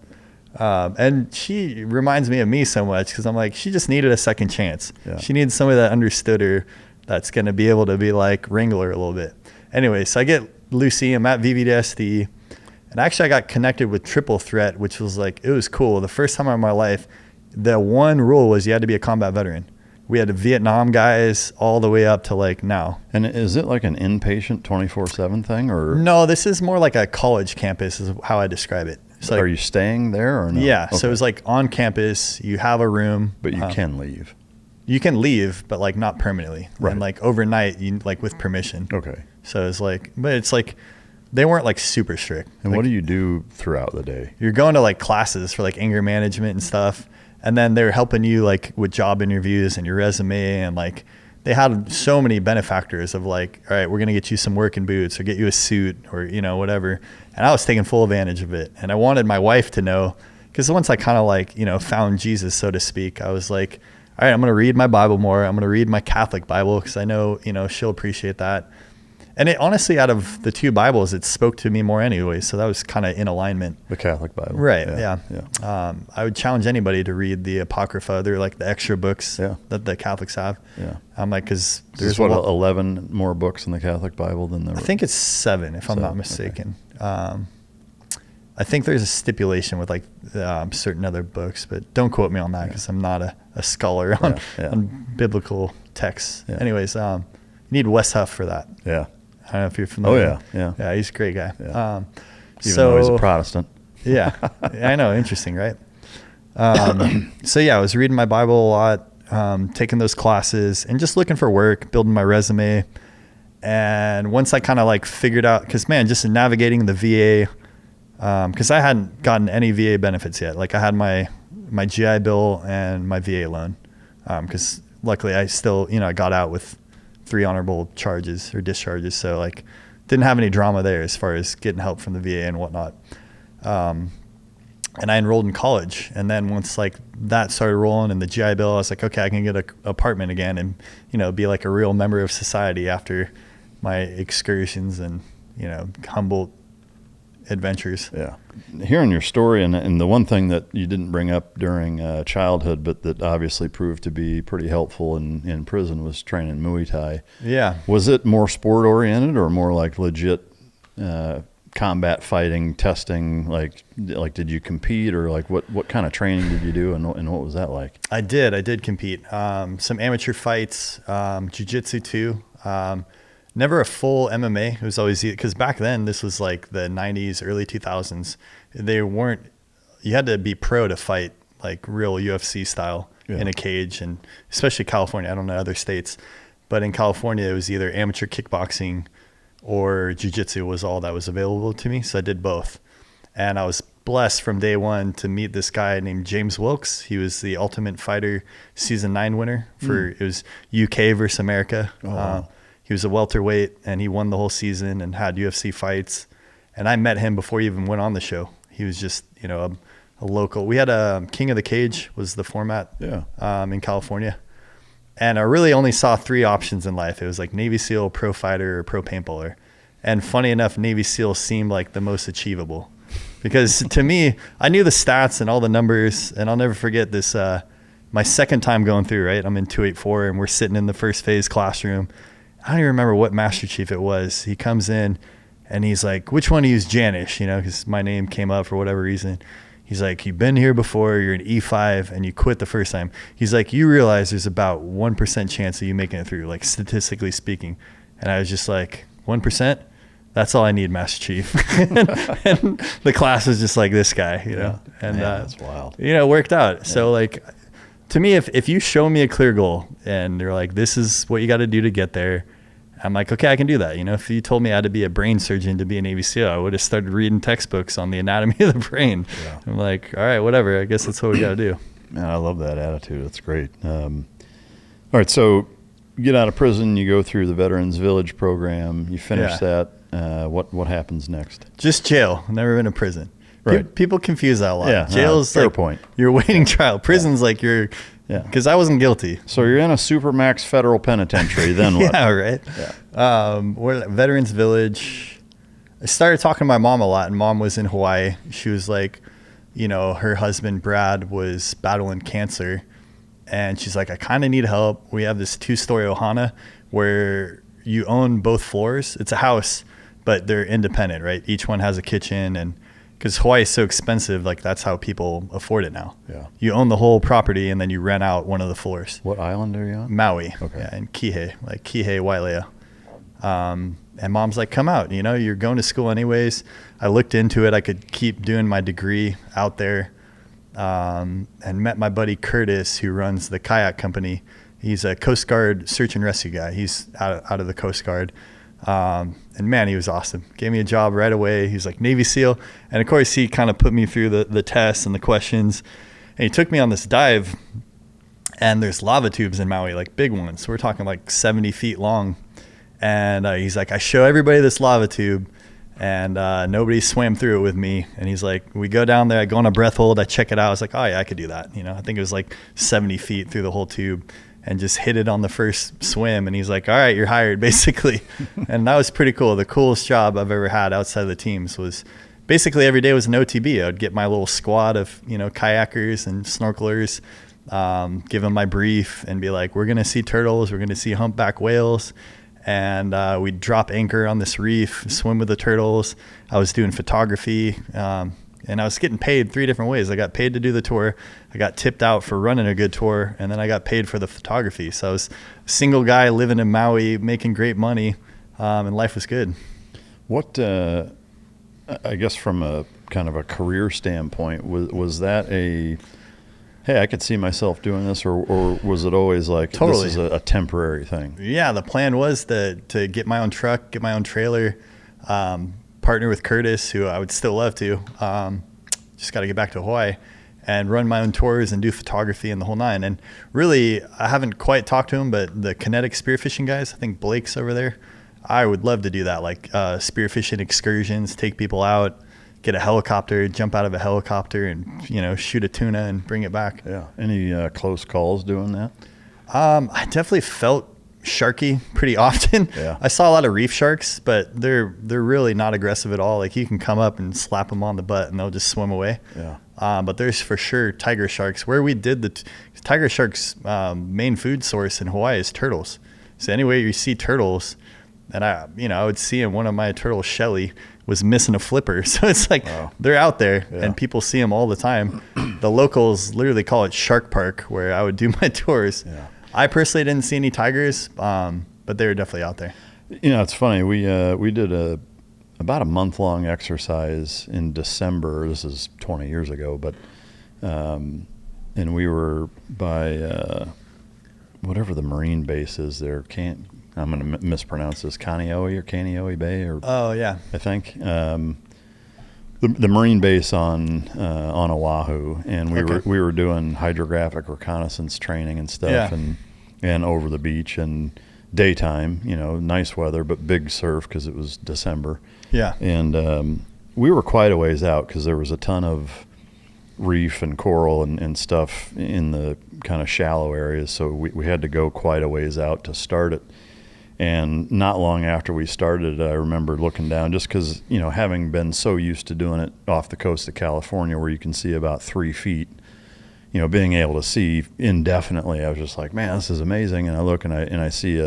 And she reminds me of me so much because I'm like, she just needed a second chance. Yeah. She needed somebody that understood her, that's going to be able to be like wrangle her a little bit. Anyway, so I get Lucy. I'm at VVDSD. And actually, I got connected with Triple Threat, which was like, it was cool. The first time in my life, the one rule was you had to be a combat veteran. We had Vietnam guys all the way up to like now. And is it like an inpatient 24/7 thing, or? No, this is more like a college campus is how I describe it. So are you staying there or no? Yeah. Okay. So it was like on campus, you have a room. But you can leave. You can leave, but like not permanently. Right. And like overnight, you like with permission. Okay. So it's like, but it's like, they weren't like super strict. And like, what do you do throughout the day? You're going to like classes for like anger management and stuff. And then they're helping you like with job interviews and your resume. And like, they had so many benefactors of like, all right, we're going to get you some working boots or get you a suit or, you know, whatever. And I was taking full advantage of it. And I wanted my wife to know, because once I kind of like, you know, found Jesus, so to speak, I was like, all right, I'm going to read my Bible more. I'm going to read my Catholic Bible because I know, you know, she'll appreciate that. And it honestly, out of the two Bibles, it spoke to me more anyway. So that was kind of in alignment. The Catholic Bible. Right. Yeah. I would challenge anybody to read the Apocrypha. They're like the extra books that the Catholics have. Yeah. I'm like, because there's 11 more books in the Catholic Bible than there. I think it's 7, if I'm not mistaken. Okay. I think there's a stipulation with like certain other books, but don't quote me on that because I'm not a scholar on biblical texts. Yeah. Anyways, you need Wes Huff for that. Yeah. I don't know if you're familiar. Oh, yeah. Yeah, he's a great guy. Yeah. Even though he's a Protestant. Yeah. I know. Interesting, right? So, yeah, I was reading my Bible a lot, taking those classes, and just looking for work, building my resume. And once I kind of like figured out, because, man, just navigating the VA, because I hadn't gotten any VA benefits yet. Like I had my GI Bill and my VA loan, because luckily I still, you know, I got out with 3 honorable charges or discharges. So like didn't have any drama there as far as getting help from the VA and whatnot. And I enrolled in college. And then once like that started rolling and the GI Bill, I was like, okay, I can get an apartment again and, you know, be like a real member of society after my excursions and, you know, Humboldt adventures. Yeah. Hearing your story and the one thing that you didn't bring up during childhood, but that obviously proved to be pretty helpful in prison was training Muay Thai. Yeah. Was it more sport oriented or more like legit combat fighting, testing? Like did you compete or like what kind of training did you do and what was that like? I did compete. Some amateur fights, jiu-jitsu too. Never a full MMA. It was always, because back then this was like the 90s, early 2000s. You had to be pro to fight like real UFC style in a cage, and especially California. I don't know other states, but in California it was either amateur kickboxing or jiu-jitsu was all that was available to me. So I did both. And I was blessed from day one to meet this guy named James Wilkes. He was the Ultimate Fighter season 9 winner for, it was UK versus America. Oh, wow. He was a welterweight and he won the whole season and had UFC fights. And I met him before he even went on the show. He was just, you know, a local. We had a King of the Cage was the format in California. And I really only saw 3 options in life. It was like Navy SEAL, pro fighter, or pro paintballer. And funny enough, Navy SEAL seemed like the most achievable. Because to me, I knew the stats and all the numbers. And I'll never forget this, my second time going through, right? I'm in 284 and we're sitting in the first phase classroom. I don't even remember what Master Chief it was. He comes in and he's like, which one of you is Janisch? You know, because my name came up for whatever reason. He's like, you've been here before, you're an E5 and you quit the first time. He's like, you realize there's about 1% chance of you making it through, like statistically speaking. And I was just like, 1%? That's all I need, Master Chief. and the class was just like this guy, you know. And that's wild. You know, it worked out. Yeah. So like, to me, if you show me a clear goal and you're like, this is what you got to do to get there, I'm like, okay, I can do that. You know, if you told me I had to be a brain surgeon to be a Navy SEAL, I would have started reading textbooks on the anatomy of the brain. Yeah. I'm like, all right, whatever. I guess that's what we got to do. Man, I love that attitude. That's great. All right, so you get out of prison, you go through the Veterans Village program, you finish that. What happens next? Just jail. I've never been to prison. Right. People confuse that a lot. Yeah, Jail's fair like point. you're waiting trial. Prison's like you're, because I wasn't guilty. So you're in a supermax federal penitentiary. Then what? Yeah, right. Yeah. We're at Veterans Village. I started talking to my mom a lot, and Mom was in Hawaii. She was like, her husband Brad was battling cancer, and she's like, I kind of need help. We have this 2-story ohana where you own both floors. It's a house, but they're independent, right? Each one has a kitchen, and because Hawaii is so expensive, like that's how people afford it now. Yeah. You own the whole property, and then you rent out one of the floors. What island are you on? Maui. Okay. Yeah, in Kihei, like Kihei, Wailea. And Mom's like, come out, you're going to school anyways. I looked into it. I could keep doing my degree out there. And met my buddy Curtis, who runs the kayak company. He's a Coast Guard search and rescue guy. He's out of the Coast Guard. And man, he was awesome. Gave me a job right away. He's like Navy SEAL. And of course, he kind of put me through the tests and the questions. And he took me on this dive. And there's lava tubes in Maui, like big ones. So we're talking like 70 feet long. And he's like, I show everybody this lava tube. And nobody swam through it with me. And he's like, we go down there, I go on a breath hold, I check it out. I was like, oh yeah, I could do that. I think it was like 70 feet through the whole tube, and just hit it on the first swim. And he's like, all right, you're hired, basically. And that was pretty cool. The coolest job I've ever had outside of the teams was basically every day was an OTB. I would get my little squad of, kayakers and snorkelers, give them my brief and be like, we're going to see turtles. We're going to see humpback whales. And we'd drop anchor on this reef, swim with the turtles. I was doing photography, and I was getting paid 3 different ways. I got paid to do the tour, I got tipped out for running a good tour, and then I got paid for the photography. So I was a single guy living in Maui, making great money, and life was good. What, I guess from a kind of a career standpoint, was that a, hey, I could see myself doing this, or was it always like, Totally. This is a temporary thing? Yeah, the plan was to get my own truck, get my own trailer, partner with Curtis, who I would still love to, just got to get back to Hawaii, and run my own tours and do photography and the whole nine. And really, I haven't quite talked to him, but the kinetic spearfishing guys, I think Blake's over there, I would love to do that, like spearfishing excursions, take people out, get a helicopter, jump out of a helicopter and, shoot a tuna and bring it back. Yeah. Any close calls doing that? I definitely felt sharky pretty often. Yeah. I saw a lot of reef sharks, but they're really not aggressive at all. Like you can come up and slap them on the butt and they'll just swim away. Yeah. But there's for sure tiger sharks. Where we did the tiger sharks' main food source in Hawaii is turtles. So anywhere you see turtles, and I would see in one of my turtles, Shelly, was missing a flipper. So it's like they're out there and people see them all the time. The locals literally call it Shark Park, where I would do my tours. Yeah. I personally didn't see any tigers, but they were definitely out there. It's funny. We did about a month-long exercise in December. This is 20 years ago, but and we were by whatever the Marine base is there. I'm going to mispronounce this, Kaneohe Bay, or yeah, I think the Marine base on Oahu, and we were doing hydrographic reconnaissance training and stuff, and over the beach and daytime, nice weather but big surf because it was December. Yeah, and we were quite a ways out because there was a ton of reef and coral and stuff in the kind of shallow areas, so we had to go quite a ways out to start it. And not long after we started, I remember looking down, just because, having been so used to doing it off the coast of California where you can see about 3 feet, being able to see indefinitely, I was just like, man, this is amazing. And I look and I see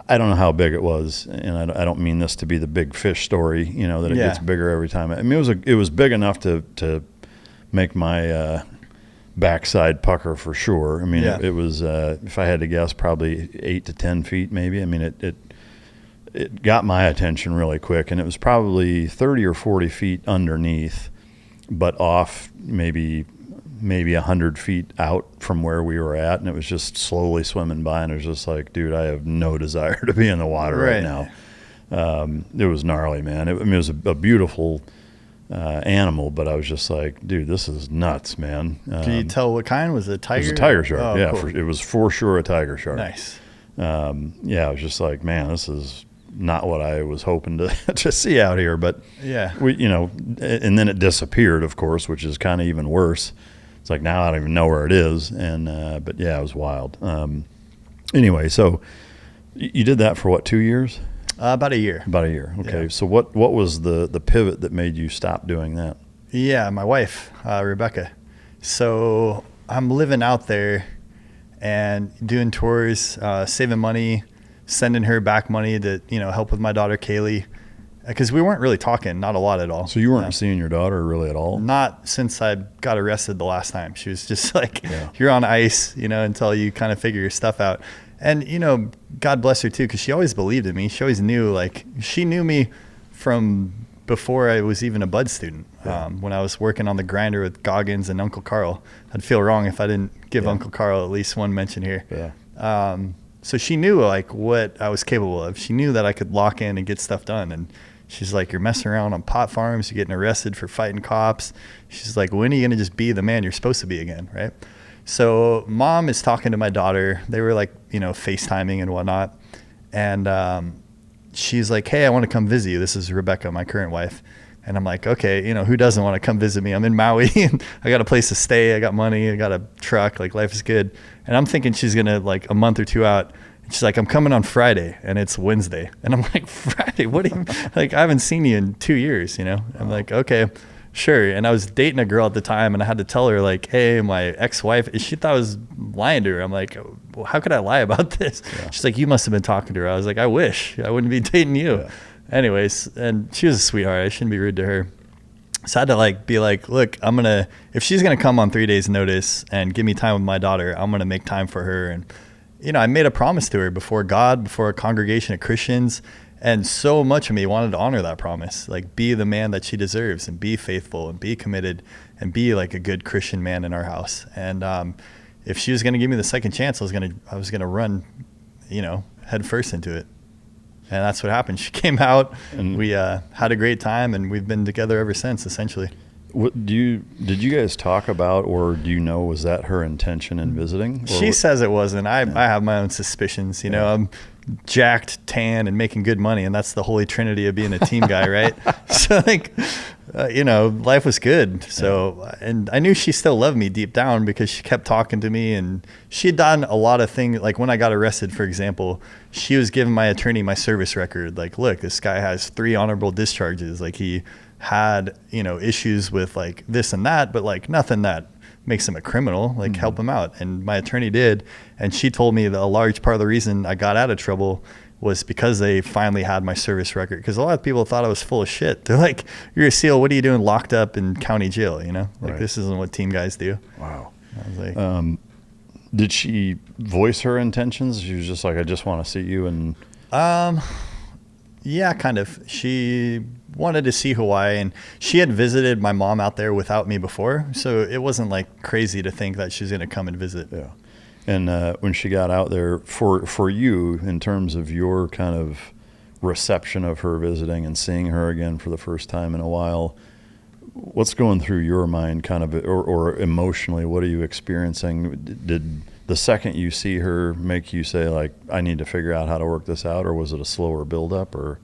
I don't know how big it was, and I don't mean this to be the big fish story, that it gets bigger every time. I mean, it was big enough to make my backside pucker for sure. I mean, it was, if I had to guess, probably 8 to 10 feet maybe. I mean, it got my attention really quick, and it was probably 30 or 40 feet underneath, but off maybe 100 feet out from where we were at, and it was just slowly swimming by, and it was just like, dude, I have no desire to be in the water right now. It was gnarly, man. It was a beautiful animal, but I was just like, dude, this is nuts, man. Can you tell what kind? Was it a tiger? It was a tiger shark. Oh, yeah, cool. It was for sure a tiger shark. Nice. I was just like, man, this is not what I was hoping to to see out here. But Yeah. we, and then it disappeared, of course, which is kind of even worse. It's like now I don't even know where it is. And but yeah, it was wild. Anyway, so you did that for what, 2 years? About a year. About a year. Okay. Yeah. So what was the pivot that made you stop doing that? Yeah, my wife, Rebecca. So I'm living out there and doing tours, saving money, sending her back money to, help with my daughter, Kaylee. Because we weren't really talking, not a lot at all. So you weren't seeing your daughter really at all? Not since I got arrested the last time. She was just like, you're on ice, until you kind of figure your stuff out. And, God bless her too, because she always believed in me. She always knew, she knew me from before I was even a bud student. When I was working on the grinder with Goggins and Uncle Carl. I'd feel wrong if I didn't give Uncle Carl at least one mention here. Yeah. So she knew what I was capable of. She knew that I could lock in and get stuff done. And she's like, you're messing around on pot farms. You're getting arrested for fighting cops. She's like, when are you going to just be the man you're supposed to be again? Right. So mom is talking to my daughter. They were FaceTiming and whatnot. And she's like, hey, I want to come visit you. This is Rebecca, my current wife. And I'm like, okay, who doesn't want to come visit me? I'm in Maui and I got a place to stay. I got money. I got a truck. Life is good. And I'm thinking she's going to a month or two out. And she's like, I'm coming on Friday and it's Wednesday. And I'm like, Friday? What do you, I haven't seen you in 2 years, I'm like, okay, sure. And I was dating a girl at the time and I had to tell her hey, my ex-wife, she thought I was lying to her. I'm like, well, how could I lie about this? Yeah. She's like, you must have been talking to her. I was like, I wish I wouldn't be dating you. Yeah. Anyways, and she was a sweetheart. I shouldn't be rude to her. So I had to be like, look, if she's going to come on 3 days notice and give me time with my daughter, I'm going to make time for her. And, I made a promise to her before God, before a congregation of Christians. And so much of me wanted to honor that promise, be the man that she deserves and be faithful and be committed and be a good Christian man in our house. And if she was going to give me the second chance, I was going to run, head first into it. And that's what happened. She came out and we had a great time and we've been together ever since, essentially. What did you guys talk about, or do you know, was that her intention in visiting? She says it wasn't. I have my own suspicions. I'm jacked, tan, and making good money, and that's the holy trinity of being a team guy, right? So life was good. So, and I knew she still loved me deep down because she kept talking to me, and she had done a lot of things. When I got arrested, for example, she was giving my attorney my service record. Look, this guy has 3 honorable discharges. He had, issues with this and that, but nothing that makes him a criminal, help him out. And my attorney did. And she told me that a large part of the reason I got out of trouble was because they finally had my service record. Because a lot of people thought I was full of shit. They're like, you're a SEAL. What are you doing locked up in county jail? Right. This isn't what team guys do. Wow. I was like, did she voice her intentions? She was just like, I just want to see you. And yeah, kind of. She wanted to see Hawaii, and she had visited my mom out there without me before, so it wasn't crazy to think that she's going to come and visit. Yeah. And when she got out there, for you, in terms of your kind of reception of her visiting and seeing her again for the first time in a while, what's going through your mind kind of, or emotionally, what are you experiencing? Did the second you see her make you say I need to figure out how to work this out, or was it a slower buildup? Or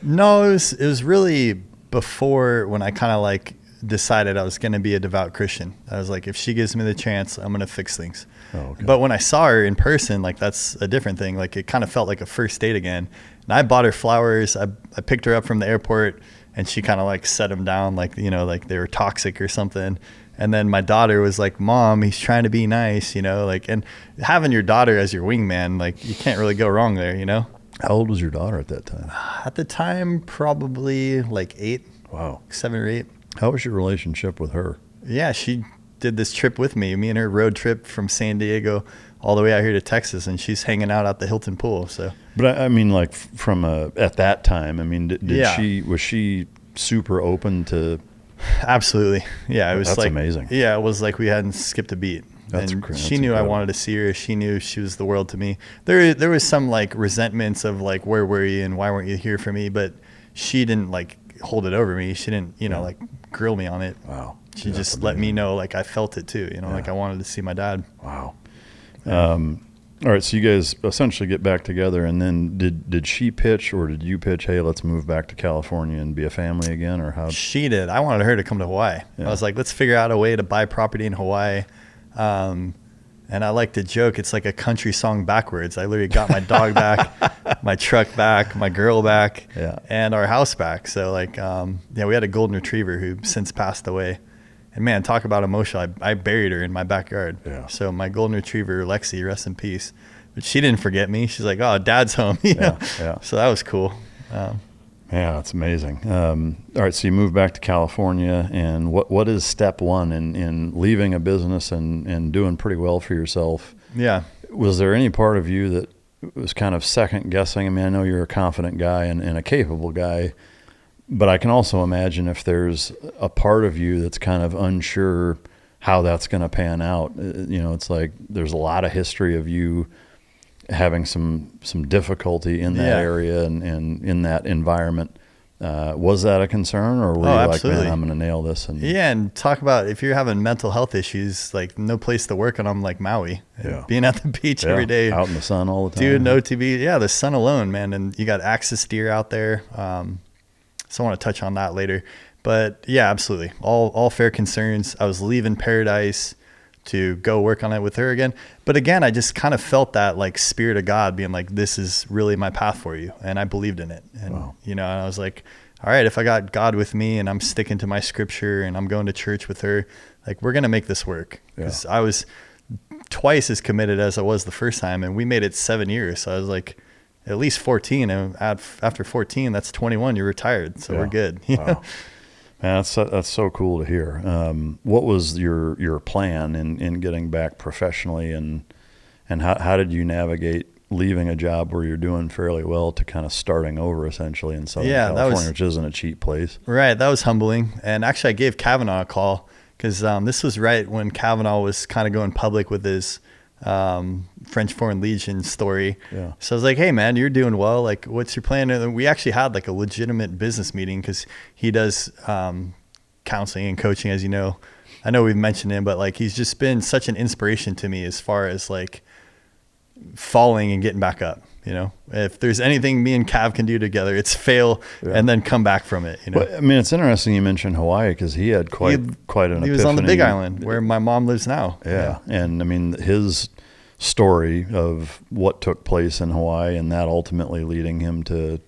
no, it was really before, when I kind of decided I was going to be a devout Christian. I was like, if she gives me the chance, I'm going to fix things. Oh, okay. But when I saw her in person, that's a different thing. It kind of felt like a first date again. And I bought her flowers. I picked her up from the airport, and she kind of set them down they were toxic or something. And then my daughter was like, Mom, he's trying to be nice, and having your daughter as your wingman, you can't really go wrong there, How old was your daughter at that time? At the time, probably 8. Wow. 7 or 8. How was your relationship with her? Yeah, she did this trip with me and her road trip from San Diego all the way out here to Texas, and she's hanging out at the Hilton pool. So, but I mean, from at that time, I mean, was she super open to? Absolutely. Yeah, it was that's amazing. Yeah, it was we hadn't skipped a beat. That's she knew incredible. I wanted to see her. She knew she was the world to me. There was some resentments of where were you and why weren't you here for me? But she didn't hold it over me. She didn't grill me on it. Wow. She just let me know I felt it too. I wanted to see my dad. Wow. All right, so you guys essentially get back together, and then did she pitch or did you pitch, hey, let's move back to California and be a family again, or how? She did. I wanted her to come to Hawaii. Yeah. I was like, let's figure out a way to buy property in Hawaii. And I like to joke, it's like a country song backwards. I literally got my dog back, my truck back, my girl back, and our house back. So like, we had a golden retriever who since passed away. And man, talk about emotional. I buried her in my backyard. Yeah. So my golden retriever, Lexi, rest in peace. But she didn't forget me. She's like, oh, Dad's home. you know? Yeah. So that was cool. Yeah, that's amazing. All right, so you moved back to California, and what is step one in leaving a business and doing pretty well for yourself? Yeah. Was there any part of you that was kind of second guessing? I mean, I know you're a confident guy and a capable guy, but I can also imagine if there's a part of you that's kind of unsure how that's going to pan out. It's like there's a lot of history of you having some difficulty in that area and in that environment. Was that a concern, or were you absolutely. like, man, I'm going to nail this? And talk about if you're having mental health issues, like no place to work, and I'm like Maui, being at the beach every day, out in the sun all the time. Dude, no TV. Yeah, the sun alone, man. And you got axis deer out there. So I want to touch on that later. But yeah, absolutely. All fair concerns. I was leaving Paradise to go work on it with her again. But again, I just kind of felt that like spirit of God being like, this is really my path for you. And I believed in it. And, and I was like, all right, if I got God with me and I'm sticking to my scripture and I'm going to church with her, like we're going to make this work. Because I was twice as committed as I was the first time. And we made it 7 years. So I was like, at least 14. And after 14, that's 21. You're retired. So we're good. You know? Man, that's so cool to hear. What was your plan in getting back professionally, and how did you navigate leaving a job where you're doing fairly well to kind of starting over essentially in Southern California, which isn't a cheap place? Right. That was humbling. And actually I gave Kavanagh a call because this was right when Kavanagh was kind of going public with his French Foreign Legion story. Yeah. So I was like, hey man, you're doing well. Like, what's your plan? And we actually had like a legitimate business meeting because he does counseling and coaching, as you know. I know we've mentioned him, but like he's just been such an inspiration to me as far as like falling and getting back up. If there's anything me and Cav can do together, it's fail and then come back from it. Well, I mean, it's interesting you mentioned Hawaii because he had quite an epiphany. He was on the Big Island where my mom lives now. Yeah. And I mean, his story of what took place in Hawaii and that ultimately leading him to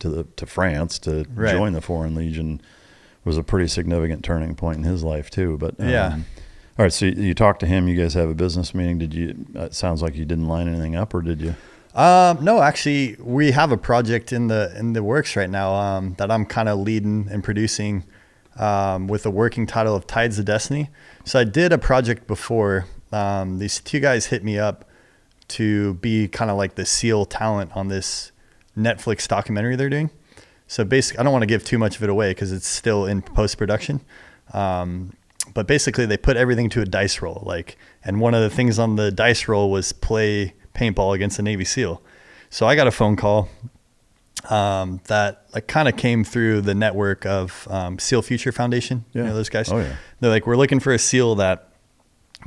France to join the Foreign Legion was a pretty significant turning point in his life too. But all right, so you talked to him. You guys have a business meeting. It sounds like you didn't line anything up, or did you? No, actually, we have a project in the works right now that I'm kind of leading and producing with the working title of Tides of Destiny. So I did a project before. These two guys hit me up to be kind of like the SEAL talent on this Netflix documentary they're doing. So basically, I don't want to give too much of it away because it's still in post-production. But basically, they put everything to a dice roll. And one of the things on the dice roll was play paintball against a Navy SEAL. So I got a phone call that like kind of came through the network of SEAL Future Foundation. Yeah. You know those guys? Oh, yeah. They're like, we're looking for a SEAL that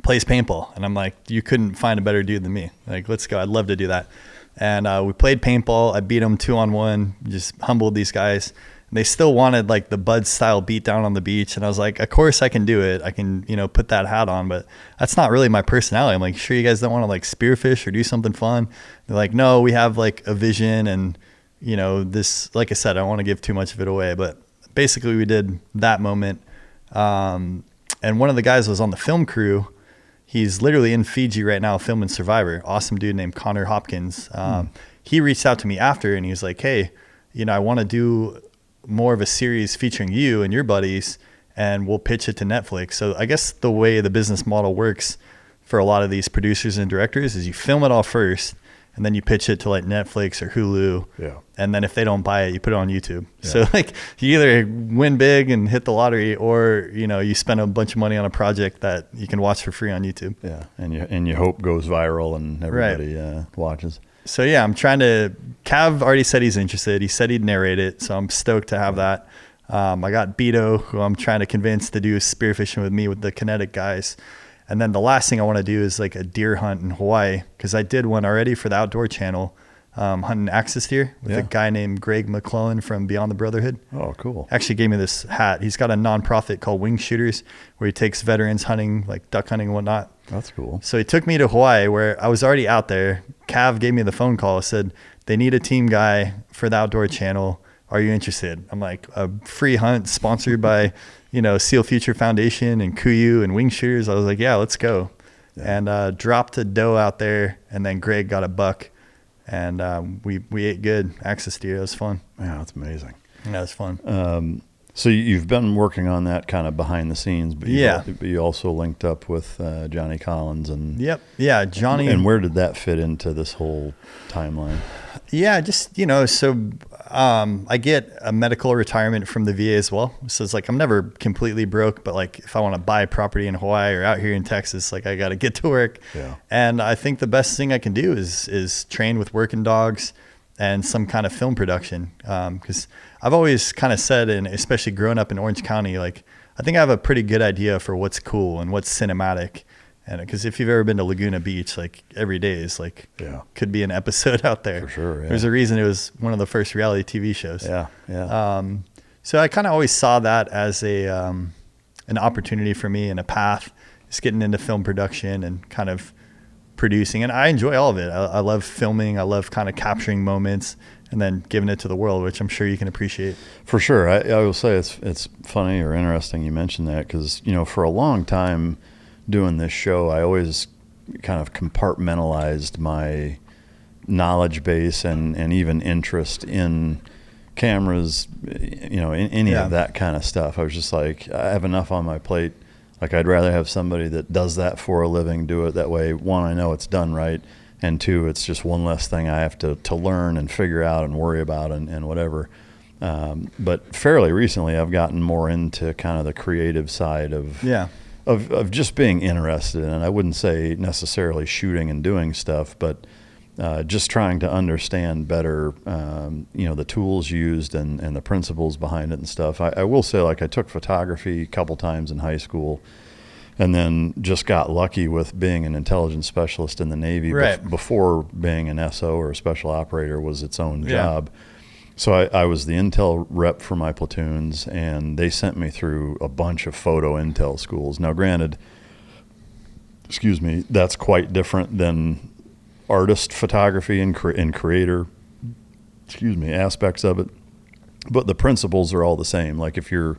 plays paintball. And I'm like, you couldn't find a better dude than me. Like, let's go. I'd love to do that. And we played paintball. I beat them 2-on-1, just humbled these guys. And they still wanted like the Bud style beat down on the beach. And I was like, of course I can do it. I can, put that hat on, but that's not really my personality. I'm like, sure you guys don't want to like spearfish or do something fun? They're like, no, we have like a vision and, this, like I said, I don't want to give too much of it away, but basically we did that moment. And one of the guys was on the film crew. He's literally in Fiji right now filming Survivor. Awesome dude named Connor Hopkins. He reached out to me after and he was like, hey, I want to do more of a series featuring you and your buddies and we'll pitch it to Netflix. So I guess the way the business model works for a lot of these producers and directors is you film it all first and then you pitch it to like Netflix or Hulu. Yeah. And then if they don't buy it, you put it on YouTube. Yeah. So like you either win big and hit the lottery or, you spend a bunch of money on a project that you can watch for free on YouTube. Yeah. And you hope goes viral and everybody watches. So yeah, I'm trying to, Cav already said he's interested. He said he'd narrate it. So I'm stoked to have that. I got Beto, who I'm trying to convince to do spearfishing with me with the Kinetic guys. And then the last thing I want to do is like a deer hunt in Hawaii, because I did one already for the Outdoor Channel, hunting axis deer with a guy named Greg McClellan from Beyond the Brotherhood. Oh, cool. Actually gave me this hat. He's got a nonprofit called Wing Shooters where he takes veterans hunting, like duck hunting and whatnot. That's cool. So he took me to Hawaii, where I was already out there. Cav gave me the phone call, said they need a team guy for the Outdoor Channel. Are you interested? I'm like, a free hunt sponsored by, Seal Future Foundation and Kuyu and Wing Shooters. I was like, yeah, let's go. Yeah. And dropped a doe out there, and then Greg got a buck, and we ate good axis deer. It was fun. Yeah, that's amazing. Yeah, it was fun. So you've been working on that kind of behind the scenes, but you also linked up with Johnny Collins and Johnny. And where did that fit into this whole timeline? Yeah, just so I get a medical retirement from the VA as well. So it's like I'm never completely broke, but like if I want to buy property in Hawaii or out here in Texas, like I got to get to work. Yeah. And I think the best thing I can do is train with working dogs and some kind of film production, because I've always kind of said, and especially growing up in Orange County, like I think I have a pretty good idea for what's cool and what's cinematic. And because if you've ever been to Laguna Beach, like every day is like could be an episode out there. For sure. Yeah. There's a reason it was one of the first reality TV shows. Yeah. So I kind of always saw that as an opportunity for me and a path, just getting into film production and kind of producing. And I enjoy all of it. I love filming. I love kind of capturing moments and then giving it to the world, which I'm sure you can appreciate. For sure. I will say it's funny or interesting you mentioned that, because for a long time doing this show, I always kind of compartmentalized my knowledge base and even interest in cameras, in any of that kind of stuff. I was just like, I have enough on my plate. Like I'd rather have somebody that does that for a living do it that way. One, I know it's done right, and two, it's just one less thing I have to learn and figure out and worry about and whatever. But fairly recently, I've gotten more into kind of the creative side of just being interested. And I wouldn't say necessarily shooting and doing stuff, but just trying to understand better, the tools used and the principles behind it and stuff. I will say, like, I took photography a couple times in high school, and then just got lucky with being an intelligence specialist in the Navy before being an SO or a special operator was its own job. So I was the intel rep for my platoons, and they sent me through a bunch of photo intel schools. Now, granted, that's quite different than artist photography and creator, aspects of it. But the principles are all the same. Like if you're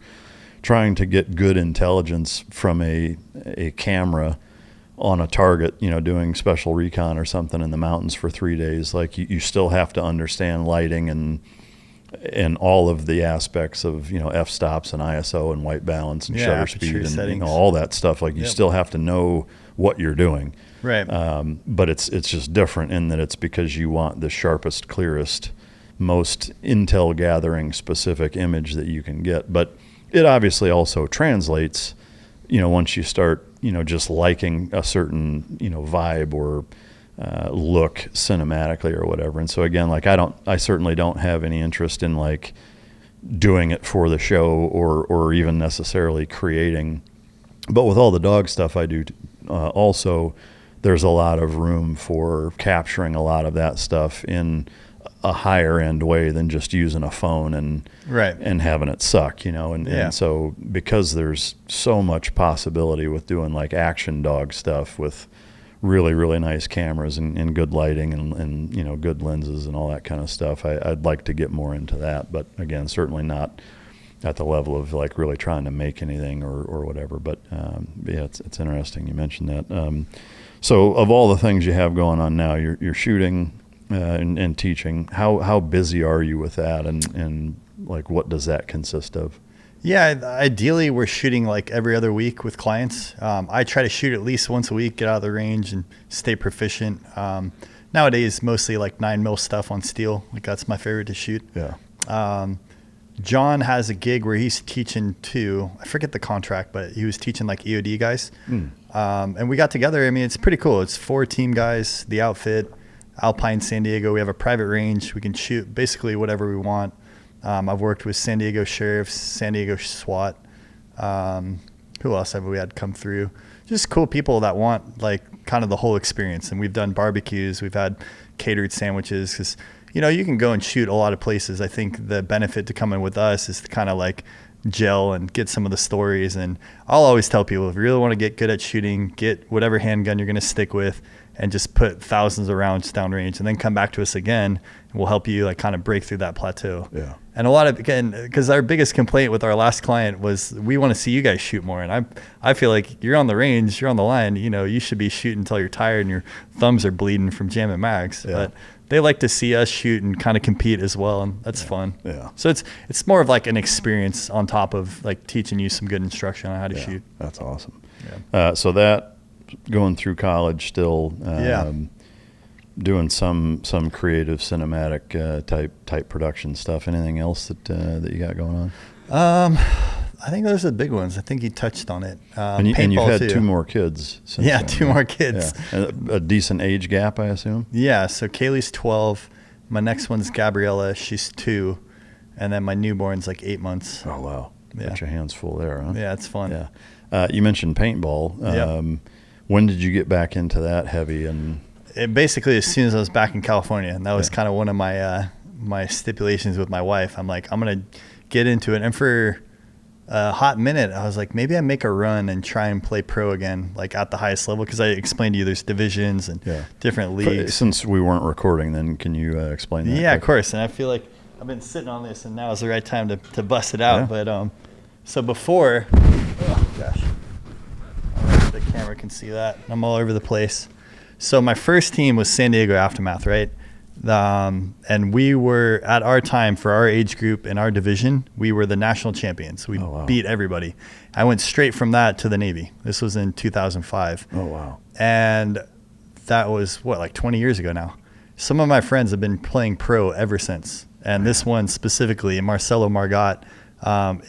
trying to get good intelligence from a camera on a target, doing special recon or something in the mountains for 3 days, like you still have to understand lighting and all of the aspects of, f-stops and ISO and white balance and shutter speed and all that stuff. Like you still have to know what you're doing. Right. But it's just different in that it's because you want the sharpest, clearest, most intel gathering specific image that you can get. But it obviously also translates, once you start, just liking a certain, vibe or look cinematically or whatever. And so again, like I certainly don't have any interest in like doing it for the show or even necessarily creating. But with all the dog stuff I do, also there's a lot of room for capturing a lot of that stuff in a higher end way than just using a phone and having it suck, and so because there's so much possibility with doing like action dog stuff with really, really nice cameras and good lighting and good lenses and all that kind of stuff, I'd like to get more into that. But again, certainly not at the level of like really trying to make anything or whatever. But it's interesting you mentioned that. So of all the things you have going on now, you're shooting and teaching. How busy are you with that, and like what does that consist of? Yeah, ideally we're shooting like every other week with clients. I try to shoot at least once a week, get out of the range and stay proficient. Nowadays, mostly like 9mm stuff on steel. Like that's my favorite to shoot. Yeah. John has a gig where he's teaching too. I forget the contract, but he was teaching like EOD guys. And we got together. I mean, it's pretty cool. It's 4 team guys, the outfit, Alpine, San Diego. We have a private range. We can shoot basically whatever we want. I've worked with San Diego Sheriffs, San Diego SWAT. Who else have we had come through? just cool people that want like kind of the whole experience. And we've done barbecues, we've had catered sandwiches, because you can go and shoot a lot of places. I think the benefit to coming with us is to kind of like gel and get some of the stories. And I'll always tell people, if you really want to get good at shooting, get whatever handgun you're going to stick with and just put thousands of rounds downrange, and then come back to us again, and we'll help you like kind of break through that plateau. Yeah. And a lot of, again, because our biggest complaint with our last client was, we want to see you guys shoot more. And I feel like you're on the range, you're on the line, you should be shooting until you're tired and your thumbs are bleeding from jamming mags. Yeah. But they like to see us shoot and kind of compete as well, and that's fun. Yeah. So it's more of like an experience on top of like teaching you some good instruction on how to shoot. That's awesome. Yeah. So that, going through college still, doing some creative cinematic type production stuff. Anything else that you got going on? I think those are the big ones. I think you touched on it. And you've had two more kids since then, two more kids. Yeah. A decent age gap, I assume? Yeah, so Kaylee's 12. My next one's Gabriella. She's 2. And then my newborn's like 8 months. Oh, wow. Yeah. Got your hands full there, huh? Yeah, it's fun. Yeah. You mentioned paintball. When did you get back into that heavy? And basically as soon as I was back in California, and that was kind of one of my my stipulations with my wife. I'm like, I'm going to get into it. And for a hot minute, I was like, maybe I make a run and try and play pro again, like at the highest level, because I explained to you there's divisions and different leagues. Since we weren't recording, then can you explain that? Yeah, of course. And I feel like I've been sitting on this, and now is the right time to bust it out. Yeah. But so before, oh gosh, I don't know if the camera can see that. I'm all over the place. So my first team was San Diego Aftermath, right? And we were, at our time, for our age group in our division, we were the national champions. We beat everybody. I went straight from that to the Navy. This was in 2005. Oh, wow. And that was, like 20 years ago now. Some of my friends have been playing pro ever since. And this one specifically, Marcelo Margot,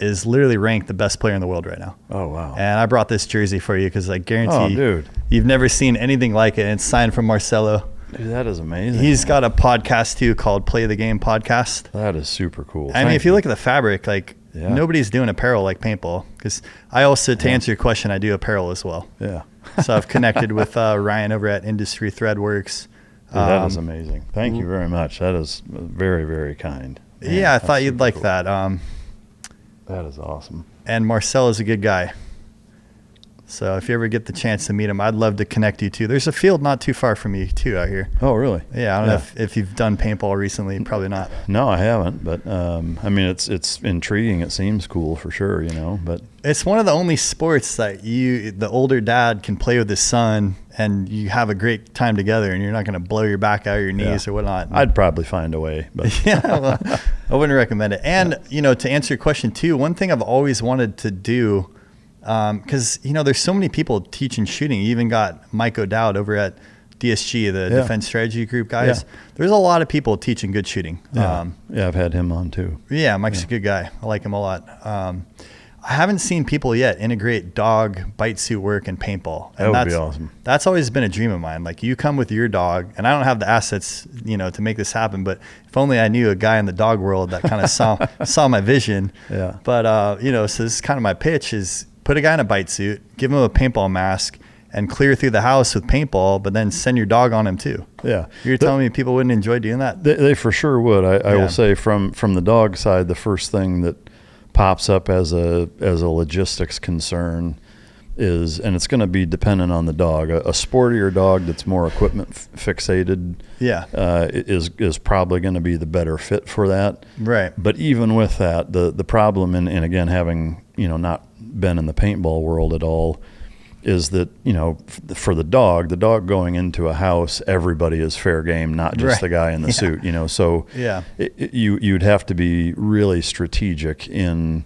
is literally ranked the best player in the world right now. Oh, wow. And I brought this jersey for you because I guarantee dude, you've never seen anything like it. And it's signed from Marcelo. Dude, that is amazing. He's got a podcast too called Play the Game Podcast. That is super cool. I mean, if you look at the fabric, like nobody's doing apparel like paintball. Because I also, to answer your question, I do apparel as well. Yeah. So I've connected with Ryan over at Industry Threadworks. Dude, that is amazing. Thank you very much. That is very, very kind. Man, yeah, I thought you'd like that. That is awesome. And Marcel is a good guy. So if you ever get the chance to meet him, I'd love to connect you too. There's a field not too far from you too out here. Oh, really? Yeah, I don't know if you've done paintball recently. Probably not. No, I haven't. But I mean, it's intriguing. It seems cool for sure, But it's one of the only sports that the older dad can play with his son, and you have a great time together, and you're not going to blow your back out of your knees or whatnot. I'd probably find a way, but well, I wouldn't recommend it. And to answer your question too, one thing I've always wanted to do. Because there's so many people teaching shooting. You even got Mike O'Dowd over at DSG, the Defense Strategy Group guys. Yeah. There's a lot of people teaching good shooting. I've had him on too. Yeah, Mike's a good guy. I like him a lot. I haven't seen people yet integrate dog, bite suit work, and paintball. And that would be awesome. That's always been a dream of mine. Like, you come with your dog, and I don't have the assets, to make this happen. But if only I knew a guy in the dog world that kind of saw my vision. Yeah. But so this is kind of my pitch: is put a guy in a bite suit, give him a paintball mask, and clear through the house with paintball, but then send your dog on him too. Yeah. You're telling me people wouldn't enjoy doing that? They for sure would. I will say from the dog side, the first thing that pops up as a logistics concern is, and it's going to be dependent on the dog, a sportier dog that's more equipment fixated is probably going to be the better fit for that. Right. But even with that, the problem, and again, having not been in the paintball world at all, is that for the dog going into a house, everybody is fair game, not just the guy in the suit. So you'd have to be really strategic in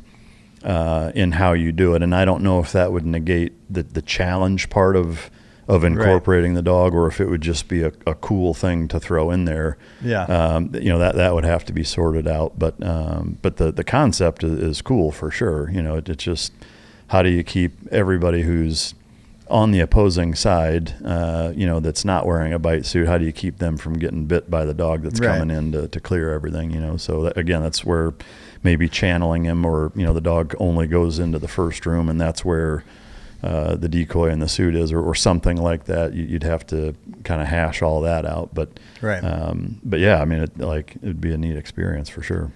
how you do it, and I don't know if that would negate the challenge part of incorporating the dog, or if it would just be a cool thing to throw in there. That would have to be sorted out, but the concept is cool for sure. It's just, how do you keep everybody who's on the opposing side, that's not wearing a bite suit, how do you keep them from getting bit by the dog that's coming in to clear everything, so again, that's where maybe channeling him, or the dog only goes into the first room, and that's where the decoy in the suit is, or something like that. You'd have to kind of hash all that out. But yeah, I mean, it'd be a neat experience for sure.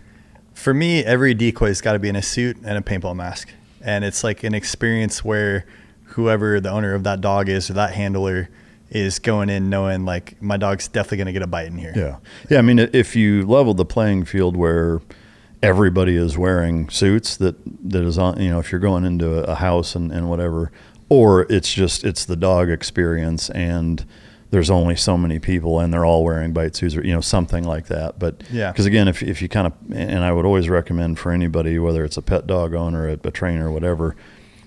For me, every decoy's got to be in a suit and a paintball mask, and it's like an experience where whoever the owner of that dog is or that handler is going in knowing like my dog's definitely going to get a bite in here. Yeah. I mean, if you level the playing field where everybody is wearing suits that is on, if you're going into a house and whatever, or it's the dog experience and there's only so many people and they're all wearing bite suits or, something like that. But yeah, because again, if you kind of, and I would always recommend for anybody, whether it's a pet dog owner, a trainer, whatever,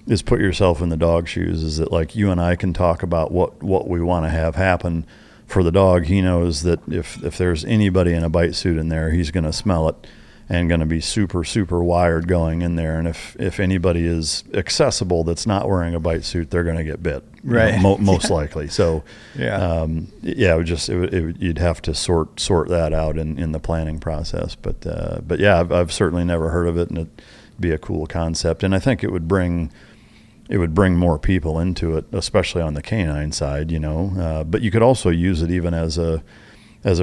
is put yourself in the dog shoes. Is that like you and I can talk about what we want to have happen for the dog. He knows that if there's anybody in a bite suit in there, he's going to smell it and going to be super, super wired going in there. And if anybody is accessible that's not wearing a bite suit, they're going to get bit, right? Most likely. So you'd have to sort that out in the planning process. But yeah, I've certainly never heard of it, and it'd be a cool concept. And I think it would bring more people into it, especially on the canine side, but you could also use it even as a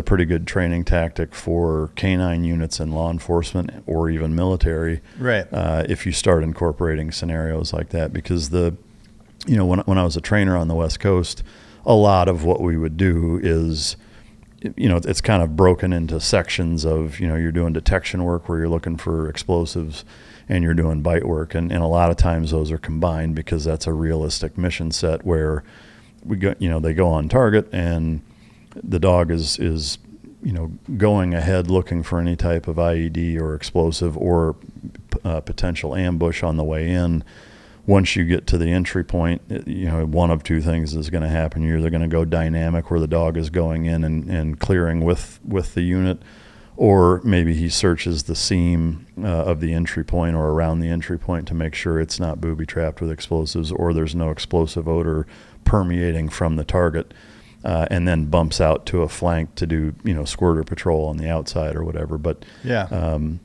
pretty good training tactic for canine units and law enforcement or even military. Right. If you start incorporating scenarios like that, because when I was a trainer on the West Coast, a lot of what we would do is, it's kind of broken into sections of, you're doing detection work where you're looking for explosives, and you're doing bite work. And a lot of times those are combined because that's a realistic mission set where they go on target and the dog is going ahead looking for any type of IED or explosive or potential ambush on the way in. Once you get to the entry point, one of two things is going to happen. You're either going to go dynamic where the dog is going in and clearing with the unit, or maybe he searches the seam of the entry point or around the entry point to make sure it's not booby-trapped with explosives or there's no explosive odor permeating from the target, and then bumps out to a flank to do, squirter patrol on the outside or whatever. But, and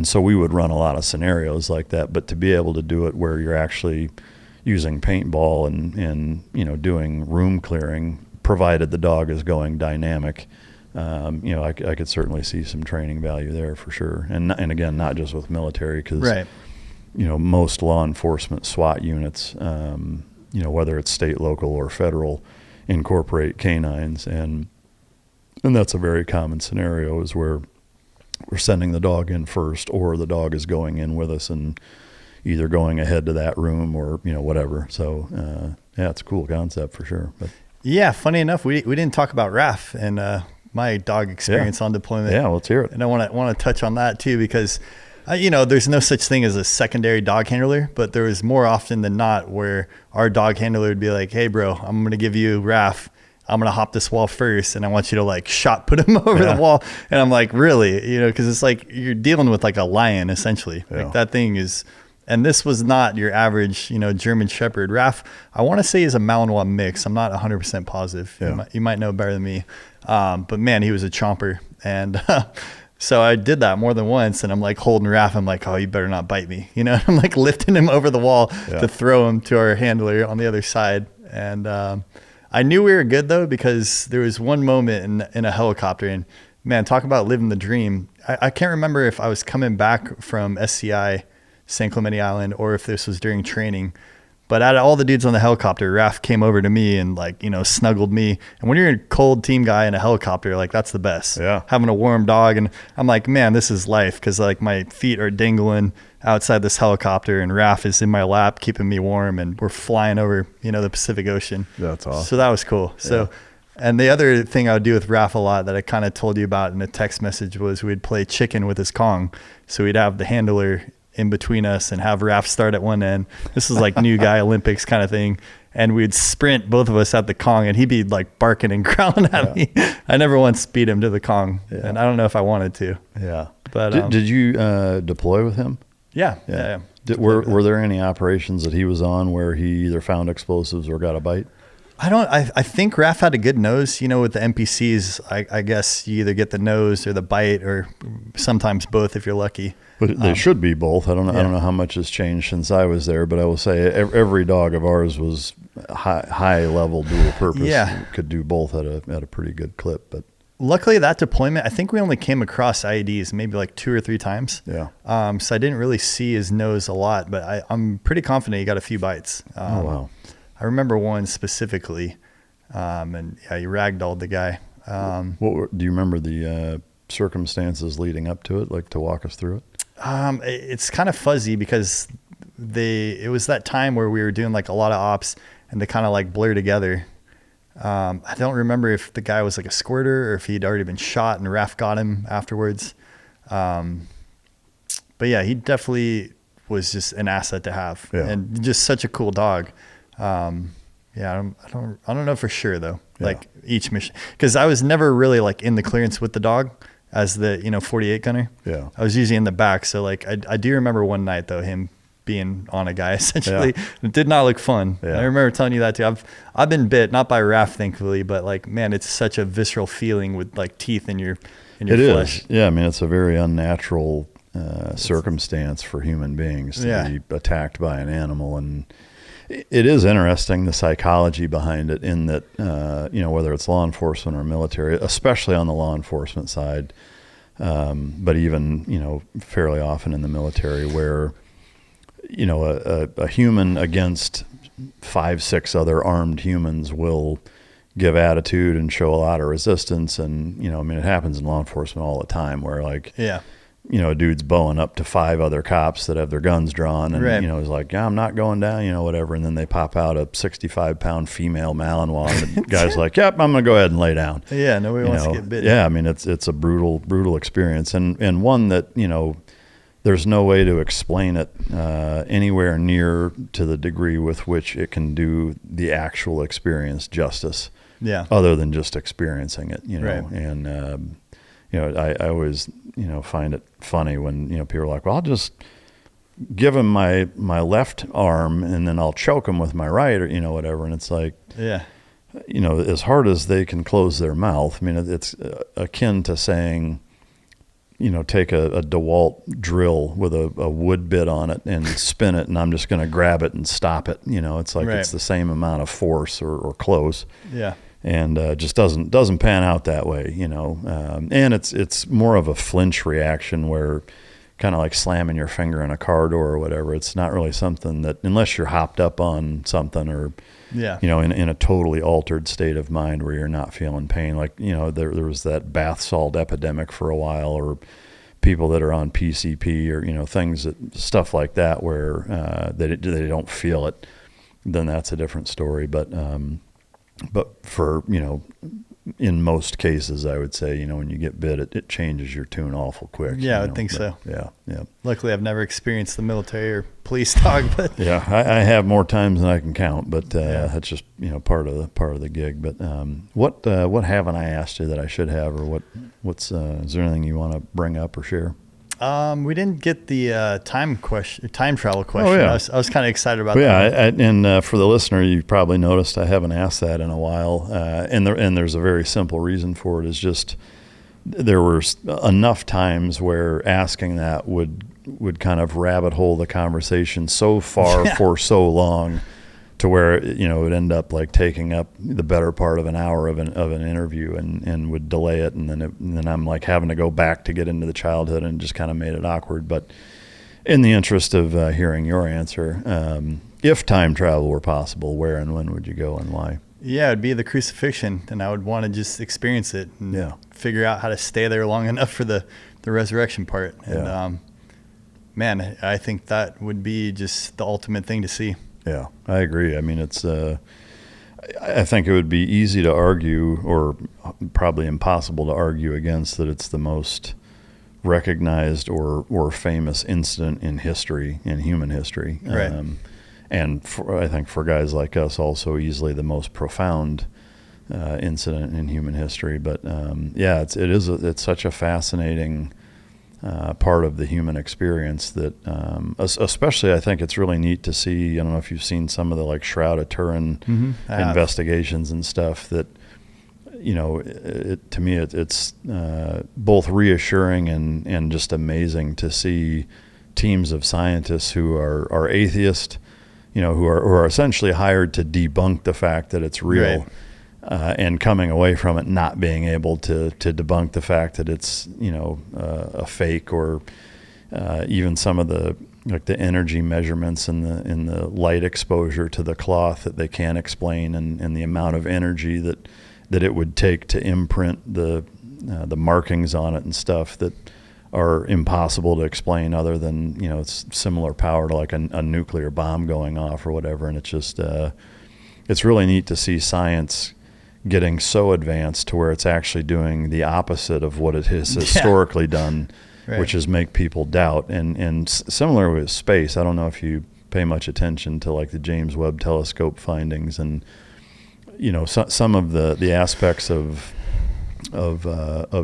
so we would run a lot of scenarios like that. But to be able to do it where you're actually using paintball and doing room clearing, provided the dog is going dynamic, I could certainly see some training value there for sure. And again, not just with military, because, most law enforcement SWAT units, whether it's state, local, or federal, incorporate canines. And that's a very common scenario, is where we're sending the dog in first, or the dog is going in with us and either going ahead to that room or, whatever. So, it's a cool concept for sure. But yeah, funny enough, we didn't talk about Raph and my dog experience on deployment. Yeah, let's hear it. And I want to touch on that too, because there's no such thing as a secondary dog handler, but there was more often than not where our dog handler would be like, "Hey bro, I'm going to give you Raph. I'm going to hop this wall first, and I want you to like shot put him over the wall." And I'm like, really? Because it's like you're dealing with like a lion essentially. Yeah. Like that thing is, and this was not your average, German Shepherd. Raph, I want to say is a Malinois mix. I'm not 100% positive. Yeah. You might know better than me. But man, he was a chomper. And so I did that more than once, and I'm like holding Raph. I'm like, "Oh, you better not bite me." I'm like lifting him over the wall to throw him to our handler on the other side. And I knew we were good though, because there was one moment in a helicopter, and man, talk about living the dream. I can't remember if I was coming back from SCI, San Clemente Island, or if this was during training. But out of all the dudes on the helicopter, Raph came over to me and snuggled me. And when you're a cold team guy in a helicopter, like that's the best. Yeah. Having a warm dog. And I'm like, man, this is life. Cause like my feet are dangling outside this helicopter and Raph is in my lap, keeping me warm. And we're flying over, the Pacific Ocean. That's awesome. So that was cool. Yeah. So, and the other thing I would do with Raph a lot that I kind of told you about in a text message was we'd play chicken with his Kong. So we'd have the handler in between us and have Raph start at one end. This is like new guy Olympics kind of thing. And we'd sprint both of us at the Kong, and he'd be like barking and growling at me. I never once beat him to the Kong. Yeah. And I don't know if I wanted to. Yeah. But did you deploy with him? Yeah. Were there any operations that he was on where he either found explosives or got a bite? I think Raph had a good nose, with the NPCs. I guess you either get the nose or the bite, or sometimes both if you're lucky. But they should be both. I don't know how much has changed since I was there, but I will say every dog of ours was high level dual purpose. Yeah. Could do both at a pretty good clip. But luckily that deployment, I think we only came across IEDs maybe like 2 or 3 times. Yeah. So I didn't really see his nose a lot, but I'm pretty confident he got a few bites. Oh wow. I remember one specifically, and yeah, he ragdolled the guy. Do you remember the circumstances leading up to it, like to walk us through it? It's kind of fuzzy because it was that time where we were doing like a lot of ops and they kind of like blur together. I don't remember if the guy was like a squirter or if he'd already been shot and Raph got him afterwards. But yeah, he definitely was just an asset to have, and just such a cool dog. Yeah, I don't know for sure though. Yeah. Like each mission, because I was never really like in the clearance with the dog as the 48 gunner. Yeah, I was usually in the back. So like I do remember one night though him being on a guy essentially. Yeah. It did not look fun. Yeah. I remember telling you that too. I've been bit, not by Raph thankfully, but like man, it's such a visceral feeling with like teeth in your flesh. Yeah, I mean it's a very unnatural circumstance for human beings to be attacked by an animal, and it is interesting, the psychology behind it, in that, whether it's law enforcement or military, especially on the law enforcement side, but even, fairly often in the military where, a human against 5-6 other armed humans will give attitude and show a lot of resistance. And, it happens in law enforcement all the time where a dude's bowing up to 5 other cops that have their guns drawn and, he's like, yeah, I'm not going down, whatever. And then they pop out a 65-pound female Malinois and the guy's like, yep, I'm going to go ahead and lay down. Yeah. Nobody wants to get bitten. Yeah. I mean, it's a brutal experience and one that, there's no way to explain it anywhere near to the degree with which it can do the actual experience justice. Yeah. Other than just experiencing it, Right. And, I always, find it funny when, people are like, well, I'll just give him my left arm and then I'll choke him with my right or, whatever. And it's like, yeah, as hard as they can close their mouth. I mean, it's akin to saying, take a DeWalt drill with a wood bit on it and spin it and I'm just going to grab it and stop it. It's like, It's the same amount of force or close. Yeah. And just doesn't pan out that way, and it's more of a flinch reaction where kind of like slamming your finger in a car door or whatever. It's not really something that, unless you're hopped up on something or, in a totally altered state of mind where you're not feeling pain. Like, there was that bath salt epidemic for a while, or people that are on PCP or, stuff like that where they don't feel it. Then that's a different story. But for, in most cases, I would say, when you get bit, it changes your tune awful quick. Yeah, I would think so. Yeah. Luckily, I've never experienced the military or police dog, but yeah, I have more times than I can count. But that's just part of the gig. But what haven't I asked you that I should have, or what's is there anything you want to bring up or share? We didn't get the time travel question. Oh, yeah. I was kind of excited about that. Yeah, and for the listener, you probably noticed I haven't asked that in a while, and there's a very simple reason for it. Is just there were enough times where asking that would kind of rabbit hole the conversation so far for so long, to where it would end up like taking up the better part of an hour of an interview and would delay it, and then I'm like having to go back to get into the childhood, and just kind of made it awkward. But in the interest of hearing your answer, if time travel were possible, where and when would you go and why? Yeah, it'd be the crucifixion, and I would want to just experience it and figure out how to stay there long enough for the resurrection part. And man, I think that would be just the ultimate thing to see. Yeah, I agree. I mean, it's. I think it would be easy to argue, or probably impossible to argue against, that it's the most recognized or famous incident in history, in human history. Right. And I think for guys like us, also easily the most profound incident in human history. But it's such a fascinating part of the human experience that, especially I think it's really neat to see. I don't know if you've seen some of the like Shroud of Turin investigations and stuff that, to me, it's both reassuring and just amazing to see teams of scientists who are atheist, who are essentially hired to debunk the fact that it's real. Right. And coming away from it not being able to debunk the fact that it's a fake, or even some of the energy measurements and the light exposure to the cloth that they can't explain, and the amount of energy that it would take to imprint the markings on it and stuff that are impossible to explain other than it's similar power to like a nuclear bomb going off or whatever. And it's just it's really neat to see science getting so advanced to where it's actually doing the opposite of what it has historically done, right, which is make people doubt. And similar with space, I don't know if you pay much attention to like the James Webb Telescope findings, and some of the aspects of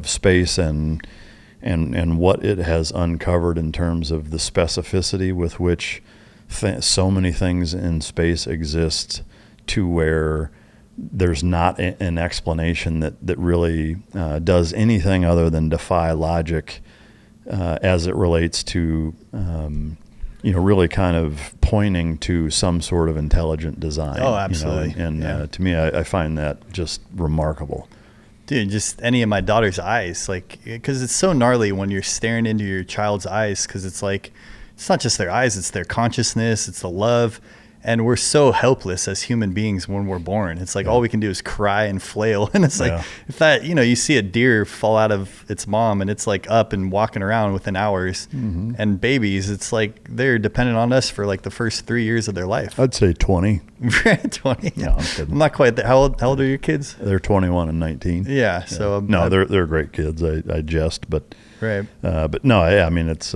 space and what it has uncovered in terms of the specificity with which so many things in space exist, to where there's not an explanation that really does anything other than defy logic as it relates to really kind of pointing to some sort of intelligent design. Oh, absolutely. To me, I find that just remarkable. Dude, just any of my daughter's eyes, because it's so gnarly when you're staring into your child's eyes, because it's like, it's not just their eyes, it's their consciousness, it's the love. And we're so helpless as human beings when we're born. It's like all we can do is cry and flail. And it's like, if that, you see a deer fall out of its mom and it's like up and walking around within hours. Mm-hmm. And babies, it's like they're dependent on us for like the first 3 years of their life. I'd say 20. 20. No, I'm kidding. I'm not quite there. How old are your kids? They're 21 and 19. Yeah. So no, they're great kids. I jest, but right. But no, I mean, it's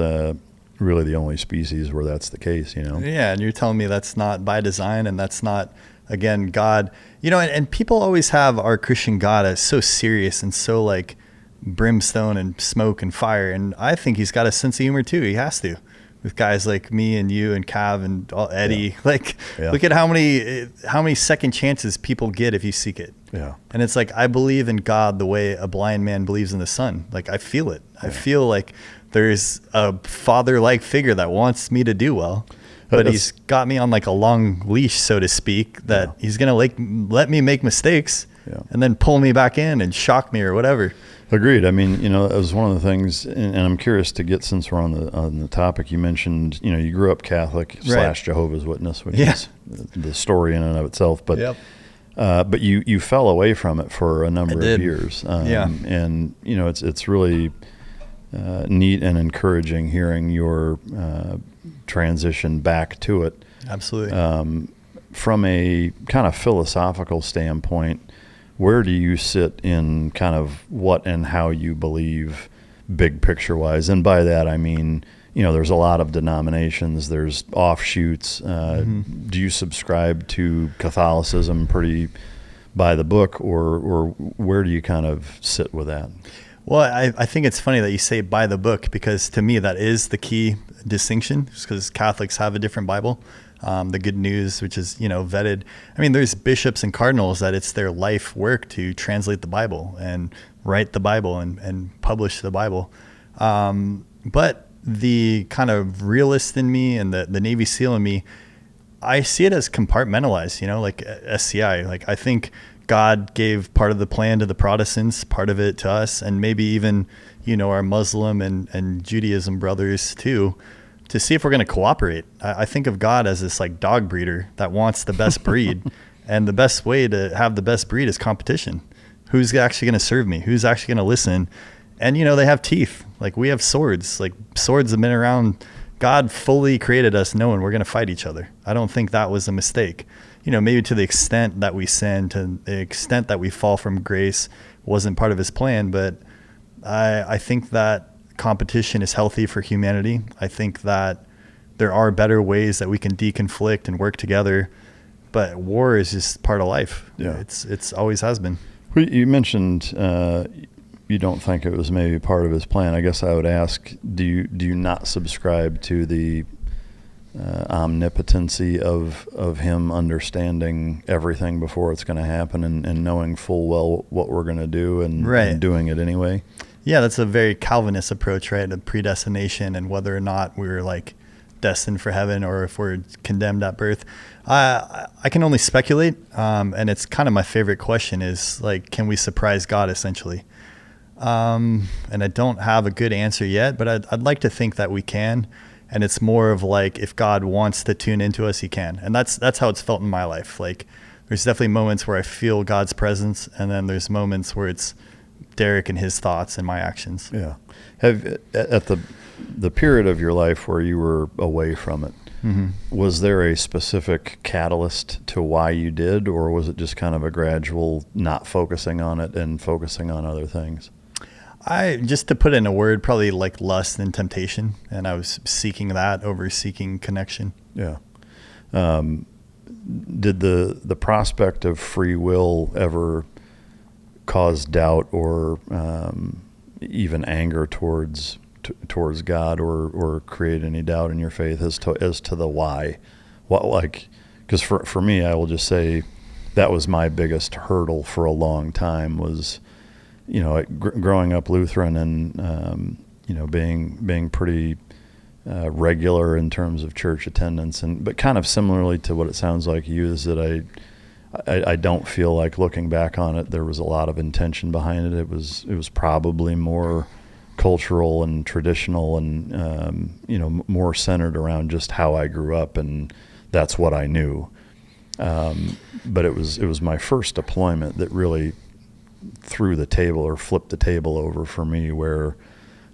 really the only species where that's the case, Yeah, and you're telling me that's not by design, and that's not, again, God. And people always have our Christian God as so serious and so like brimstone and smoke and fire, and I think he's got a sense of humor too. He has to, with guys like me and you and Cav and Eddie. Look at how many second chances people get if you seek it. Yeah. And it's like, I believe in God the way a blind man believes in the sun. Like, I feel it. I feel like there's a father-like figure that wants me to do well, but he's got me on like a long leash, so to speak, that he's going to let me make mistakes and then pull me back in and shock me or whatever. Agreed. I mean, it was one of the things, and I'm curious to get, since we're on the topic, you mentioned, you grew up Catholic / Jehovah's Witness, which is the story in and of itself, but but you fell away from it for a number of years. And it's really neat and encouraging hearing your transition back to it. Absolutely. From a kind of philosophical standpoint, where do you sit in kind of what and how you believe big picture wise? And by that, I mean, there's a lot of denominations, there's offshoots. Do you subscribe to Catholicism pretty by the book, or where do you kind of sit with that? Well, I think it's funny that you say by the book, because to me that is the key distinction, because Catholics have a different Bible. The Good News, which is, vetted. I mean, there's bishops and cardinals that it's their life work to translate the Bible and write the Bible and publish the Bible. But the kind of realist in me and the Navy SEAL in me, I see it as compartmentalized, like SCI. Like, I think God gave part of the plan to the Protestants, part of it to us, and maybe even, our Muslim and Judaism brothers too, to see if we're going to cooperate. I think of God as this like dog breeder that wants the best breed. And the best way to have the best breed is competition. Who's actually going to serve me? Who's actually going to listen? And, they have teeth. Like, we have swords. Like, swords have been around. God fully created us knowing we're going to fight each other. I don't think that was a mistake. Maybe to the extent that we sin, to the extent that we fall from grace, wasn't part of his plan. But I think that competition is healthy for humanity. I think that there are better ways that we can deconflict and work together. But war is just part of life. Yeah. It's always has been. You mentioned you don't think it was maybe part of his plan, I guess I would ask, do you not subscribe to the omnipotency of him understanding everything before it's going to happen and knowing full well what we're going to do and doing it anyway? Yeah, that's a very Calvinist approach, right? Of predestination and whether or not we're like destined for heaven or if we're condemned at birth. I can only speculate, and it's kind of my favorite question is like, can we surprise God essentially? And I don't have a good answer yet, but I'd like to think that we can. And it's more of like, if God wants to tune into us, he can. And that's how it's felt in my life. Like there's definitely moments where I feel God's presence. And then there's moments where it's Derek and his thoughts and my actions. Yeah. Have at the period of your life where you were away from it, was there a specific catalyst to why you did, or was it just kind of a gradual not focusing on it and focusing on other things? Just to put it in a word, probably like lust and temptation. And I was seeking that over seeking connection. Yeah. Did the prospect of free will ever cause doubt or even anger towards God or create any doubt in your faith as to the why? What, like, because for me, I will just say that was my biggest hurdle for a long time was, growing up Lutheran and, being pretty regular in terms of church attendance, but kind of similarly to what it sounds like you is that I don't feel like looking back on it, there was a lot of intention behind it. It was probably more cultural and traditional and, more centered around just how I grew up, and that's what I knew. But it was my first deployment that really threw the table or flipped the table over for me, where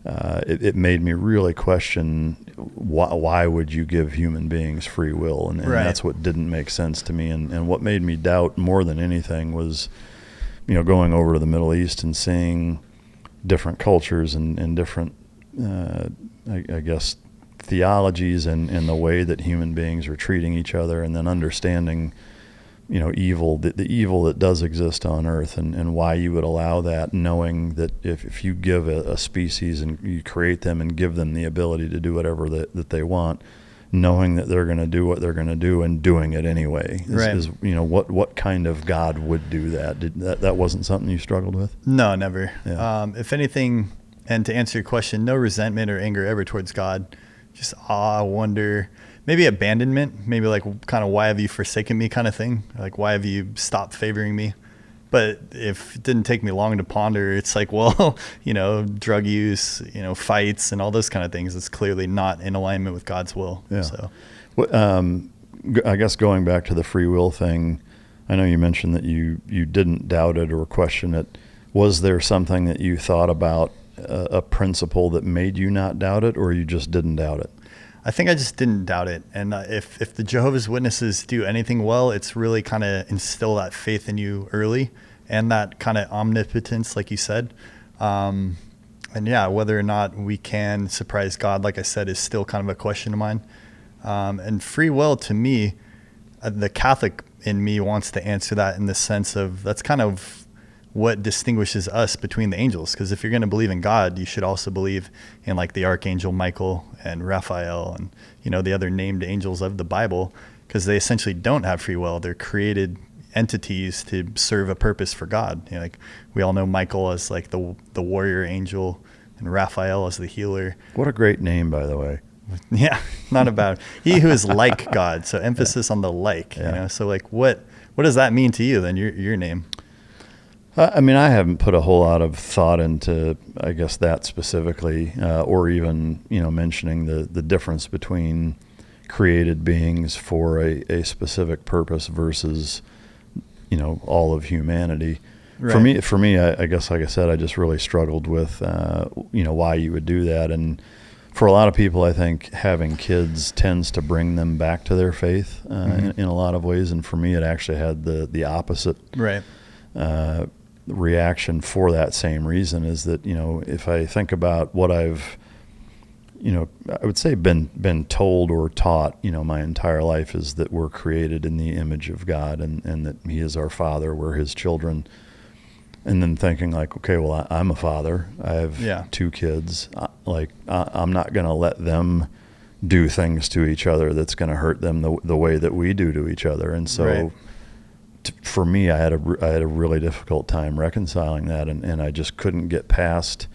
it made me really question why would you give human beings free will, and that's what didn't make sense to me, and what made me doubt more than anything was going over to the Middle East and seeing different cultures and different I guess theologies and the way that human beings are treating each other, and then understanding evil, the evil that does exist on Earth, and why you would allow that, knowing that if you give a species and you create them and give them the ability to do whatever that they want, knowing that they're going to do what they're going to do and doing it anyway, is what kind of God would do that? That wasn't something you struggled with? No, never. Yeah. If anything, and to answer your question, no resentment or anger ever towards God, just awe, wonder, maybe abandonment, maybe like kind of why have you forsaken me kind of thing, like why have you stopped favoring me? But if it didn't take me long to ponder, it's like, well, drug use, fights and all those kind of things, it's clearly not in alignment with God's will. Yeah. So I guess going back to the free will thing, I know you mentioned that you didn't doubt it or question it. Was there something that you thought about, a principle that made you not doubt it, or you just didn't doubt it? I think I just didn't doubt it. And if the Jehovah's Witnesses do anything well, it's really kind of instill that faith in you early and that kind of omnipotence, like you said. And yeah, whether or not we can surprise God, like I said, is still kind of a question of mine. And free will, to me, the Catholic in me wants to answer that in the sense of that's kind of what distinguishes us between the angels. Because if you're going to believe in God, you should also believe in like the Archangel Michael and Raphael and, the other named angels of the Bible, because they essentially don't have free will. They're created entities to serve a purpose for God. Like we all know Michael as like the warrior angel and Raphael as the healer. What a great name, by the way. Yeah, not about he who is like God. So emphasis on the like, So like what does that mean to you then, your name? I mean, I haven't put a whole lot of thought into, I guess, that specifically, or even, mentioning the difference between created beings for a specific purpose versus, all of humanity. Right. For me, I guess, like I said, I just really struggled with, why you would do that. And for a lot of people, I think having kids tends to bring them back to their faith in a lot of ways. And for me, it actually had the opposite. Right. Reaction for that same reason is that, if I think about what I've, I would say been told or taught, my entire life is that we're created in the image of God and that he is our father, we're his children. And then thinking like, okay, well, I'm a father. I have 2 kids. I'm not going to let them do things to each other that's going to hurt them the way that we do to each other. And so for me, I had a really difficult time reconciling that. And I just couldn't get past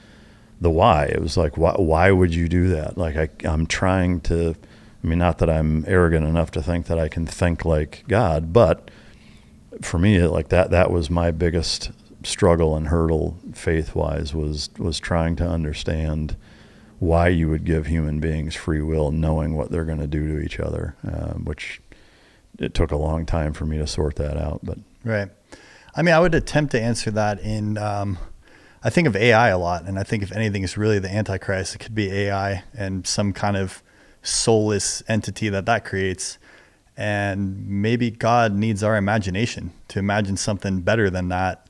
the why. It was like, why would you do that? Like I'm trying to, I mean, not that I'm arrogant enough to think that I can think like God, but for me, like that was my biggest struggle and hurdle faith-wise was trying to understand why you would give human beings free will, knowing what they're going to do to each other, which it took a long time for me to sort that out. But right. I mean, I would attempt to answer that in, I think of AI a lot, and I think if anything is really the Antichrist, it could be AI and some kind of soulless entity that creates. And maybe God needs our imagination to imagine something better than that.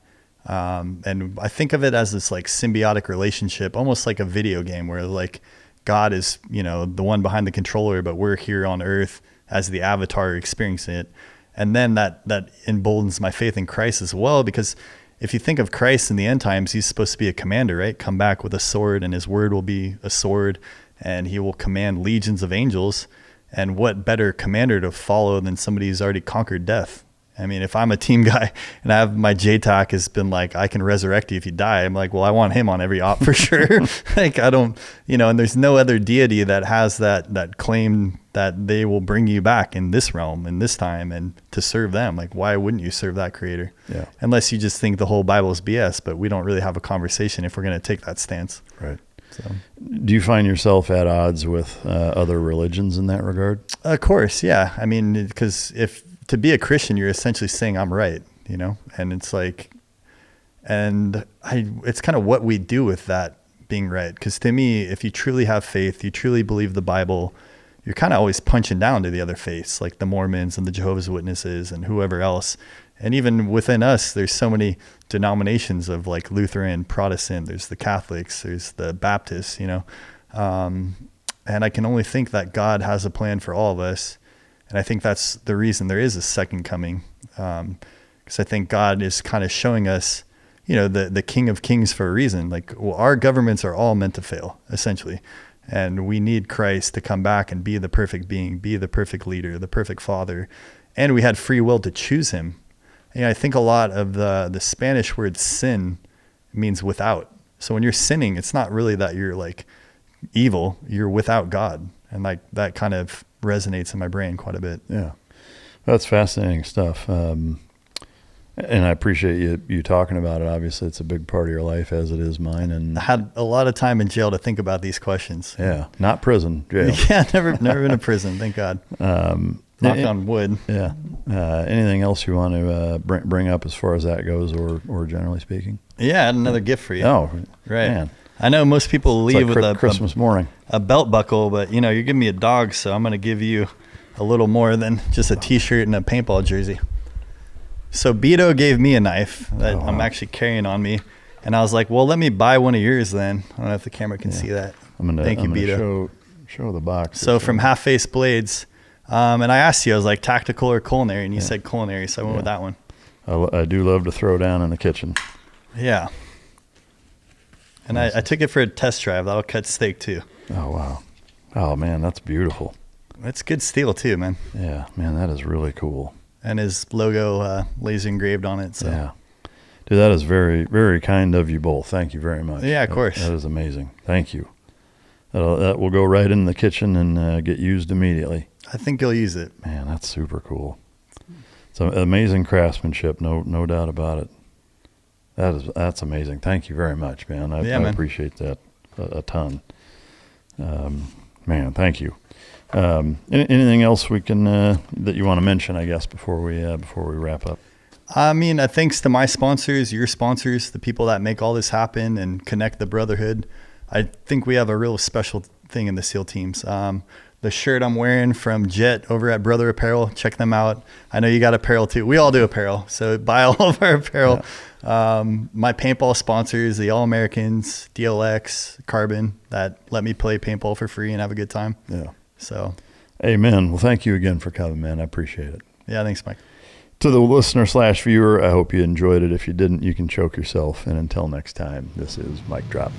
And I think of it as this like symbiotic relationship, almost like a video game where like God is, the one behind the controller, but we're here on earth as the avatar experiencing it. And then that emboldens my faith in Christ as well, because if you think of Christ in the end times, he's supposed to be a commander, right? Come back with a sword, and his word will be a sword, and he will command legions of angels. And what better commander to follow than somebody who's already conquered death? I mean, if I'm a team guy and I have my JTAC has been like, I can resurrect you if you die. I'm like, well, I want him on every op for sure. Like I don't, and there's no other deity that has that claim that they will bring you back in this realm, in this time, and to serve them. Like, why wouldn't you serve that creator? Yeah. Unless you just think the whole Bible is BS, but we don't really have a conversation if we're going to take that stance. Right. So, do you find yourself at odds with other religions in that regard? Of course. Yeah. I mean, because to be a Christian, you're essentially saying I'm right, and it's like, it's kind of what we do with that being right. Because to me, if you truly have faith, you truly believe the Bible, you're kind of always punching down to the other faiths, like the Mormons and the Jehovah's Witnesses and whoever else. And even within us, there's so many denominations of like Lutheran, Protestant, there's the Catholics, there's the Baptists, and I can only think that God has a plan for all of us. And I think that's the reason there is a second coming. Because I think God is kind of showing us, the King of Kings for a reason. Like, well, our governments are all meant to fail, essentially. And we need Christ to come back and be the perfect being, be the perfect leader, the perfect father. And we had free will to choose him. And I think a lot of the Spanish word sin means without. So when you're sinning, it's not really that you're like evil, you're without God. And like that kind of resonates in my brain quite a bit. Yeah. That's fascinating stuff. And I appreciate you talking about it. Obviously, it's a big part of your life, as it is mine. And I had a lot of time in jail to think about these questions. Yeah, not prison, jail. Yeah, never been to prison, thank God. Knock on wood. Yeah. Anything else you want to bring up as far as that goes, or generally speaking? Yeah, I had another gift for you. Oh, right. Man. I know most people leave like with a Christmas morning, a belt buckle, but you're giving me a dog, so I'm going to give you a little more than just a T-shirt and a paintball jersey. So Beto gave me a knife that I'm actually carrying on me, and I was like, well, let me buy one of yours then. I don't know if the camera can see that. Thank you, Beto. Show the box. So from Half Face Blades, and I asked you, I was like, tactical or culinary, and you said culinary, so I went with that one. I do love to throw down in the kitchen. Yeah. And I took it for a test drive. That'll cut steak too. Oh, wow. Oh, man, that's beautiful. That's good steel too, man. Yeah, man, that is really cool. And his logo laser engraved on it. So. Yeah. Dude, that is very, very kind of you both. Thank you very much. Yeah, of course. That is amazing. Thank you. That will go right in the kitchen and get used immediately. I think you'll use it. Man, that's super cool. It's amazing craftsmanship, no doubt about it. That's amazing. Thank you very much, man. I appreciate that a ton. Man, thank you. Anything else we can that you want to mention, I guess, before we wrap up? I mean, thanks to my sponsors, your sponsors, the people that make all this happen and connect the brotherhood. I think we have a real special thing in the SEAL teams. The shirt I'm wearing from Jet over at Brother Apparel, check them out. I know you got apparel too. We all do apparel, so buy all of our apparel. Yeah. My paintball sponsors, the All-Americans, DLX, Carbon, that let me play paintball for free and have a good time. Yeah. So. Amen. Well, thank you again for coming, man. I appreciate it. Yeah, thanks, Mike. To the listener / viewer, I hope you enjoyed it. If you didn't, you can choke yourself. And until next time, this is Mic Drop.